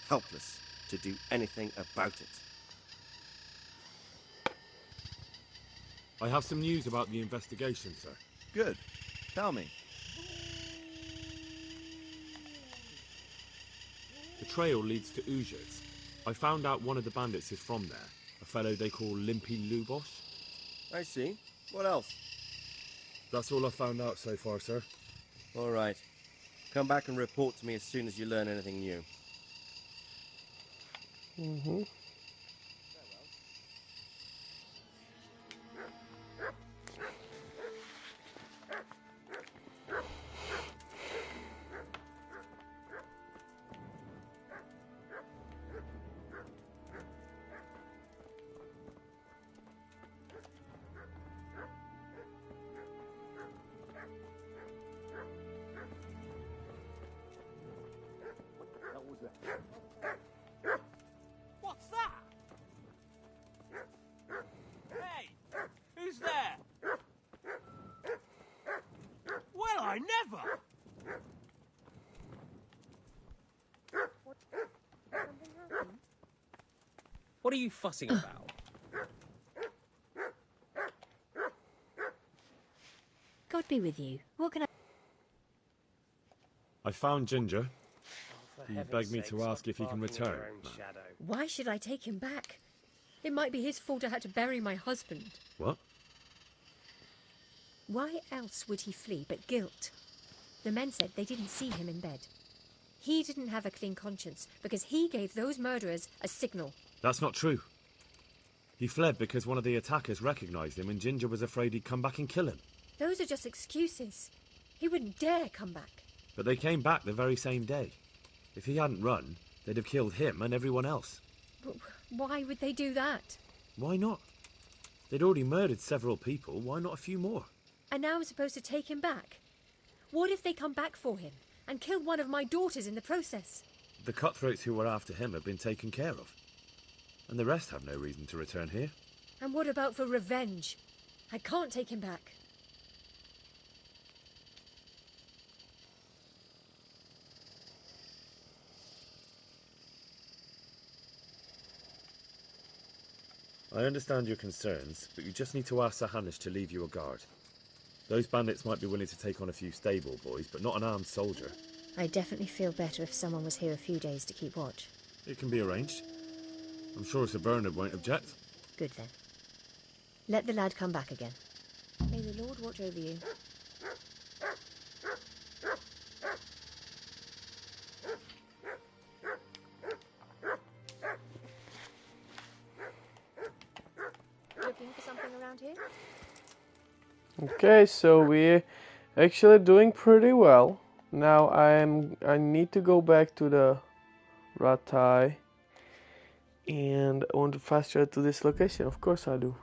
Helpless to do anything about it. I have some news about the investigation, sir. Good. Tell me. The trail leads to Ujits. I found out one of the bandits is from there, a fellow they call Limpy Lubosh. I see. What else? That's all I found out so far, sir. All right. Come back and report to me as soon as you learn anything new. Mm-hmm. What's that? Hey, who's there? Well, I never! What are you fussing about? God be with you. What can I found Ginger. He begged me to ask if he can return. Why should I take him back? It might be his fault I had to bury my husband. What? Why else would he flee but guilt? The men said they didn't see him in bed. He didn't have a clean conscience because he gave those murderers a signal. That's not true. He fled because one of the attackers recognised him and Ginger was afraid he'd come back and kill him. Those are just excuses. He wouldn't dare come back. But they came back the very same day. If he hadn't run, they'd have killed him and everyone else. But why would they do that? Why not? They'd already murdered several people. Why not a few more? And now I'm supposed to take him back? What if they come back for him and kill one of my daughters in the process? The cutthroats who were after him have been taken care of. And the rest have no reason to return here. And what about for revenge? I can't take him back. I understand your concerns, but you just need to ask Sir Hanish to leave you a guard. Those bandits might be willing to take on a few stable boys, but not an armed soldier. I'd definitely feel better if someone was here a few days to keep watch. It can be arranged. I'm sure Sir Bernard won't object. Good then. Let the lad come back again. May the Lord watch over you. something around here? Okay, so we're actually doing pretty well. Now I need to go back to the Ratai, and I want to fast travel to this location. Of course I do,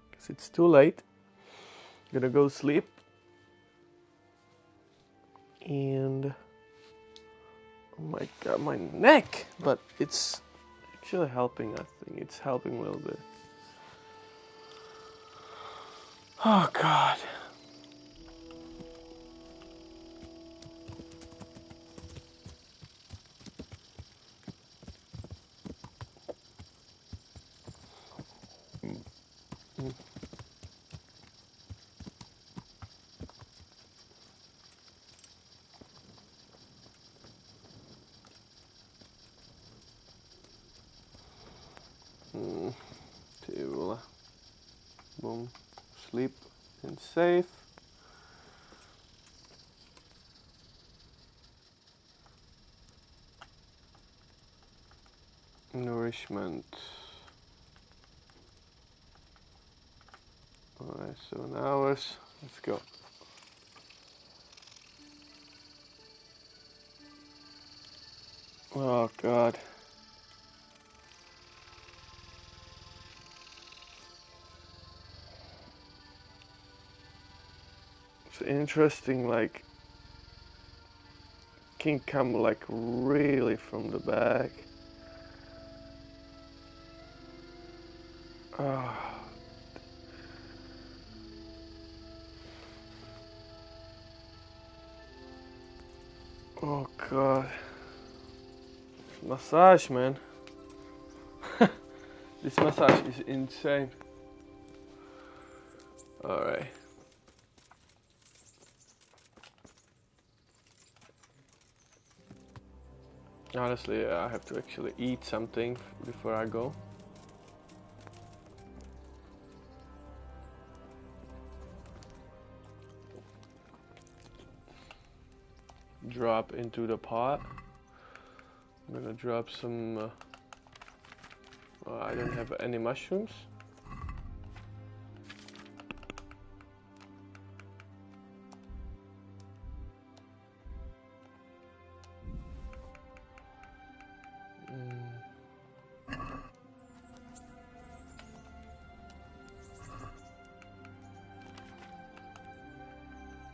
because it's too late. I'm gonna go sleep, and oh my god, my neck! But it's actually helping. I think it's helping a little bit. Oh god. Table. Boom. Sleep and safe. Nourishment. Alright, 7 hours. Let's go. Oh god. It's interesting, like, can come like really from the back. Oh. Oh god. Massage, man. This massage is insane. Alright. Honestly, I have to actually eat something before I go. Drop into the pot. I'm gonna drop some... I don't have any mushrooms.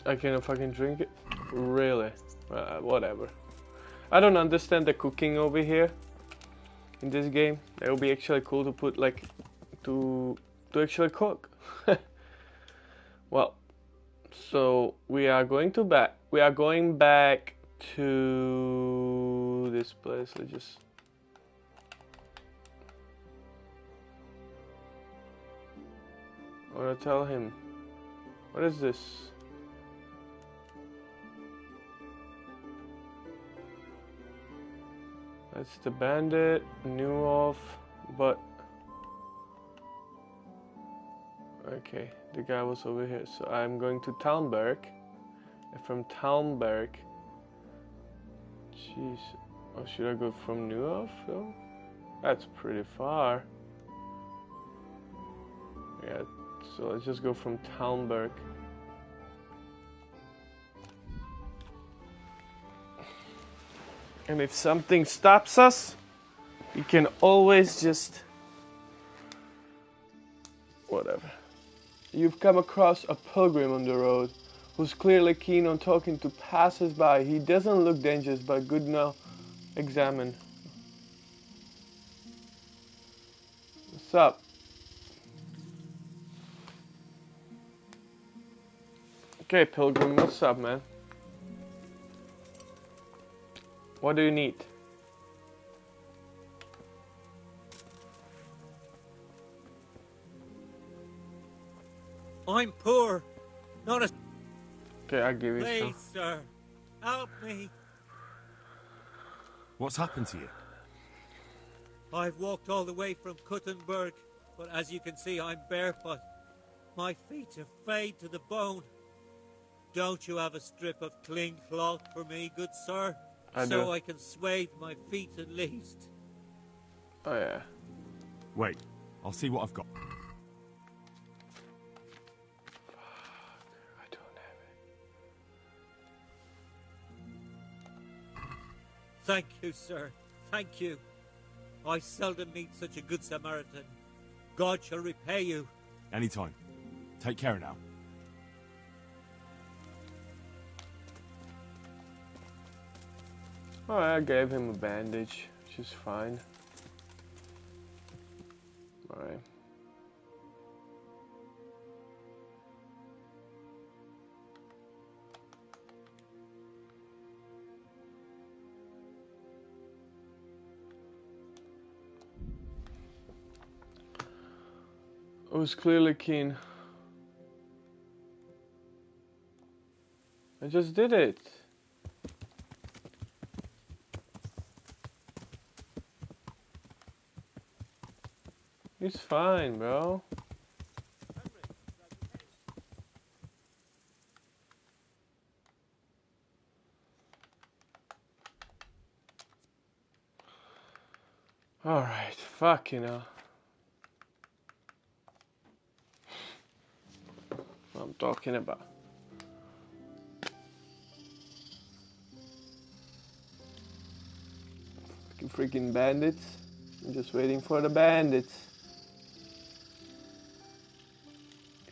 I cannot fucking drink it? Really? Whatever. I don't understand the cooking over here in this game. It would be actually cool to put like to actually cook. Well, so we are going back to this place. Let's just I wanna tell him. What is this? That's the bandit, knew of, but okay, the guy was over here. So I'm going to Talmberg. And from Talmberg, jeez, or should I go from Nuov though? That's pretty far. Yeah, so let's just go from Talmberg. And if something stops us, you can always just... whatever. You've come across a pilgrim on the road who's clearly keen on talking to passers-by. He doesn't look dangerous, but good now. Examine. What's up? Okay, pilgrim, what's up, man? What do you need? I'm poor. Not a... Okay, I'll give you some. Please, sir. Help me. What's happened to you? I've walked all the way from Kuttenberg, but as you can see, I'm barefoot. My feet are frayed to the bone. Don't you have a strip of clean cloth for me, good sir? So I can swathe my feet at least. Oh yeah. Wait, I'll see what I've got. Thank you, sir. Thank you. I seldom meet such a good Samaritan. God shall repay you. Anytime. Take care now. Oh, I gave him a bandage, which is fine. Alright. I was clearly keen. I just did it. It's fine, bro. Alright, fucking hell. What I'm talking about. Freaking bandits. I'm just waiting for the bandits.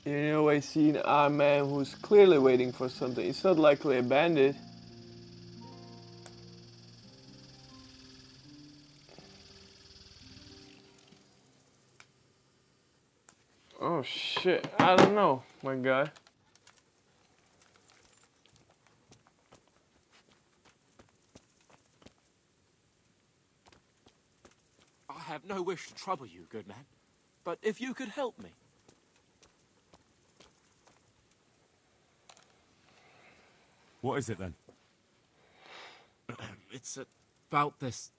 You know, I see an armed man who's clearly waiting for something. It's not likely a bandit. Oh shit, I don't know, my guy. I have no wish to trouble you, good man. But if you could help me. What is it then? It's about this.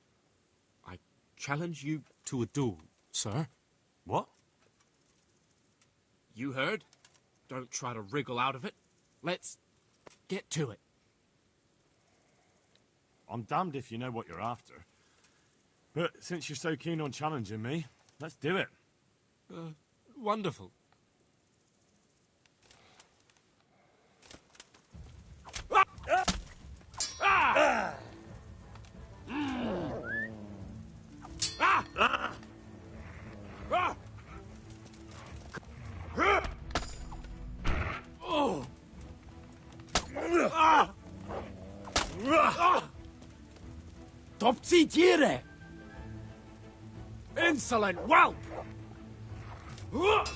I challenge you to a duel, sir. What? You heard? Don't try to wriggle out of it. Let's get to it. I'm damned if you know what you're after. But since you're so keen on challenging me, let's do it. Wonderful. Topsy-tiere! Insolent whelp! I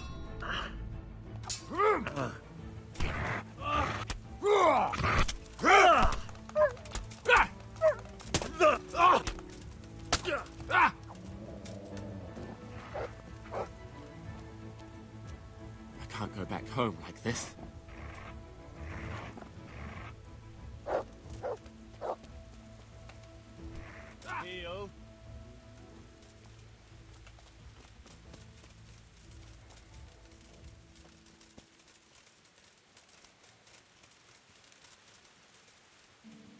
can't go back home like this. Heel.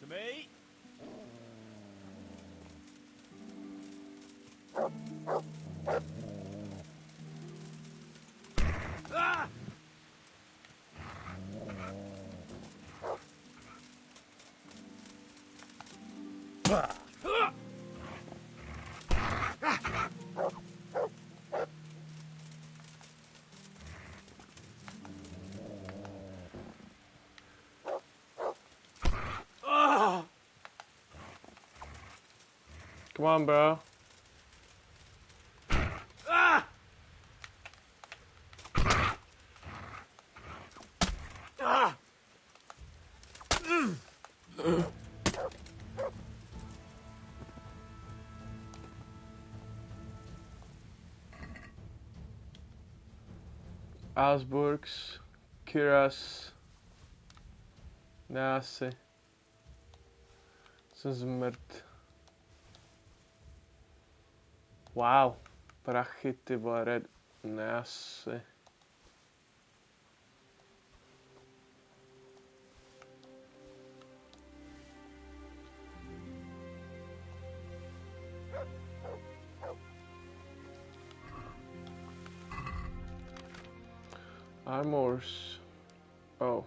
To me. Come on, bro. Augsburgs, Kiras, Nase, Smrt. Wow, prachy, ty vole, red, Nase. Armors. Oh.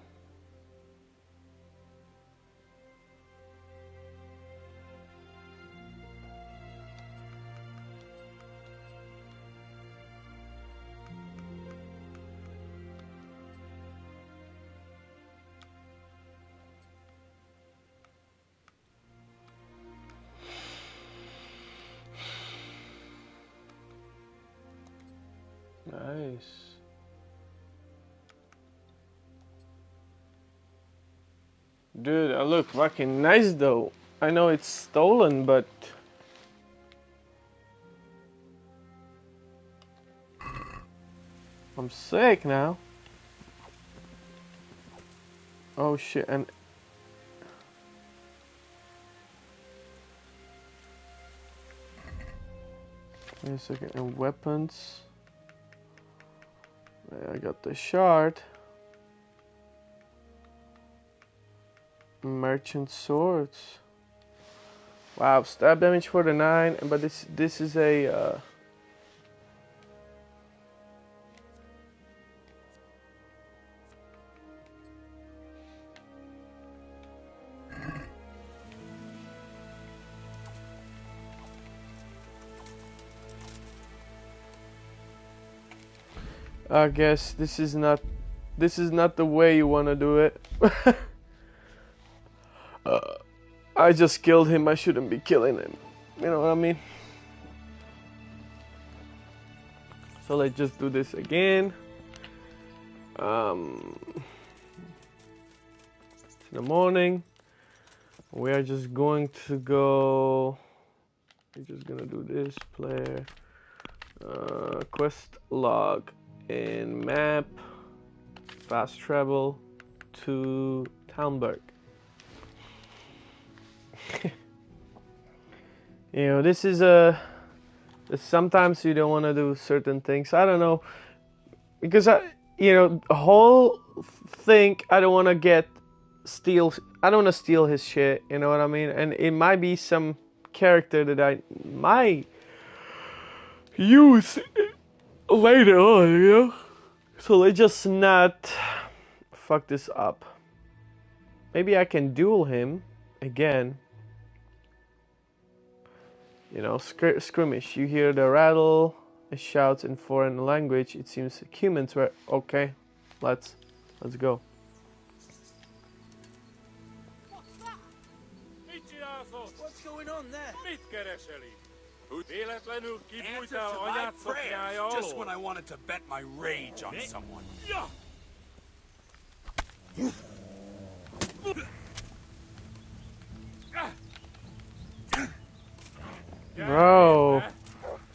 Nice. Dude, I look fucking nice though. I know it's stolen, but I'm sick now. Oh shit, and wait a second, and weapons. I got the shard. Merchant swords. Wow, stab damage for the 9, but this is a I guess this is not the way you want to do it. I just killed him. I shouldn't be killing him. You know what I mean? So let's just do this again. It's in the morning. We are just going to go. We're just gonna do this player quest log in map fast travel to Talmberg. You know, this is sometimes you don't want to do certain things. I don't know, because the whole thing, I don't want to steal his shit. You know what I mean? And it might be some character that I might use later on. You know, so let's just not fuck this up. Maybe I can duel him again. You know, skirmish. You hear the rattle, it shouts in foreign language. It seems humans were okay. Let's go. What's going on there? Answer to my prayers, just when I wanted to vent my rage on someone. Bro.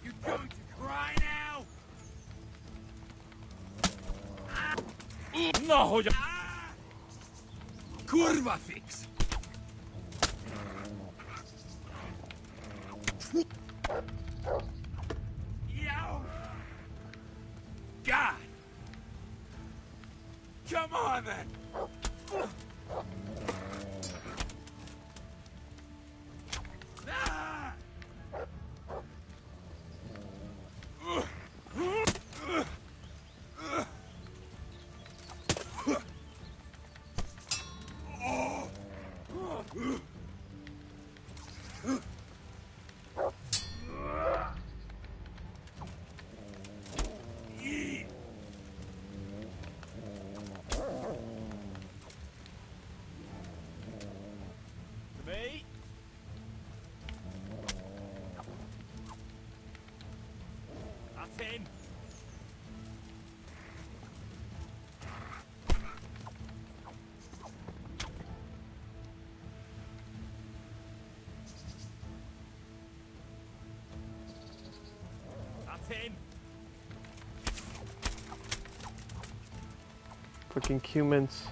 You going to cry now? No, Kurva fix. God. Come on then. Fucking humans.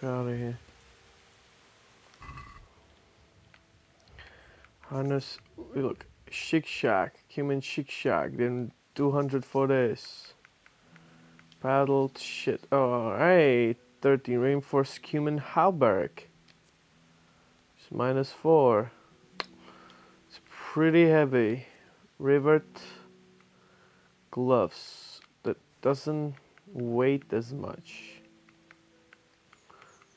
Get out of here. Harness. Look, Chic Shack, human Chic Shack. Then 200 for this. Paddled shit. Oh, alright. 13 reinforced human halberd. It's -4. It's pretty heavy. Rivet gloves. That doesn't weight as much.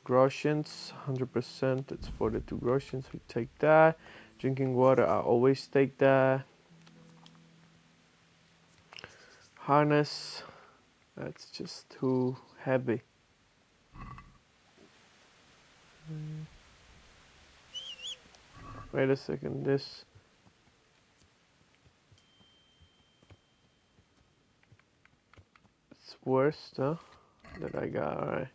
Groshens, 100%. That's 42 groshens. We take that. Drinking water, I always take that. Harness. That's just too heavy. Wait a second, this... It's worse, huh? That I got, alright.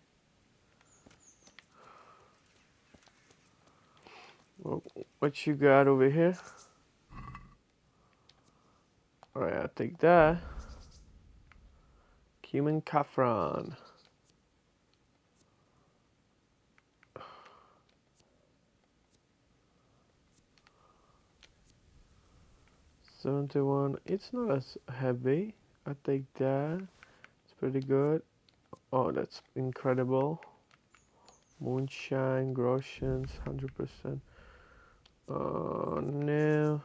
Well, what you got over here? Alright, I'll take that. Cumin Caffron. $71. It's not as heavy. I take that. It's pretty good. Oh, that's incredible. Moonshine, Groshans, 100%. Oh, no.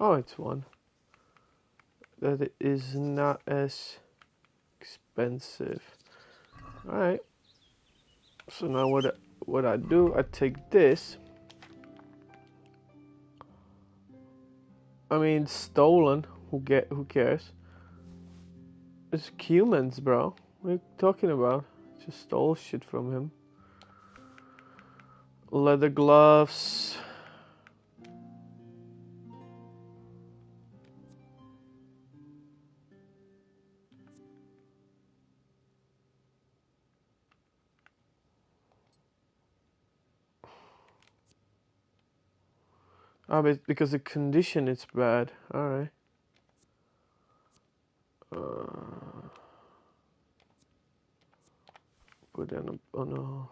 Oh, it's one. That is not as expensive. Alright. So now what I do, I take this. I mean, stolen. Who cares? It's humans, bro. What are you talking about? Just stole shit from him. Leather gloves. Oh, but because the condition is bad. Alright. Put down a... Oh no.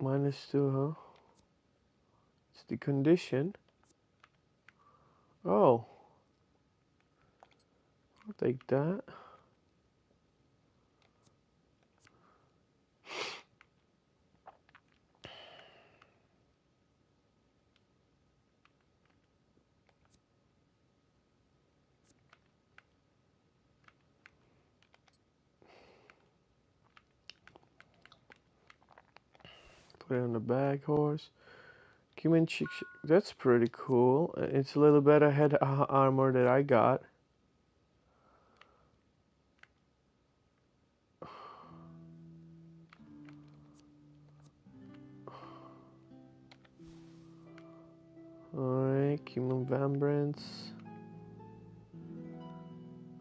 -2, huh? It's the condition. Oh. I'll take that. Put it on the bag horse. Cumin chick. That's pretty cool. It's a little better head armor that I got. Alright, Cumin Vambrance.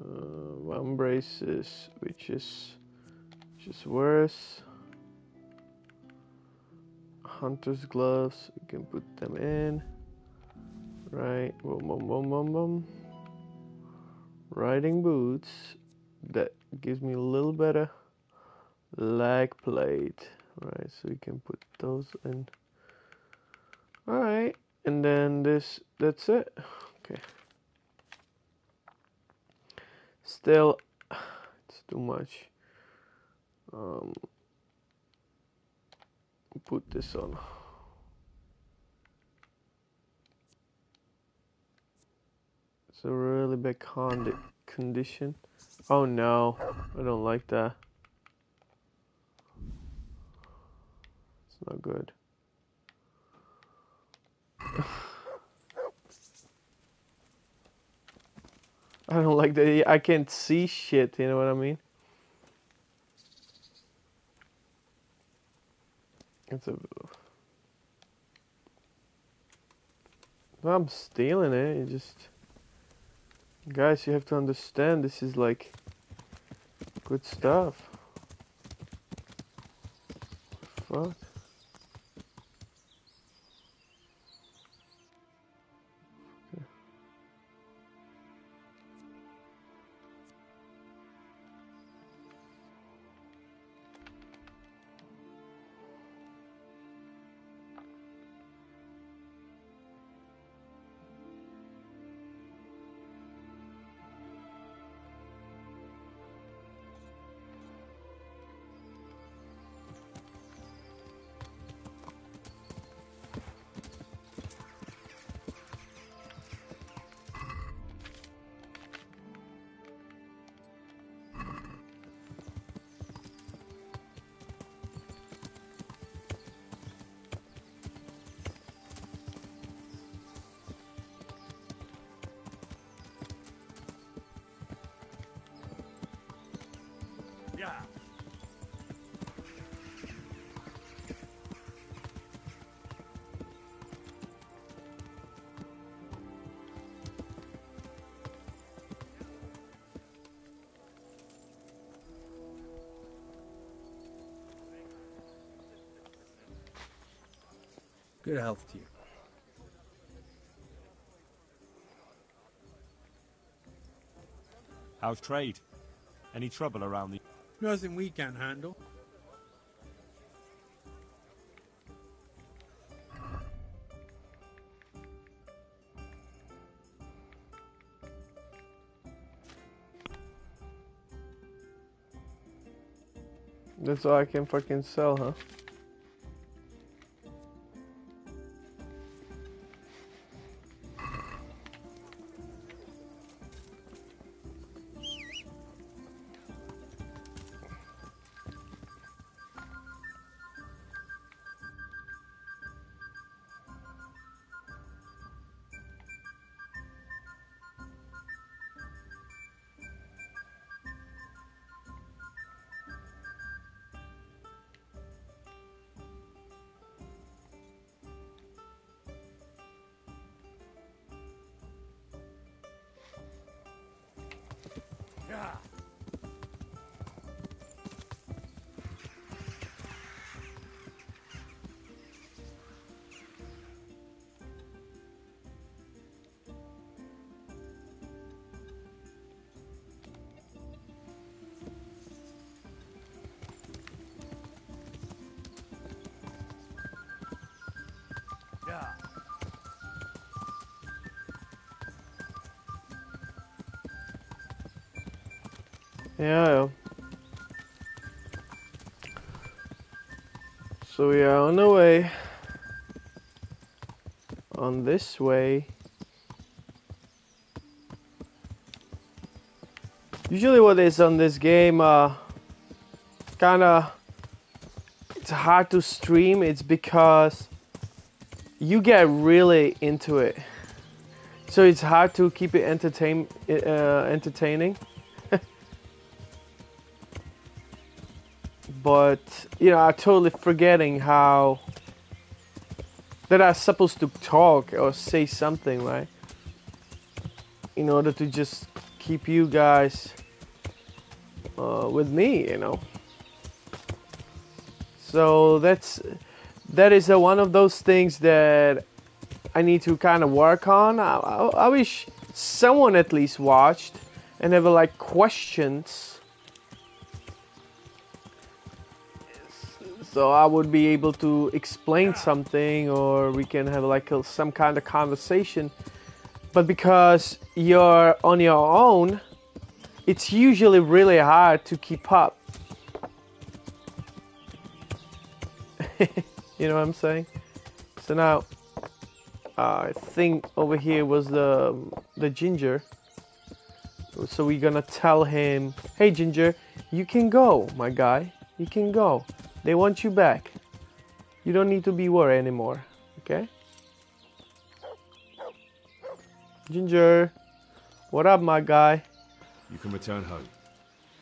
Vambraces, which is worse. Hunter's gloves, we can put them in. Right, boom, boom, boom, boom, boom. Riding boots, that gives me a little better leg plate. Right, so we can put those in. Alright, and then that's it. Okay. Still, it's too much. Put this on. It's a really bad condition. Oh no, I don't like that. It's not good. I don't like that. I can't see shit, you know what I mean? It's a... I'm stealing it. You just... Guys, you have to understand this is like good stuff. Fuck. Good health to you. How's trade? Any trouble around the... Nothing we can't handle. That's all I can fucking sell, huh? Yeah. So we are on the way. On this way. Usually what is on this game, kinda, it's hard to stream. It's because you get really into it. So it's hard to keep it entertaining. But, you know, I'm totally forgetting how that I'm supposed to talk or say something, right? In order to just keep you guys with me, you know. So that is one of those things that I need to kind of work on. I wish someone at least watched and have like questions. So I would be able to explain something, or we can have like some kind of conversation. But because you're on your own, it's usually really hard to keep up. You know what I'm saying? So now, I think over here was the Ginger. So we're gonna tell him, hey Ginger, you can go, my guy. You can go. They want you back. You don't need to be worried anymore, okay? Ginger, what up, my guy? You can return home.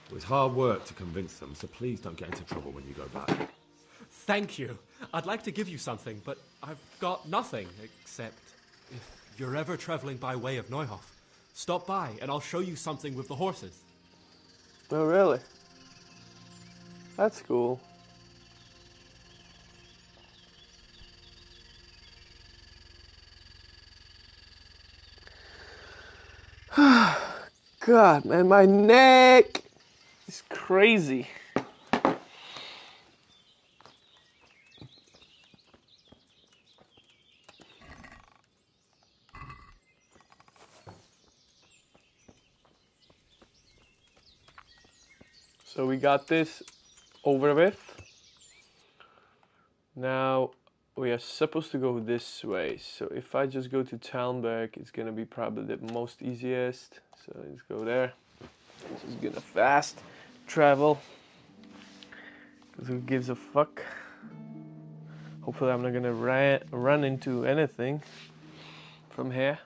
It was hard work to convince them, so please don't get into trouble when you go back. Thank you. I'd like to give you something, but I've got nothing, except if you're ever traveling by way of Neuhof, stop by and I'll show you something with the horses. Oh, really? That's cool. God, man, my neck is crazy. So we got this over with. Now we are supposed to go this way. So if I just go to Talmberg, it's gonna be probably the most easiest. So let's go there. Just gonna fast travel. Cause who gives a fuck? Hopefully I'm not gonna run into anything from here.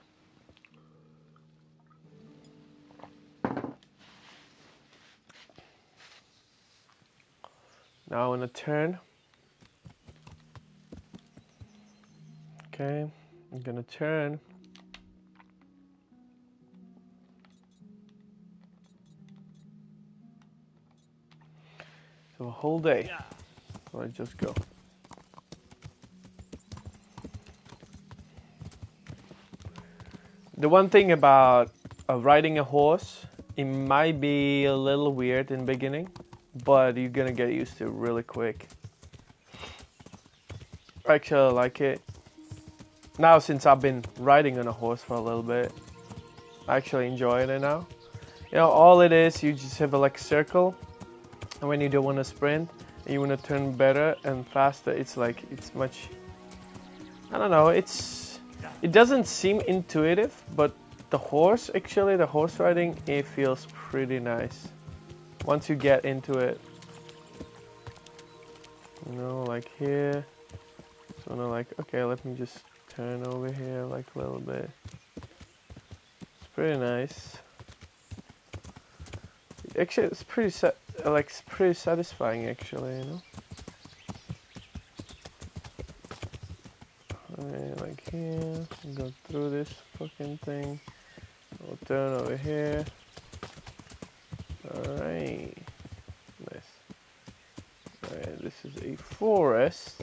Now I'm gonna turn. Okay, I'm gonna turn. So a whole day. So I just go. The one thing about riding a horse, it might be a little weird in the beginning, but you're gonna get used to it really quick. I actually like it. Now since I've been riding on a horse for a little bit, I actually enjoy it now. You know, all it is, you just have a like circle, and when you don't want to sprint, and you want to turn better and faster, it's like, it's much, I don't know, it doesn't seem intuitive, but the horse riding, it feels pretty nice once you get into it. You know, like here, so I'm like, okay, let me just turn over here like a little bit. It's pretty nice. Actually, it's pretty satisfying actually, you know. Alright, like here, go through this fucking thing. I'll turn over here. Alright, nice. Alright, this is a forest.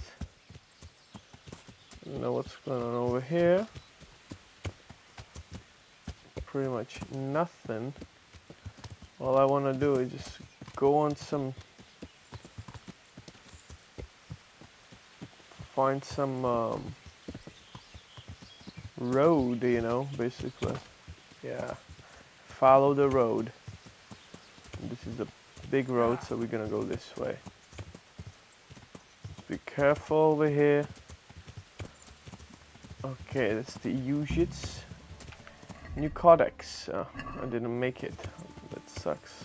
I don't know what's going on over here. Pretty much nothing. All I want to do is just go on find some road, you know, basically. Yeah, follow the road. And this is a big road, so we're gonna go this way. Just be careful over here. Okay, that's the Ujits. New codex. I didn't make it. That sucks.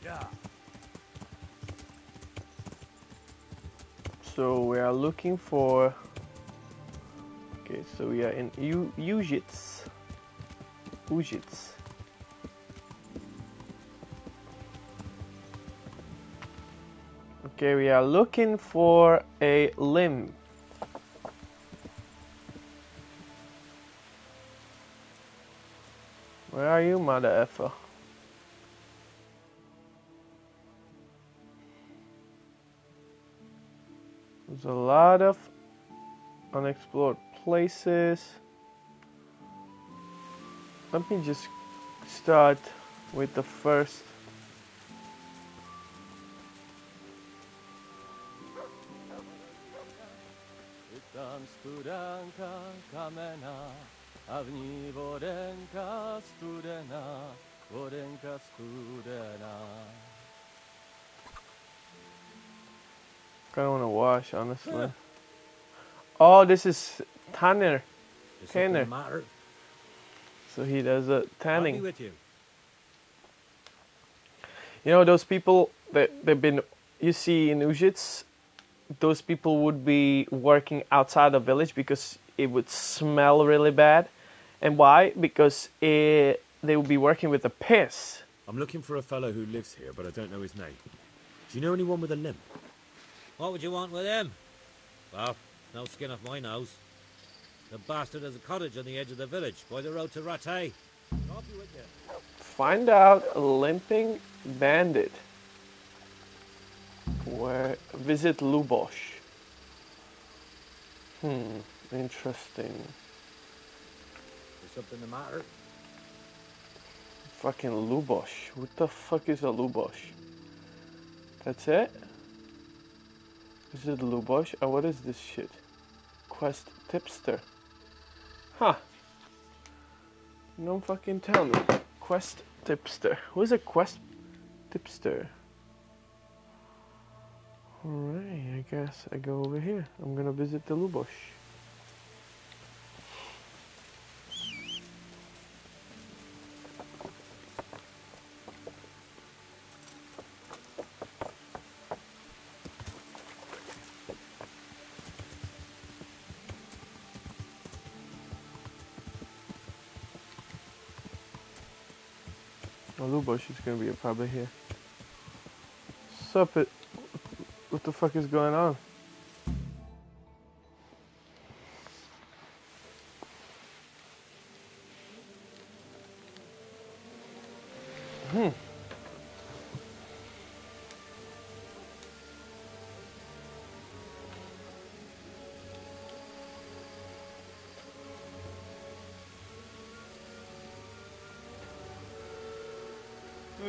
Yeah. So we are looking for. Okay, so we are in Ujits. Ujits. Okay, we are looking for a limb. Where are you, mother effer? There's a lot of unexplored places. Let me just start with the first. I don't want to wash, honestly. Oh, this is Tanner. Tanner. So he does a tanning. I'll be with you. You know those people that they've been, you see in Ujits, those people would be working outside the village because it would smell really bad. And why? Because they would be working with the piss. I'm looking for a fellow who lives here, but I don't know his name. Do you know anyone with a limp? What would you want with him? Well, no skin off my nose. The bastard has a cottage on the edge of the village, by the road to Rattay. I'll be with you. Find out a limping bandit. Where visit Lubosh. Interesting. Is something the matter? Fucking Lubosh. What the fuck is a Lubosh? That's it? Is it Lubosh? Oh, what is this shit? Quest tipster. Huh. No fucking tell me. Quest tipster. Who is a quest tipster? Alright, I guess I go over here. I'm gonna visit the Lubosh. Oh, Lubosh is gonna be probably here. Sup it? What the fuck is going on?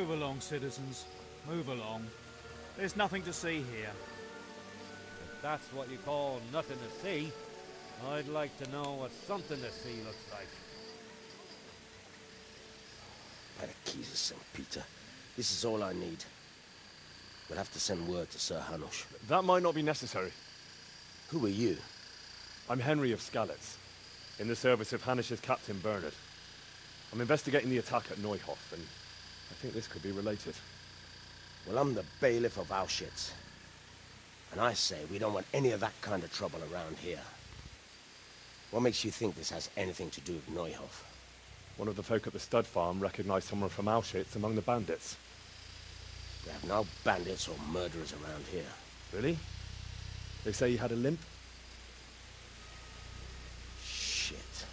Move along, citizens. Move along. There's nothing to see here. If that's what you call nothing to see, I'd like to know what something to see looks like. By the keys of St. Peter, this is all I need. We'll have to send word to Sir Hanush. That might not be necessary. Who are you? I'm Henry of Skalitz, in the service of Hanush's Captain Bernard. I'm investigating the attack at Neuhof, and I think this could be related. Well, I'm the bailiff of Auschwitz. And I say we don't want any of that kind of trouble around here. What makes you think this has anything to do with Neuhof? One of the folk at the stud farm recognized someone from Auschwitz among the bandits. We have no bandits or murderers around here. Really? They say he had a limp? Shit.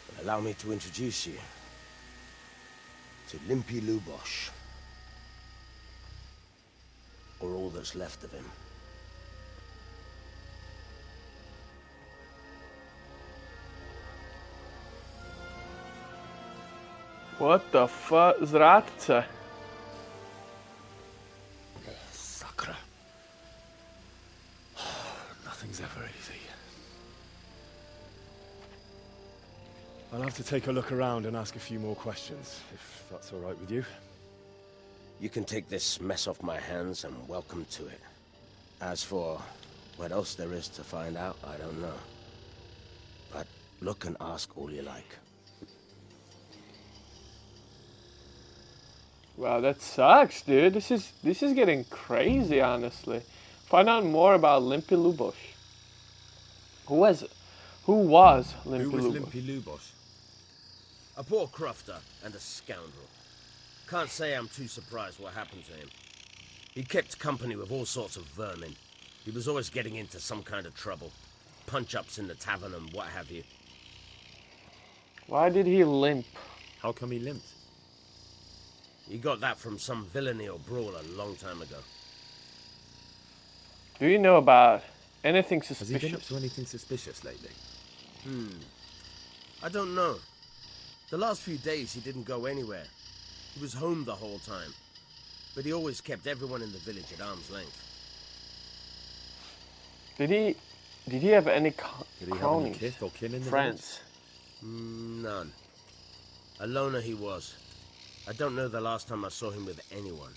Well, allow me to introduce you to Limpy Lubosh. Or all that's left of him. What the fuck? Zrátce. Sakra. Nothing's ever easy. I'll have to take a look around and ask a few more questions, if that's all right with you. You can take this mess off my hands and welcome to it. As for what else there is to find out, I don't know. But look and ask all you like. Wow, that sucks, dude. This is getting crazy, honestly. Find out more about Limpy Lubosh. Who was Limpy Lubosh? Who was Limpy Lubosh? A poor crofter and a scoundrel. Can't say I'm too surprised what happened to him. He kept company with all sorts of vermin. He was always getting into some kind of trouble. Punch-ups in the tavern and what have you. Why did he limp? How come he limped? He got that from some villainy or brawl a long time ago. Do you know about anything suspicious? Has he been up to anything suspicious lately? I don't know. The last few days he didn't go anywhere. He was home the whole time. But he always kept everyone in the village at arm's length. Did he have any Did he have any cronies? kith or kin in the Friends? None. A loner he was. I don't know the last time I saw him with anyone.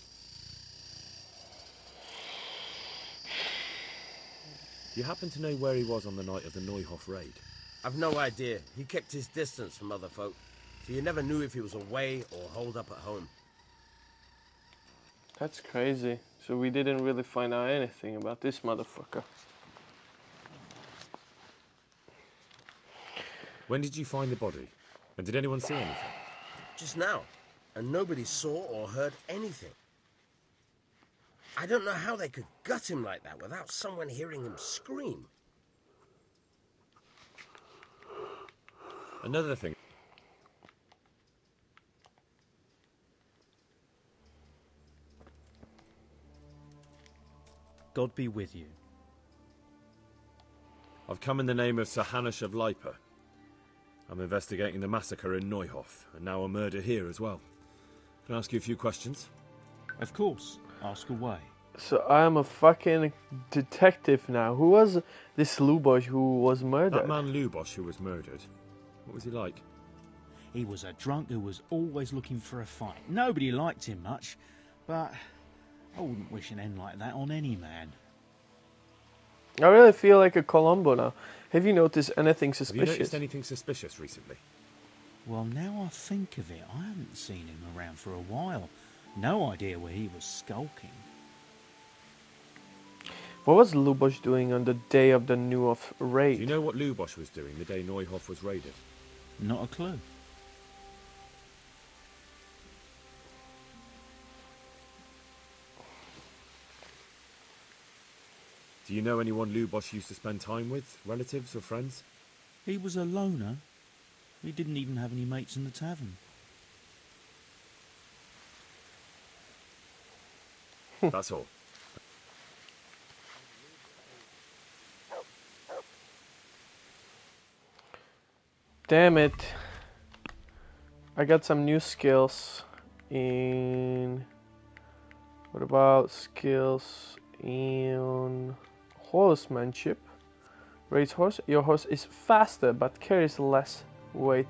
Do you happen to know where he was on the night of the Neuhof raid? I've no idea. He kept his distance from other folk, so you never knew if he was away or holed up at home. That's crazy. So we didn't really find out anything about this motherfucker. When did you find the body? And did anyone see anything? Just now. And nobody saw or heard anything. I don't know how they could gut him like that without someone hearing him scream. Another thing. God be with you. I've come in the name of Sir Hanush of Lipa. I'm investigating the massacre in Neuhof, and now a murder here as well. Can I ask you a few questions? Of course. Ask away. So I'm a fucking detective now. Who was this Lubosh who was murdered? That man Lubosh who was murdered. What was he like? He was a drunk who was always looking for a fight. Nobody liked him much, but I wouldn't wish an end like that on any man. I really feel like a Columbo now. Have you noticed anything suspicious? Have you noticed anything suspicious recently? Well, now I think of it, I haven't seen him around for a while. No idea where he was skulking. What was Lubosh doing on the day of the Neuhof raid? Do you know what Lubosh was doing the day Neuhof was raided? Not a clue. Do you know anyone Lubosh used to spend time with? Relatives or friends? He was a loner. He didn't even have any mates in the tavern. That's all. Damn it. I got some new skills. in... What about skills in horsemanship? Race horse. Your horse is faster but carries less weight.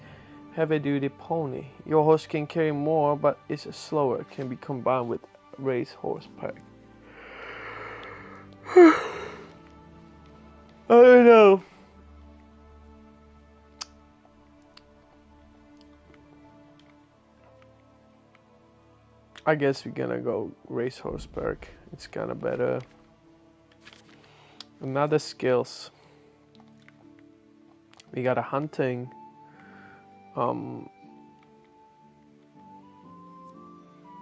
Heavy duty pony. Your horse can carry more but is slower. Can be combined with race horse perk. I don't know. I guess we're gonna go racehorse perk. It's kinda better. Another skills. We got a hunting.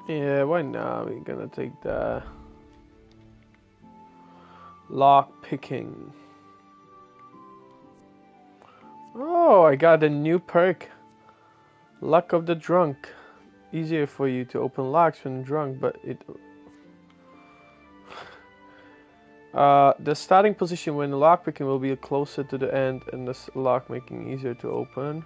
Yeah, why not? We're gonna take the lock picking. Oh, I got a new perk. Luck of the drunk. Easier for you to open locks when drunk, but it... the starting position when lockpicking will be closer to the end and the lock making easier to open.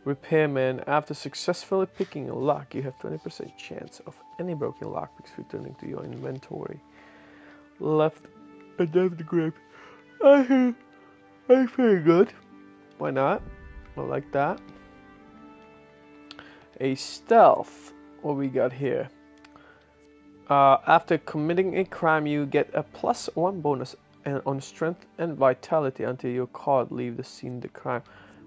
Repairman. After successfully picking a lock, you have 20% chance of any broken lockpicks returning to your inventory. Left and down the grip. I think very good. Why not? I like that. A stealth. What we got here? After committing a crime, you get a +1 bonus on strength and vitality until your card leave the scene of the crime.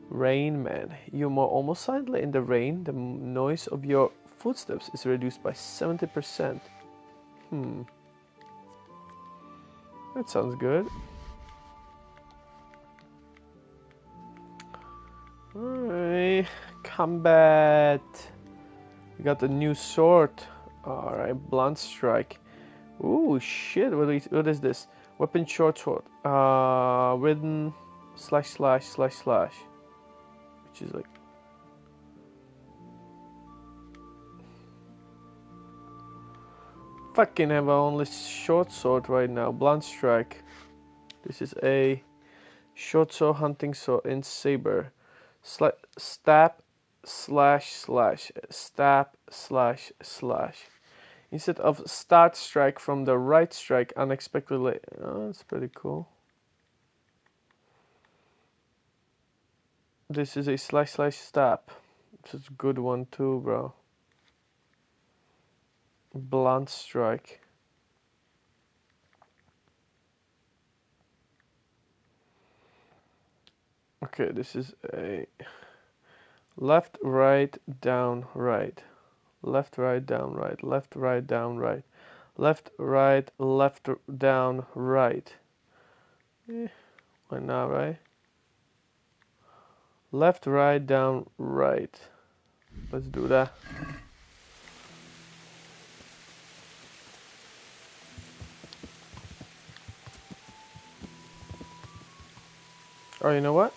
Rain Man. You move almost silently in the rain. The noise of your footsteps is reduced by 70%. That sounds good. Alright. Combat. We got the new sword. Alright, blunt strike. Ooh, shit, what is this? Weapon short sword. Written / / / / which is like... Fucking have only short sword right now. Blunt strike. This is a short sword, hunting sword, and saber. Stab / / stab / / Instead of start strike from the right strike unexpectedly. Oh, that's pretty cool. This is a / / stab. It's a good one too, bro. Blunt strike. Okay, this is a left, right, down, right. Left, right, down, right. Left, right, down, right. Left, right, left, down, right. Why not, right? Left, right, down, right. Let's do that. Oh, you know what?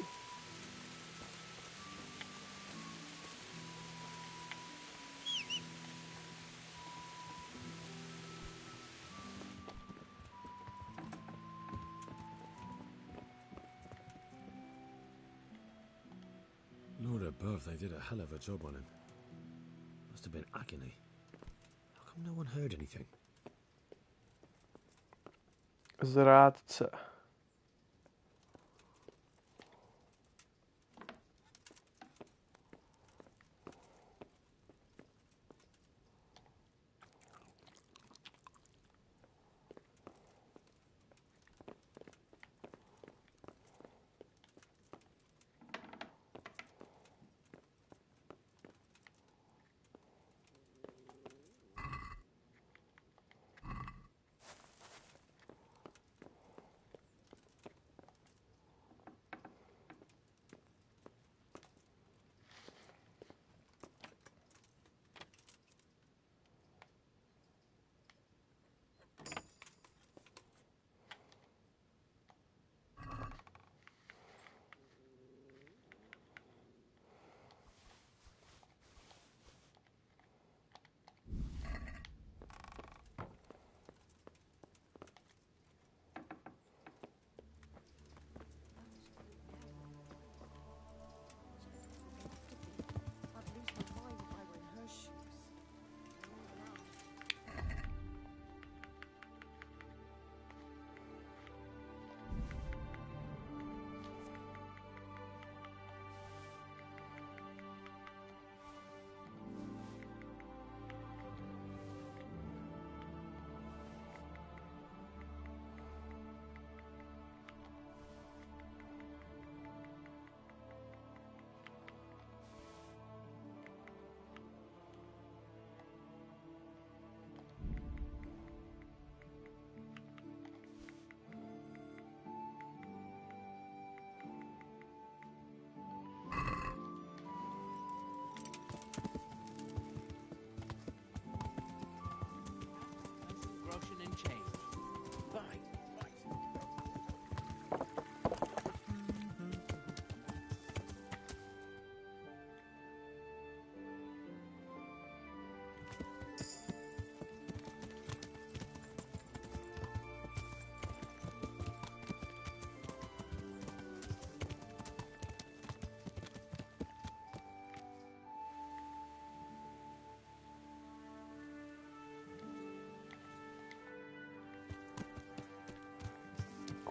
Lord above, they did a hell of a job on him. Must have been agony. How come no one heard anything? Zrádce.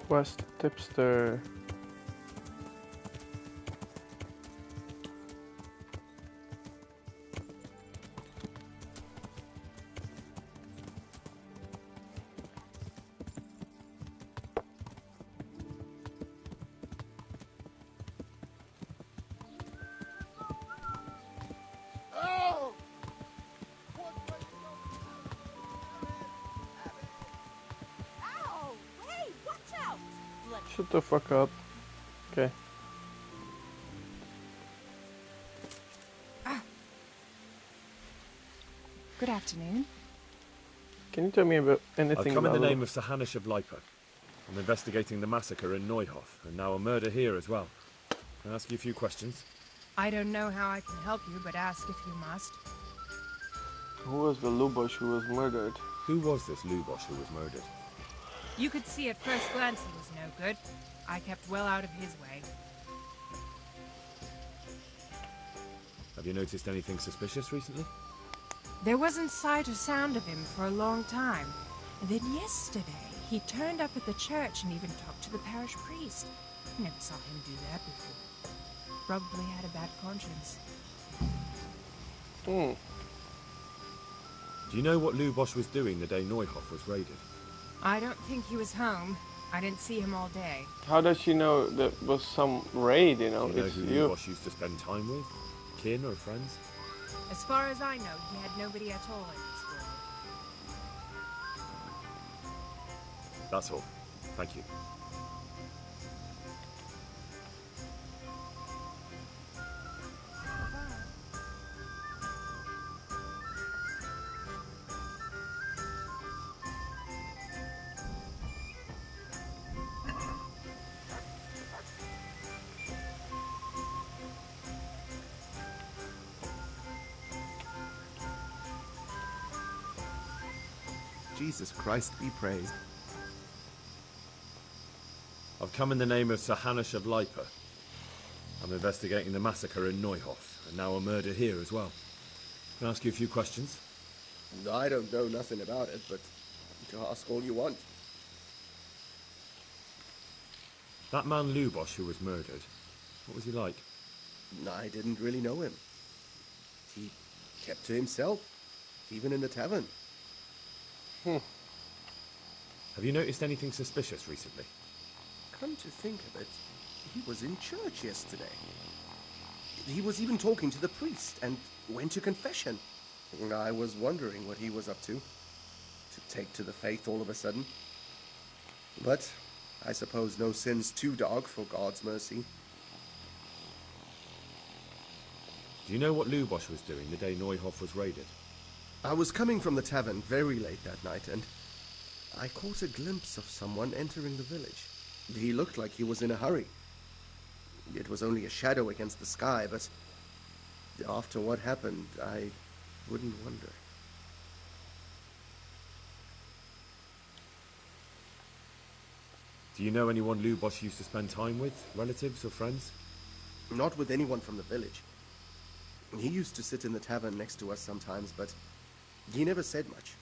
West tipster. Ow! Hey, watch out! Shut the fuck up. Okay. Good afternoon. Can you tell me about anything I've come in about the name of Sir Hanish of Lipa. I'm investigating the massacre in Neuhof, and now a murder here as well. Can I ask you a few questions? I don't know how I can help you, but ask if you must. Who was the Lubosh who was murdered? Who was this Lubosh who was murdered? You could see at first glance he was no good. I kept well out of his way. Have you noticed anything suspicious recently? There wasn't sight or sound of him for a long time. And then yesterday, he turned up at the church and even talked to the parish priest. Never saw him do that before. Probably had a bad conscience. Hmm. Do you know what Lubosh was doing the day Neuhof was raided? I don't think he was home. I didn't see him all day. How does she know that was some raid, you know? Do you know It's who you. Lubosh used to spend time with? Kin or friends? As far as I know, he had nobody at all in this world. That's all. Thank you. Jesus Christ be praised. I've come in the name of Sir Hanish of Lipa. I'm investigating the massacre in Neuhof, and now a murder here as well. Can I ask you a few questions? I don't know nothing about it, but you can ask all you want. That man Lubosh who was murdered, what was he like? I didn't really know him. He kept to himself, even in the tavern. Have you noticed anything suspicious recently? Come to think of it, he was in church yesterday. He was even talking to the priest and went to confession. I was wondering what he was up to take to the faith all of a sudden. But I suppose no sin's too dark for God's mercy. Do you know what Lubosh was doing the day Neuhof was raided? I was coming from the tavern very late that night, and I caught a glimpse of someone entering the village. He looked like he was in a hurry. It was only a shadow against the sky, but after what happened, I wouldn't wonder. Do you know anyone Lubosh used to spend time with? Relatives or friends? Not with anyone from the village. He used to sit in the tavern next to us sometimes, but he never said much.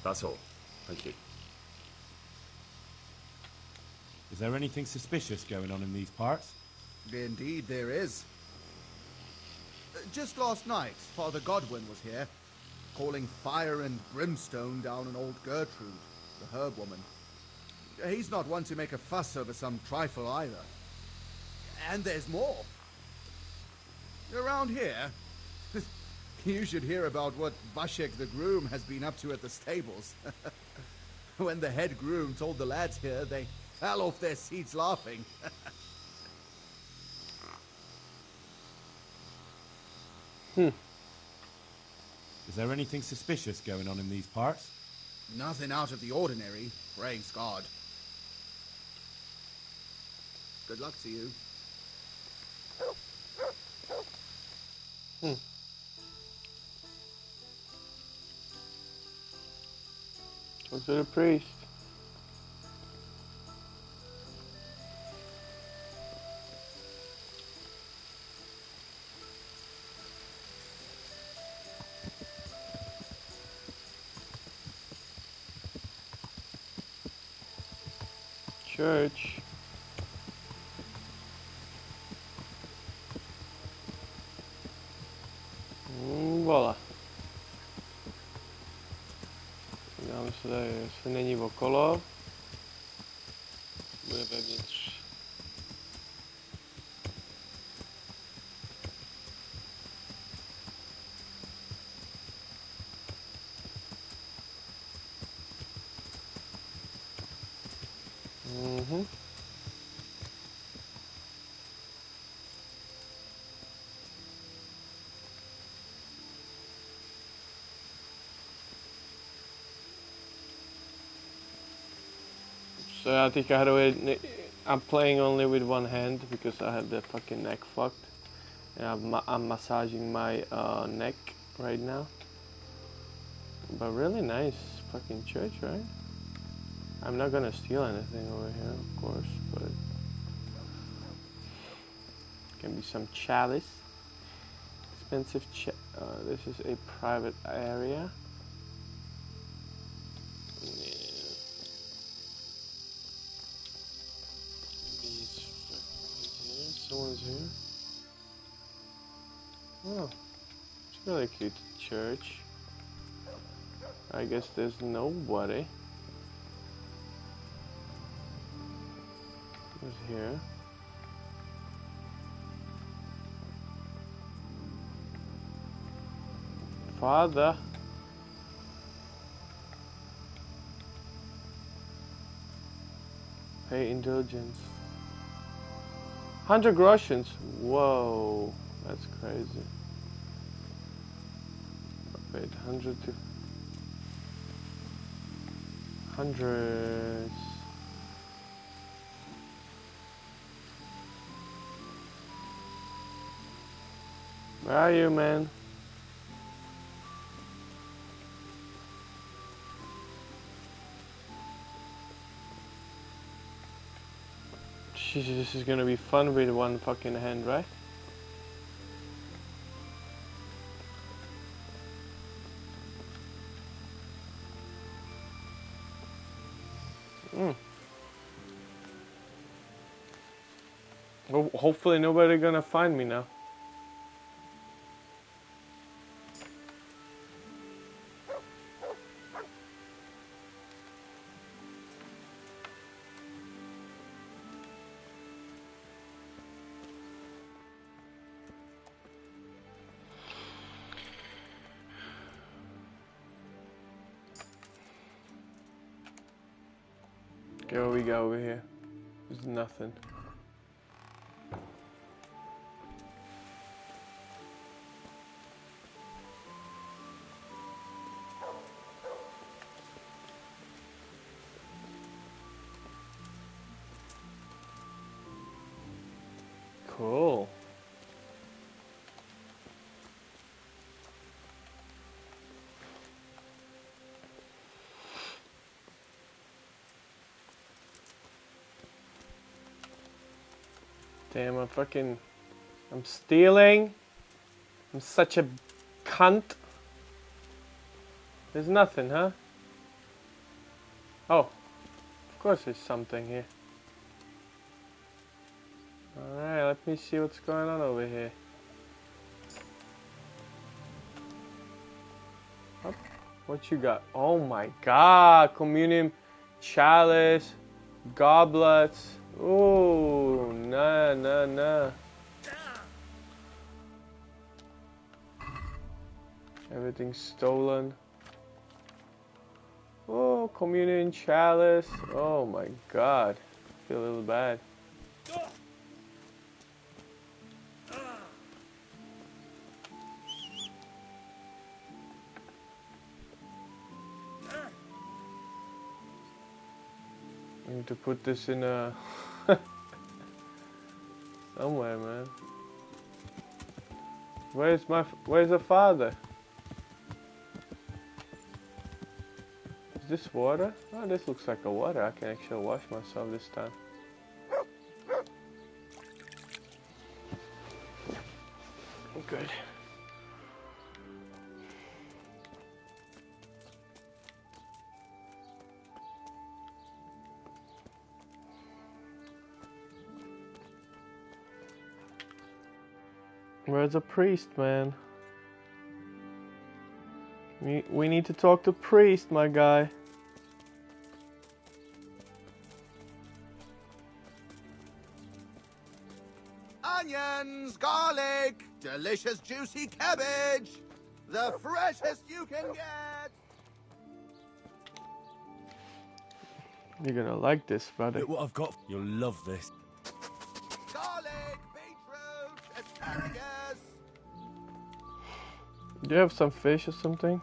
That's all. Thank you. Is there anything suspicious going on in these parts? Indeed there is. Just last night, Father Godwin was here, calling fire and brimstone down on old Gertrude, the herb woman. He's not one to make a fuss over some trifle either. And there's more. Around here, you should hear about what Vashek the groom has been up to at the stables. When the head groom told the lads here, they fell off their seats laughing. Is there anything suspicious going on in these parts? Nothing out of the ordinary, praise God. Good luck to you. Go to the priest. Church. Voilà. Dám se tady, jestli není okolo. Bude vevnitř. So já teďka hraju, I'm playing only with one hand because I have the fucking neck fucked. And I'm massaging my neck right now. But really nice fucking church, right? I'm not gonna steal anything over here, of course, but can be some chalice. Expensive this is a private area. Someone's here. Oh, it's really cute church. I guess there's nobody. Who's here? Father. Pay indulgence. 100 groshens. Whoa, that's crazy. Wait, 100 to 100s. Where are you, man? Jeez, this is gonna be fun with one fucking hand, right? Well, hopefully nobody gonna find me now. Okay, what we got over here? There's nothing. Cool. Damn, I'm stealing. I'm such a cunt. There's nothing, huh? Oh, of course there's something here. Alright, let me see what's going on over here. Oh, what you got? Oh my god, communion, chalice, goblets. Ooh, nah. Everything's stolen. Oh, communion, chalice. Oh my god. I feel a little bad. I need to put this in a somewhere, man. Where's the father? Is this water? Oh, this looks like a water. I can actually wash myself this time. Good. Where's the priest, man? We need to talk to priest, my guy. Onions, garlic, delicious juicy cabbage. The freshest you can get. You're gonna like this, brother. Look what I've got. You'll love this. Garlic, beetroot, asparagus. Do you have some fish or something?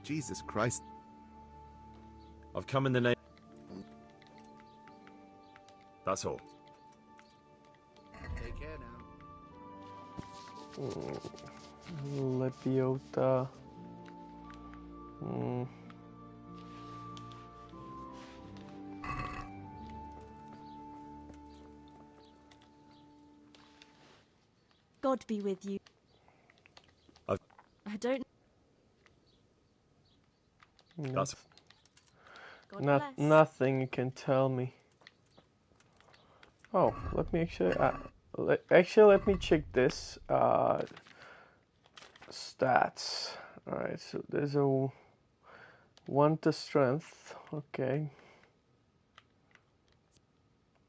Jesus Christ. I've come in the name. That's all. Take care now. Lepiota. God be with you. I don't. That's God bless. nothing you can tell me. Oh, let me actually. Let me check this. Stats. All right, so there's a 1 to strength. Okay.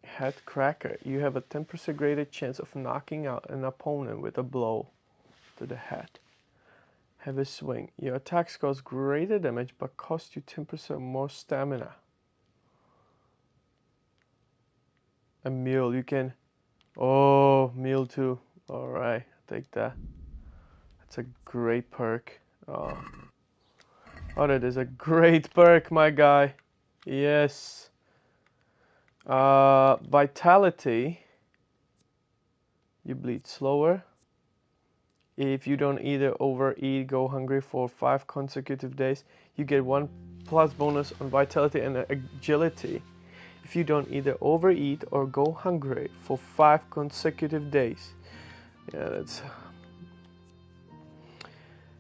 Head cracker. You have a 10% greater chance of knocking out an opponent with a blow to the head. Heavy swing. Your attacks cause greater damage but cost you 10% more stamina. A meal. You can... Oh, meal too. Alright, take that. That's a great perk. Oh, that is a great perk, my guy. Yes. Vitality. You bleed slower. If you don't either overeat, go hungry for 5 consecutive days, you get 1+ bonus on vitality and agility. If you don't either overeat or go hungry for 5 consecutive days. Yeah, that's...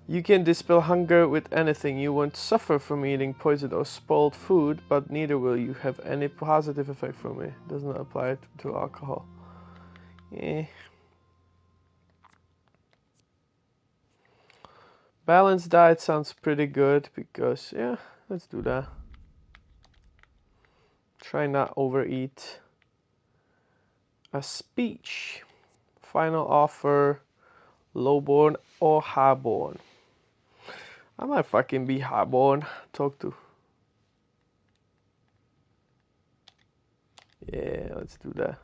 You can dispel hunger with anything. You won't suffer from eating poisoned or spoiled food, but neither will you have any positive effect from it. Does not apply to alcohol. Eh. Balanced diet sounds pretty good because, yeah, let's do that. Try not overeat. A speech. Final offer. Lowborn or highborn. I might fucking be highborn. Talk to. Yeah, let's do that.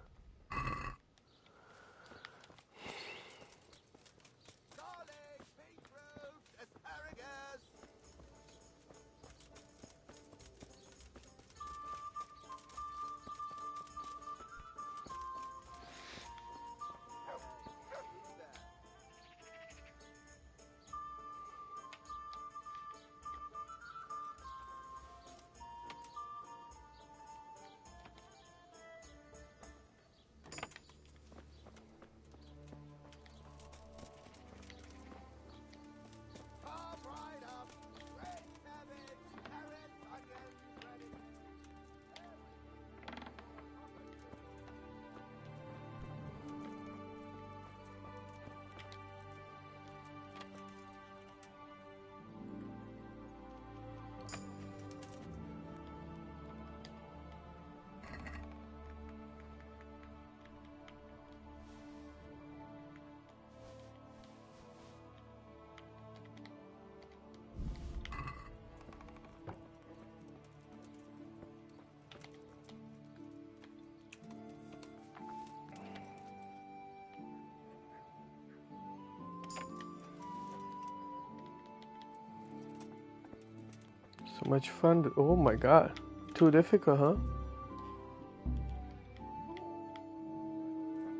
So much fun. Oh my god. Too difficult, huh?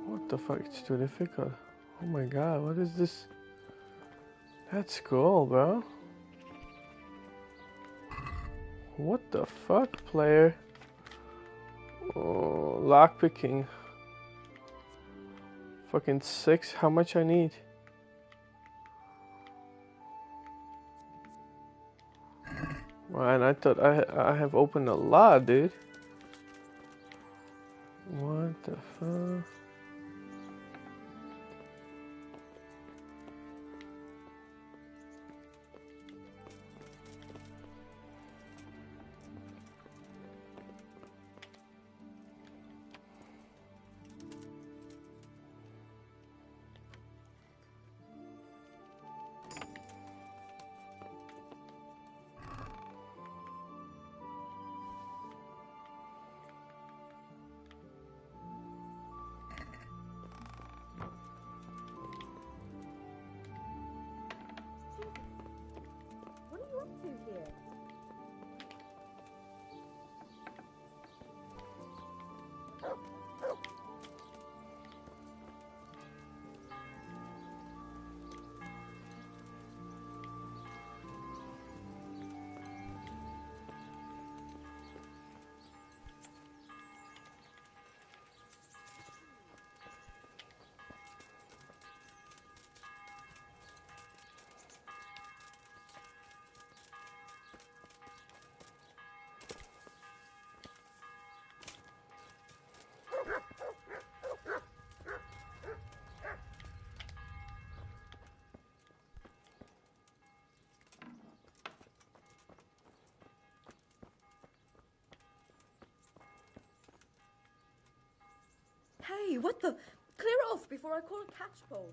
What the fuck? It's too difficult. Oh my god, what is this? That's cool, bro. What the fuck, player? Oh, lockpicking. Fucking 6. How much I need? Man, I thought I have opened a lot, dude. What the fuck? What are you up to here? Hey, what the? Clear off before I call a catchpole.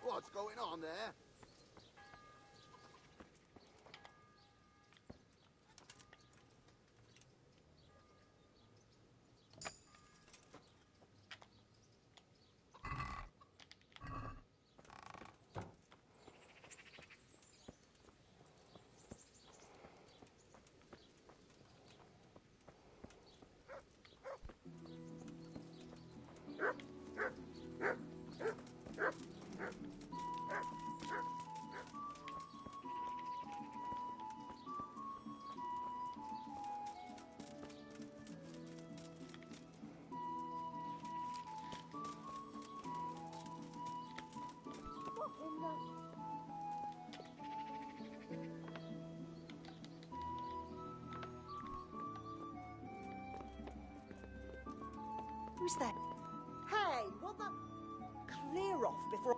What's going on there? Who's that? Hey, what the? Clear off before.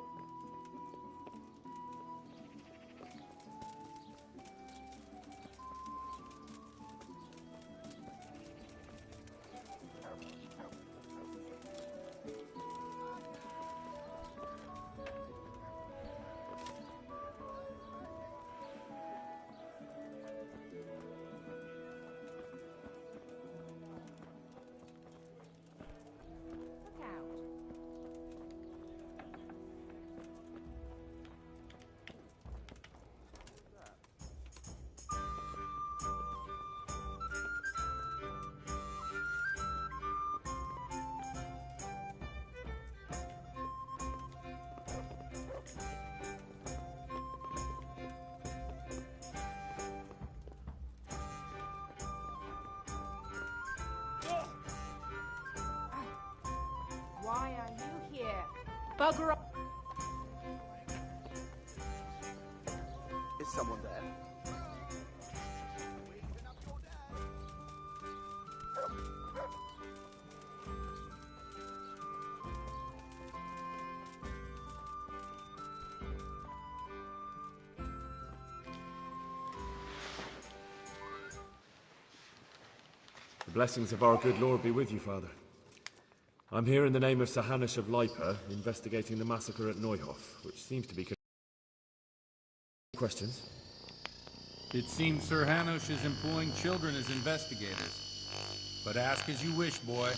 Look out. Why are you here? Bugger up. Is someone there? The blessings of our good Lord be with you, Father. I'm here in the name of Sir Hanush of Leipa, investigating the massacre at Neuhof, which seems to be... Questions? It seems Sir Hanush is employing children as investigators. But ask as you wish, boy.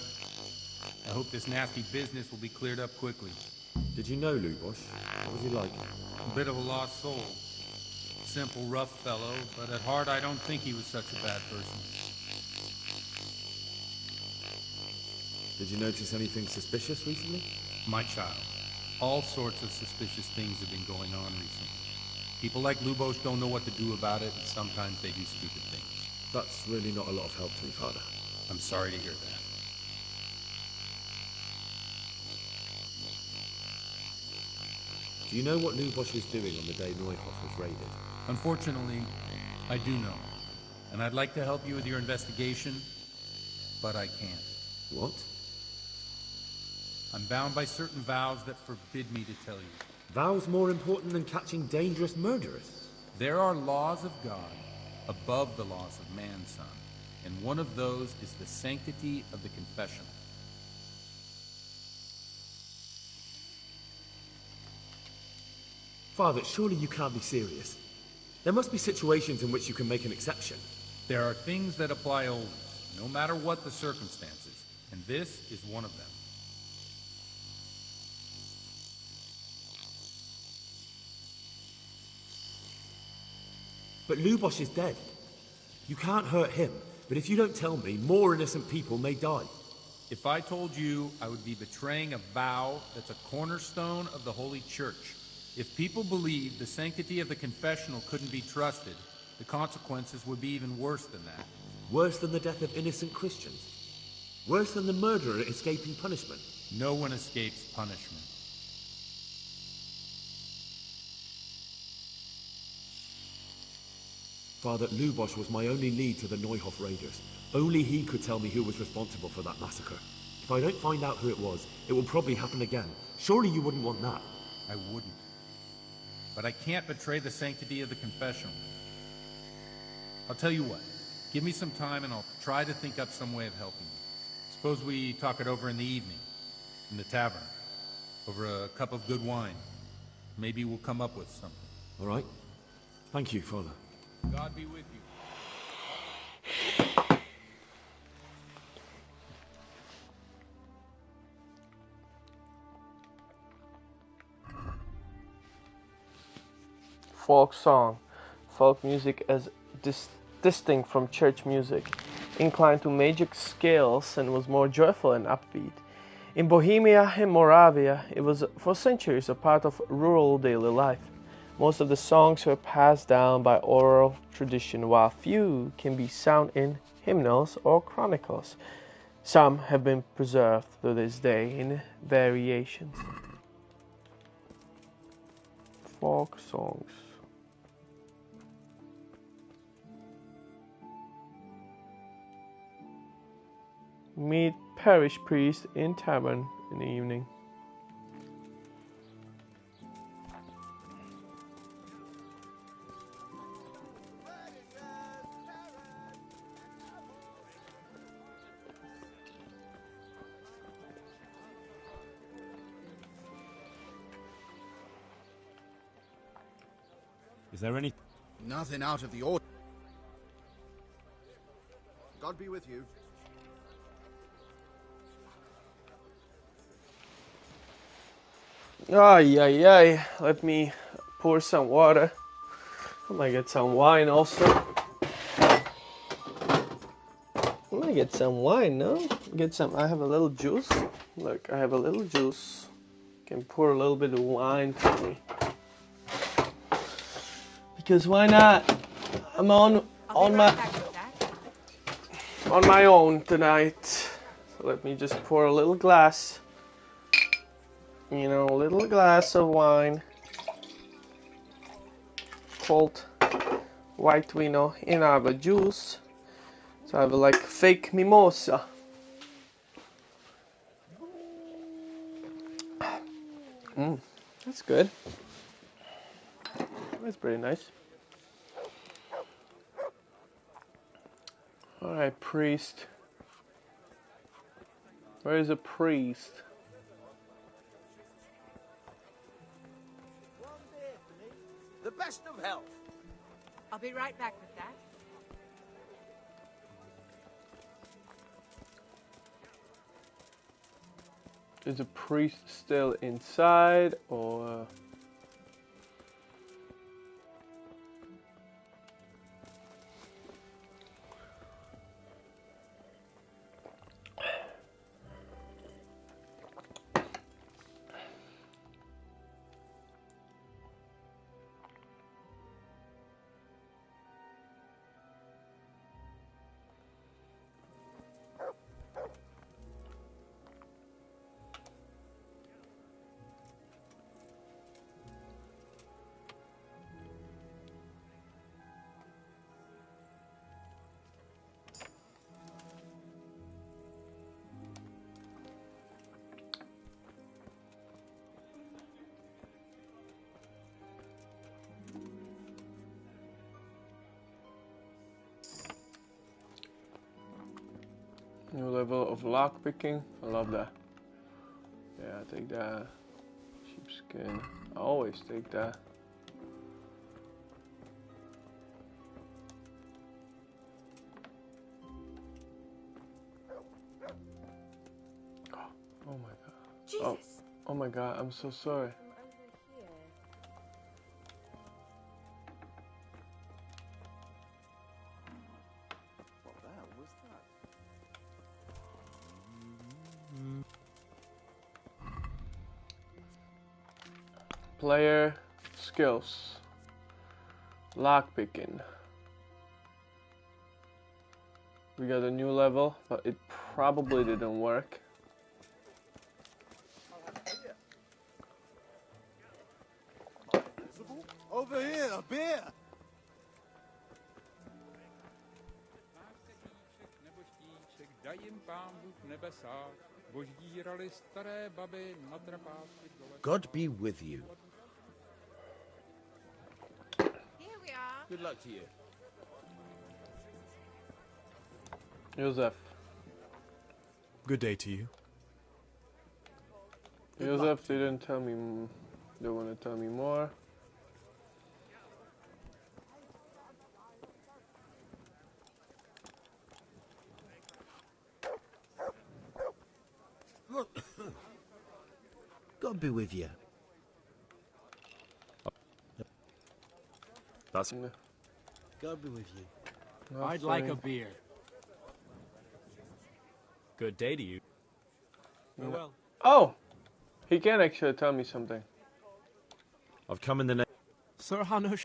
I hope this nasty business will be cleared up quickly. Did you know Lubosh? What was he like? A bit of a lost soul. Simple, rough fellow, but at heart I don't think he was such a bad person. Did you notice anything suspicious recently? My child. All sorts of suspicious things have been going on recently. People like Lubos don't know what to do about it, and sometimes they do stupid things. That's really not a lot of help to me, Father. I'm sorry to hear that. Do you know what Lubos was doing on the day Neuhoff was raided? Unfortunately, I do know. And I'd like to help you with your investigation, but I can't. What? I'm bound by certain vows that forbid me to tell you. Vows more important than catching dangerous murderers? There are laws of God above the laws of man, son. And one of those is the sanctity of the confessional. Father, surely you can't be serious. There must be situations in which you can make an exception. There are things that apply always, no matter what the circumstances, and this is one of them. But Lubos is dead. You can't hurt him, but if you don't tell me, more innocent people may die. If I told you, I would be betraying a vow that's a cornerstone of the Holy Church. If people believed the sanctity of the confessional couldn't be trusted, the consequences would be even worse than that. Worse than the death of innocent Christians? Worse than the murderer escaping punishment? No one escapes punishment. Father, Lubos was my only lead to the Neuhoff raiders. Only he could tell me who was responsible for that massacre. If I don't find out who it was, it will probably happen again. Surely you wouldn't want that. I wouldn't. But I can't betray the sanctity of the confessional. I'll tell you what. Give me some time and I'll try to think up some way of helping you. Suppose we talk it over in the evening, in the tavern, over a cup of good wine. Maybe we'll come up with something. All right. Thank you, Father. God be with you. Folk song. Folk music as distinct from church music, inclined to major scales and was more joyful and upbeat. In Bohemia and Moravia, it was for centuries a part of rural daily life. Most of the songs were passed down by oral tradition, while few can be found in hymnals or chronicles. Some have been preserved to this day in variations. Folk songs. Meet parish priest in tavern in the evening. Is there any... Nothing out of the ordinary. God be with you. Ay, ay, ay. Let me pour some water. I might get some wine also. I might get some wine, no? Get some. I have a little juice. Look, I have a little juice. Can pour a little bit of wine for me. Because why not? I'm on my own tonight. So let me just pour a little glass. You know, a little glass of wine. Cold white vino. And I have a juice. So I have like fake mimosa. That's good. That's pretty nice. Alright, priest. Where is a priest? The best of health. I'll be right back with that. Is a priest still inside or... New level of lock picking. I love that. Yeah, I take that. Sheepskin. I always take that. Oh my god. Jesus! Oh my god, I'm so sorry. What the hell was that? Player skills. Lockpicking. We got a new level, but it probably didn't work. Over here, a beer! God be with you. Here we are. Good luck to you. Joseph. Good day to you. Joseph didn't tell me. Don't want to tell me more. God be with you. That's... God be with you. I'd like a beer. Good day to you. No. Oh! He can actually tell me something. I've come in the name... Sir Hanush.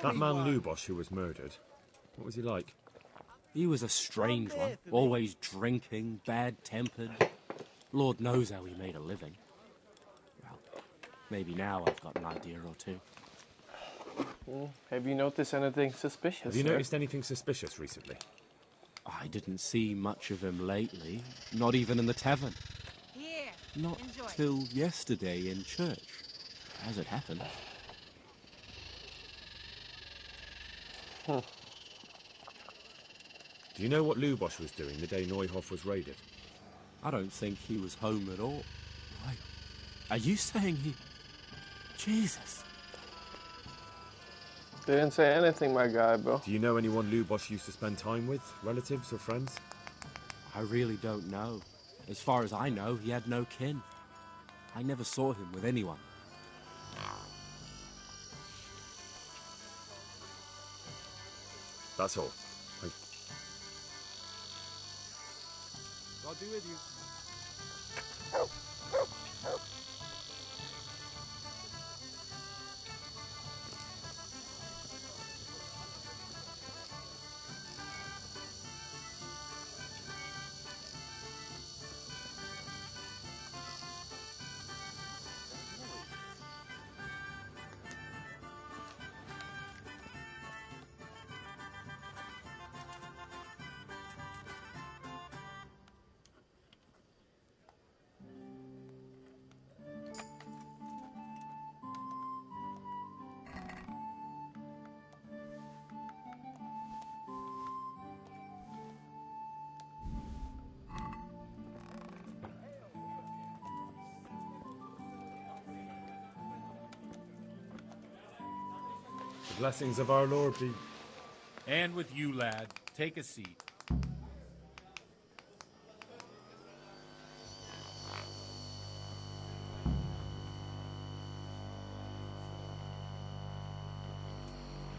That man Lubosh who was murdered, what was he like? He was a strange one, always drinking, bad-tempered. Lord knows how he made a living. Well, maybe now I've got an idea or two. Have you noticed anything suspicious? Have you noticed anything suspicious recently? I didn't see much of him lately, not even in the tavern. Here, Not enjoy. till yesterday in church, as it happens. Do you know what Lubosh was doing the day Neuhoff was raided? I don't think he was home at all. Why? Are you saying he... Jesus. They didn't say anything, my guy, bro. Do you know anyone Lubosh used to spend time with? Relatives or friends? I really don't know. As far as I know, he had no kin. I never saw him with anyone. That's all. Thank God be with you. The blessings of our Lord be... And with you, lad. Take a seat.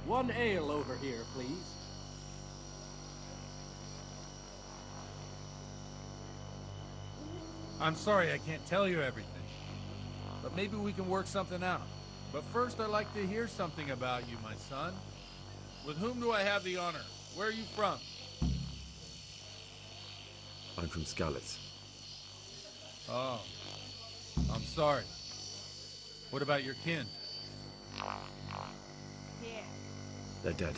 One ale over here, please. I'm sorry I can't tell you everything. But maybe we can work something out. But first I'd like to hear something about you, my son. With whom do I have the honor? Where are you from? I'm from Skalitz. Oh. I'm sorry. What about your kin? Here. They're dead.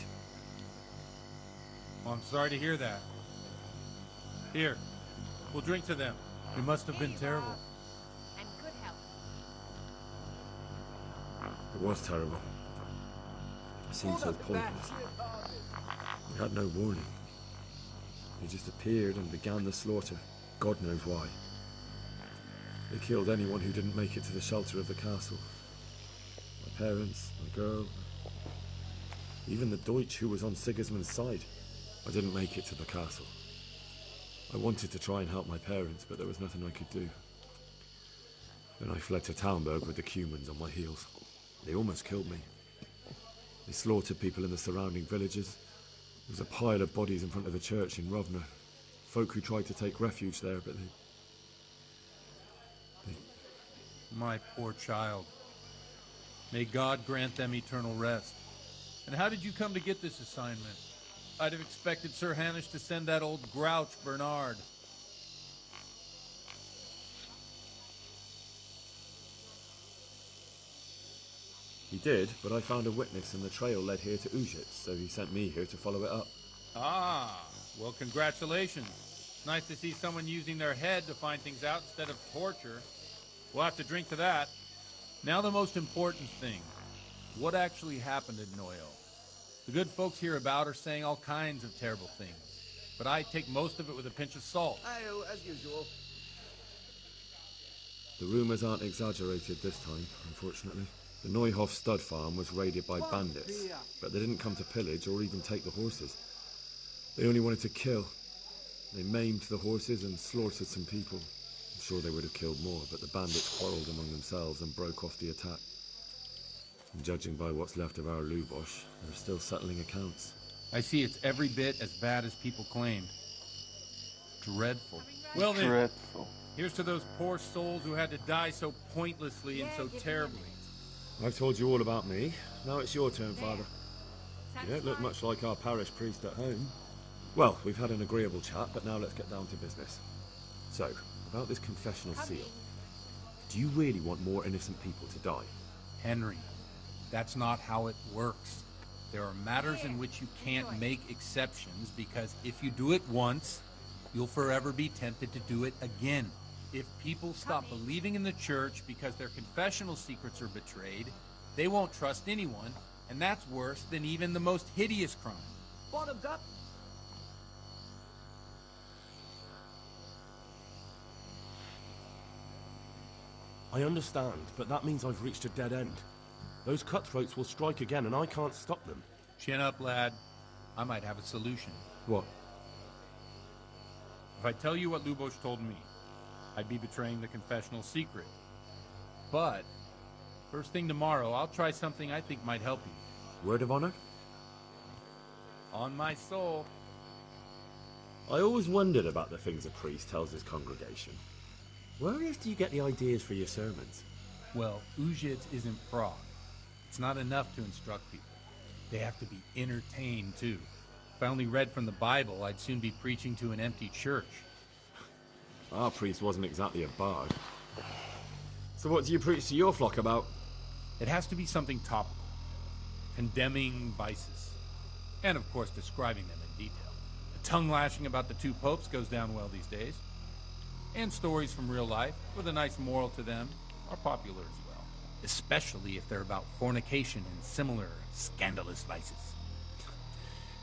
Oh, I'm sorry to hear that. Here. We'll drink to them. It must have been terrible. And good health. It was terrible. It seemed so pointless. We had no warning. He just appeared and began the slaughter. God knows why. They killed anyone who didn't make it to the shelter of the castle. My parents, my girl, even the Deutsch who was on Sigismund's side. I didn't make it to the castle. I wanted to try and help my parents, but there was nothing I could do. Then I fled to Talmberg with the Cumans on my heels. They almost killed me. They slaughtered people in the surrounding villages. There was a pile of bodies in front of the church in Rovna. Folk who tried to take refuge there, but they... My poor child. May God grant them eternal rest. And how did you come to get this assignment? I'd have expected Sir Hanish to send that old grouch, Bernard. He did, but I found a witness and the trail led here to Ujit, so he sent me here to follow it up. Ah, well, congratulations. Nice to see someone using their head to find things out instead of torture. We'll have to drink to that. Now the most important thing. What actually happened in Noyle? The good folks hereabout are saying all kinds of terrible things, but I take most of it with a pinch of salt. Oh, as usual. The rumours aren't exaggerated this time, unfortunately. The Neuhof stud farm was raided by bandits, but they didn't come to pillage or even take the horses. They only wanted to kill. They maimed the horses and slaughtered some people. I'm sure they would have killed more, but the bandits quarrelled among themselves and broke off the attack. And judging by what's left of our Lubosh, they're still settling accounts. I see it's every bit as bad as people claimed. Dreadful. Well then, Dreadful. here's to those poor souls who had to die so pointlessly and so terribly. I've told you all about me. Now it's your turn, Father. You don't look much like our parish priest at home. Well, we've had an agreeable chat, but now let's get down to business. So, about this confessional seal. Do you really want more innocent people to die? Henry, that's not how it works. There are matters in which you can't make exceptions because if you do it once, you'll forever be tempted to do it again. If people stop believing in the church because their confessional secrets are betrayed, they won't trust anyone, and that's worse than even the most hideous crime. Bottoms up. I understand, but that means I've reached a dead end. Those cutthroats will strike again, and I can't stop them. Chin up, lad. I might have a solution. What? If I tell you what Lubosh told me, I'd be betraying the confessional secret. But, first thing tomorrow, I'll try something I think might help you. Word of honor? On my soul. I always wondered about the things a priest tells his congregation. Where on earth do you get the ideas for your sermons? Well, Ujits isn't Prague. It's not enough to instruct people. They have to be entertained, too. If I only read from the Bible, I'd soon be preaching to an empty church. Our priest wasn't exactly a bard. So what do you preach to your flock about? It has to be something topical. Condemning vices. And, of course, describing them in detail. A tongue-lashing about the two popes goes down well these days. And stories from real life, with a nice moral to them, are popular as well. Especially if they're about fornication and similar scandalous vices.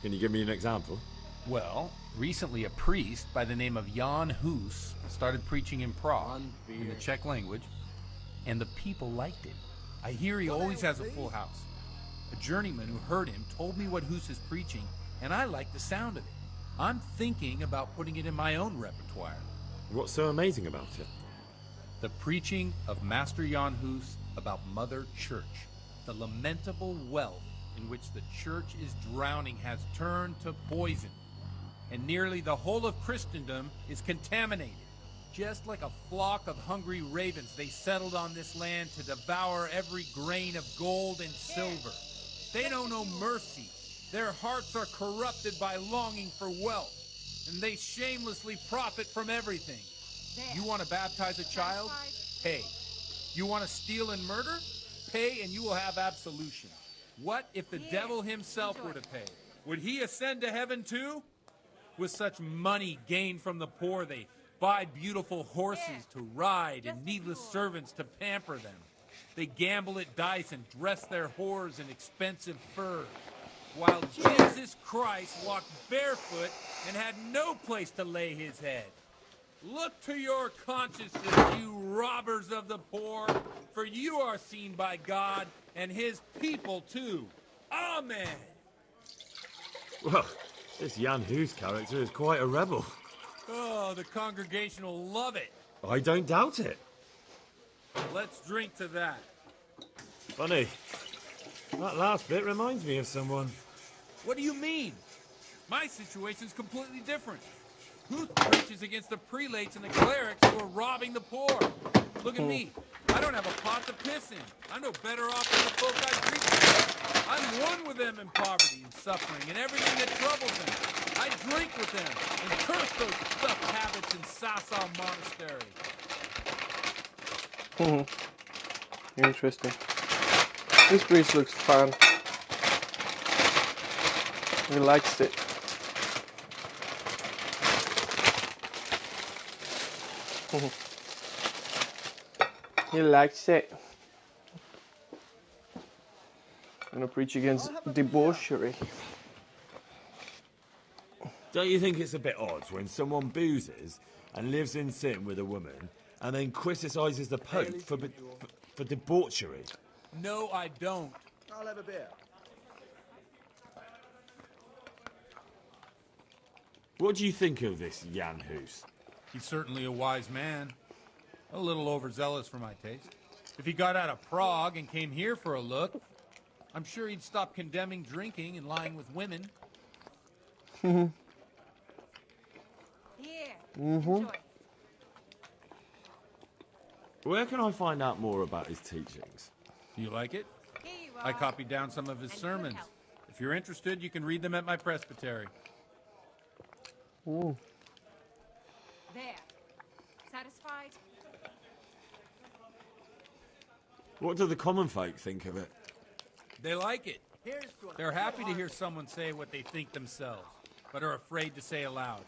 Can you give me an example? Well, recently a priest by the name of Jan Hus started preaching in Prague, in the Czech language, and the people liked it. I hear he always has a full house. A journeyman who heard him told me what Hus is preaching, and I like the sound of it. I'm thinking about putting it in my own repertoire. What's so amazing about it? The preaching of Master Jan Hus about Mother Church. The lamentable wealth in which the church is drowning has turned to poison. And nearly the whole of Christendom is contaminated. Just like a flock of hungry ravens, they settled on this land to devour every grain of gold and silver. They know no mercy. Their hearts are corrupted by longing for wealth. And they shamelessly profit from everything. You want to baptize a child? Pay. You want to steal and murder? Pay and you will have absolution. What if the devil himself were to pay? Would he ascend to heaven too? With such money gained from the poor, they buy beautiful horses to ride and needless servants to pamper them. They gamble at dice and dress their whores in expensive furs. While Jesus Christ walked barefoot and had no place to lay his head. Look to your consciences, you robbers of the poor, for you are seen by God and his people too. Amen. Well, this Jan Hus character is quite a rebel. Oh, the congregation will love it. I don't doubt it. Let's drink to that. Funny. That last bit reminds me of someone. What do you mean? My situation's completely different. Who preaches against the prelates and the clerics who are robbing the poor? Look at me. I don't have a pot to piss in. I'm no better off than the folk I preach to. I'm one with them in poverty and suffering and everything that troubles them. I drink with them and curse those stuffed habits in Sasau Monastery. Interesting. This priest looks fun. He likes it. He likes it. I'm gonna preach against debauchery. Don't you think it's a bit odd when someone boozes and lives in sin with a woman and then criticises the Pope for debauchery? No, I don't. I'll have a beer. What do you think of this Jan Hus? He's certainly a wise man. A little overzealous for my taste. If he got out of Prague and came here for a look, I'm sure he'd stop condemning drinking and lying with women. Here. Enjoy. Where can I find out more about his teachings? Do you like it? Here you I are. copied down some of his sermons. If you're interested, you can read them at my presbytery. Ooh. There. Satisfied? What do the common folk think of it? They like it. They're happy to hear someone say what they think themselves, but are afraid to say aloud.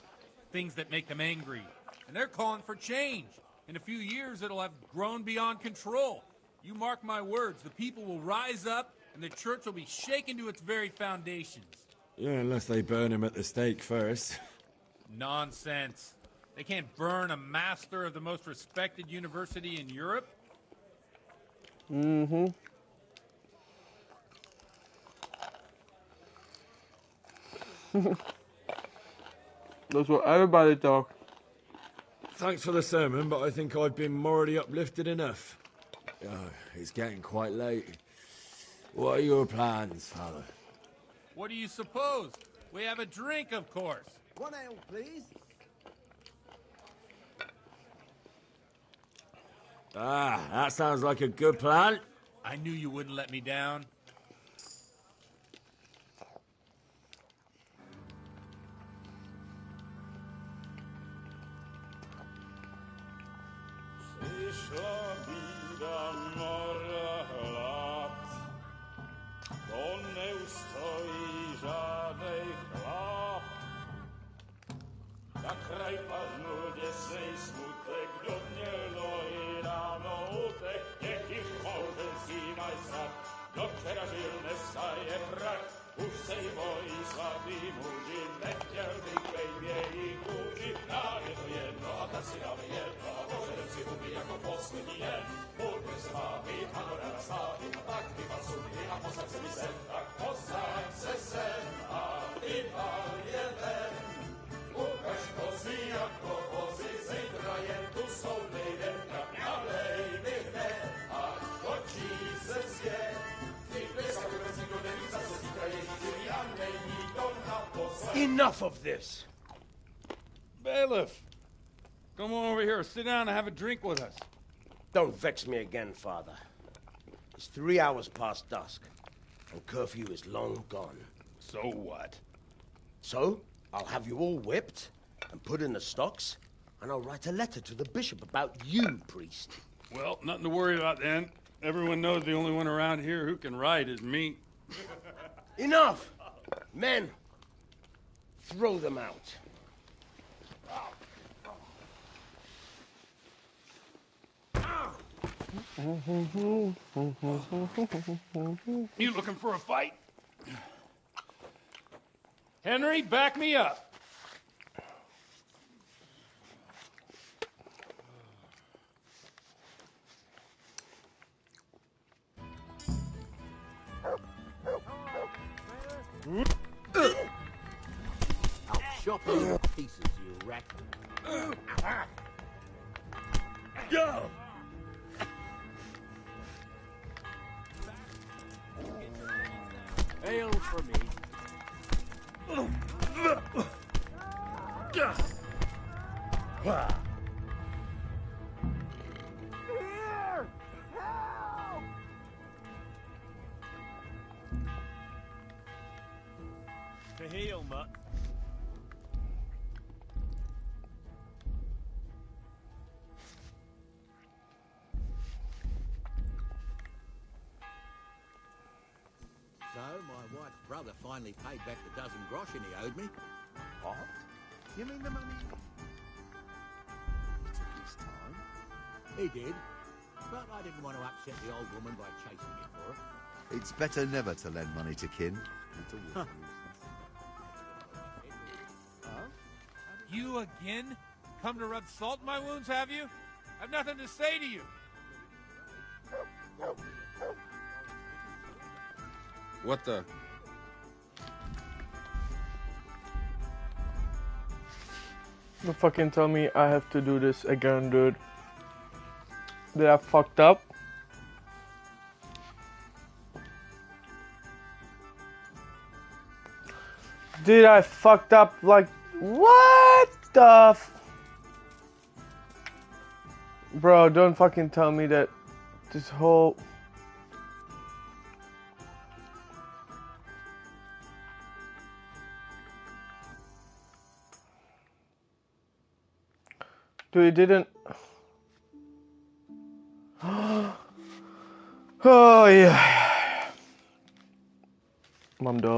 Things that make them angry. And they're calling for change. In a few years, it'll have grown beyond control. You mark my words, the people will rise up, and the church will be shaken to its very foundations. Yeah, unless they burn him at the stake first. Nonsense. They can't burn a master of the most respected university in Europe. Mm-hmm. That's what everybody talk. Thanks for the sermon, but I think I've been morally uplifted enough. Oh, it's getting quite late. What are your plans, Father? What do you suppose? We have a drink, of course. One ale, please. Ah, that sounds like a good plan. I knew you wouldn't let me down. Enough of this! Bailiff! Come on over here, sit down and have a drink with us. Don't vex me again, Father. It's 3 hours past dusk, and curfew is long gone. So what? So, I'll have you all whipped and put in the stocks, and I'll write a letter to the bishop about you, priest. Well, nothing to worry about then. Everyone knows the only one around here who can write is me. Enough! Men, throw them out. You looking for a fight? Henry, back me up. I'll chop you in pieces, you rat. Go! Ale for me. Here! Help! To heal, mutt. So, my wife's brother finally paid back the dozen groschen he owed me. What? You mean the money? He took his time. He did. But I didn't want to upset the old woman by chasing me for it. It's better never to lend money to kin. Huh. You again? Come to rub salt in my wounds, have you? I've nothing to say to you. What the? Don't fucking tell me I have to do this again, dude. Did I fucked up? Did I fucked up? Like, what the Bro, don't fucking tell me that this whole... Dude, it didn't... Oh, yeah. Mom, dog.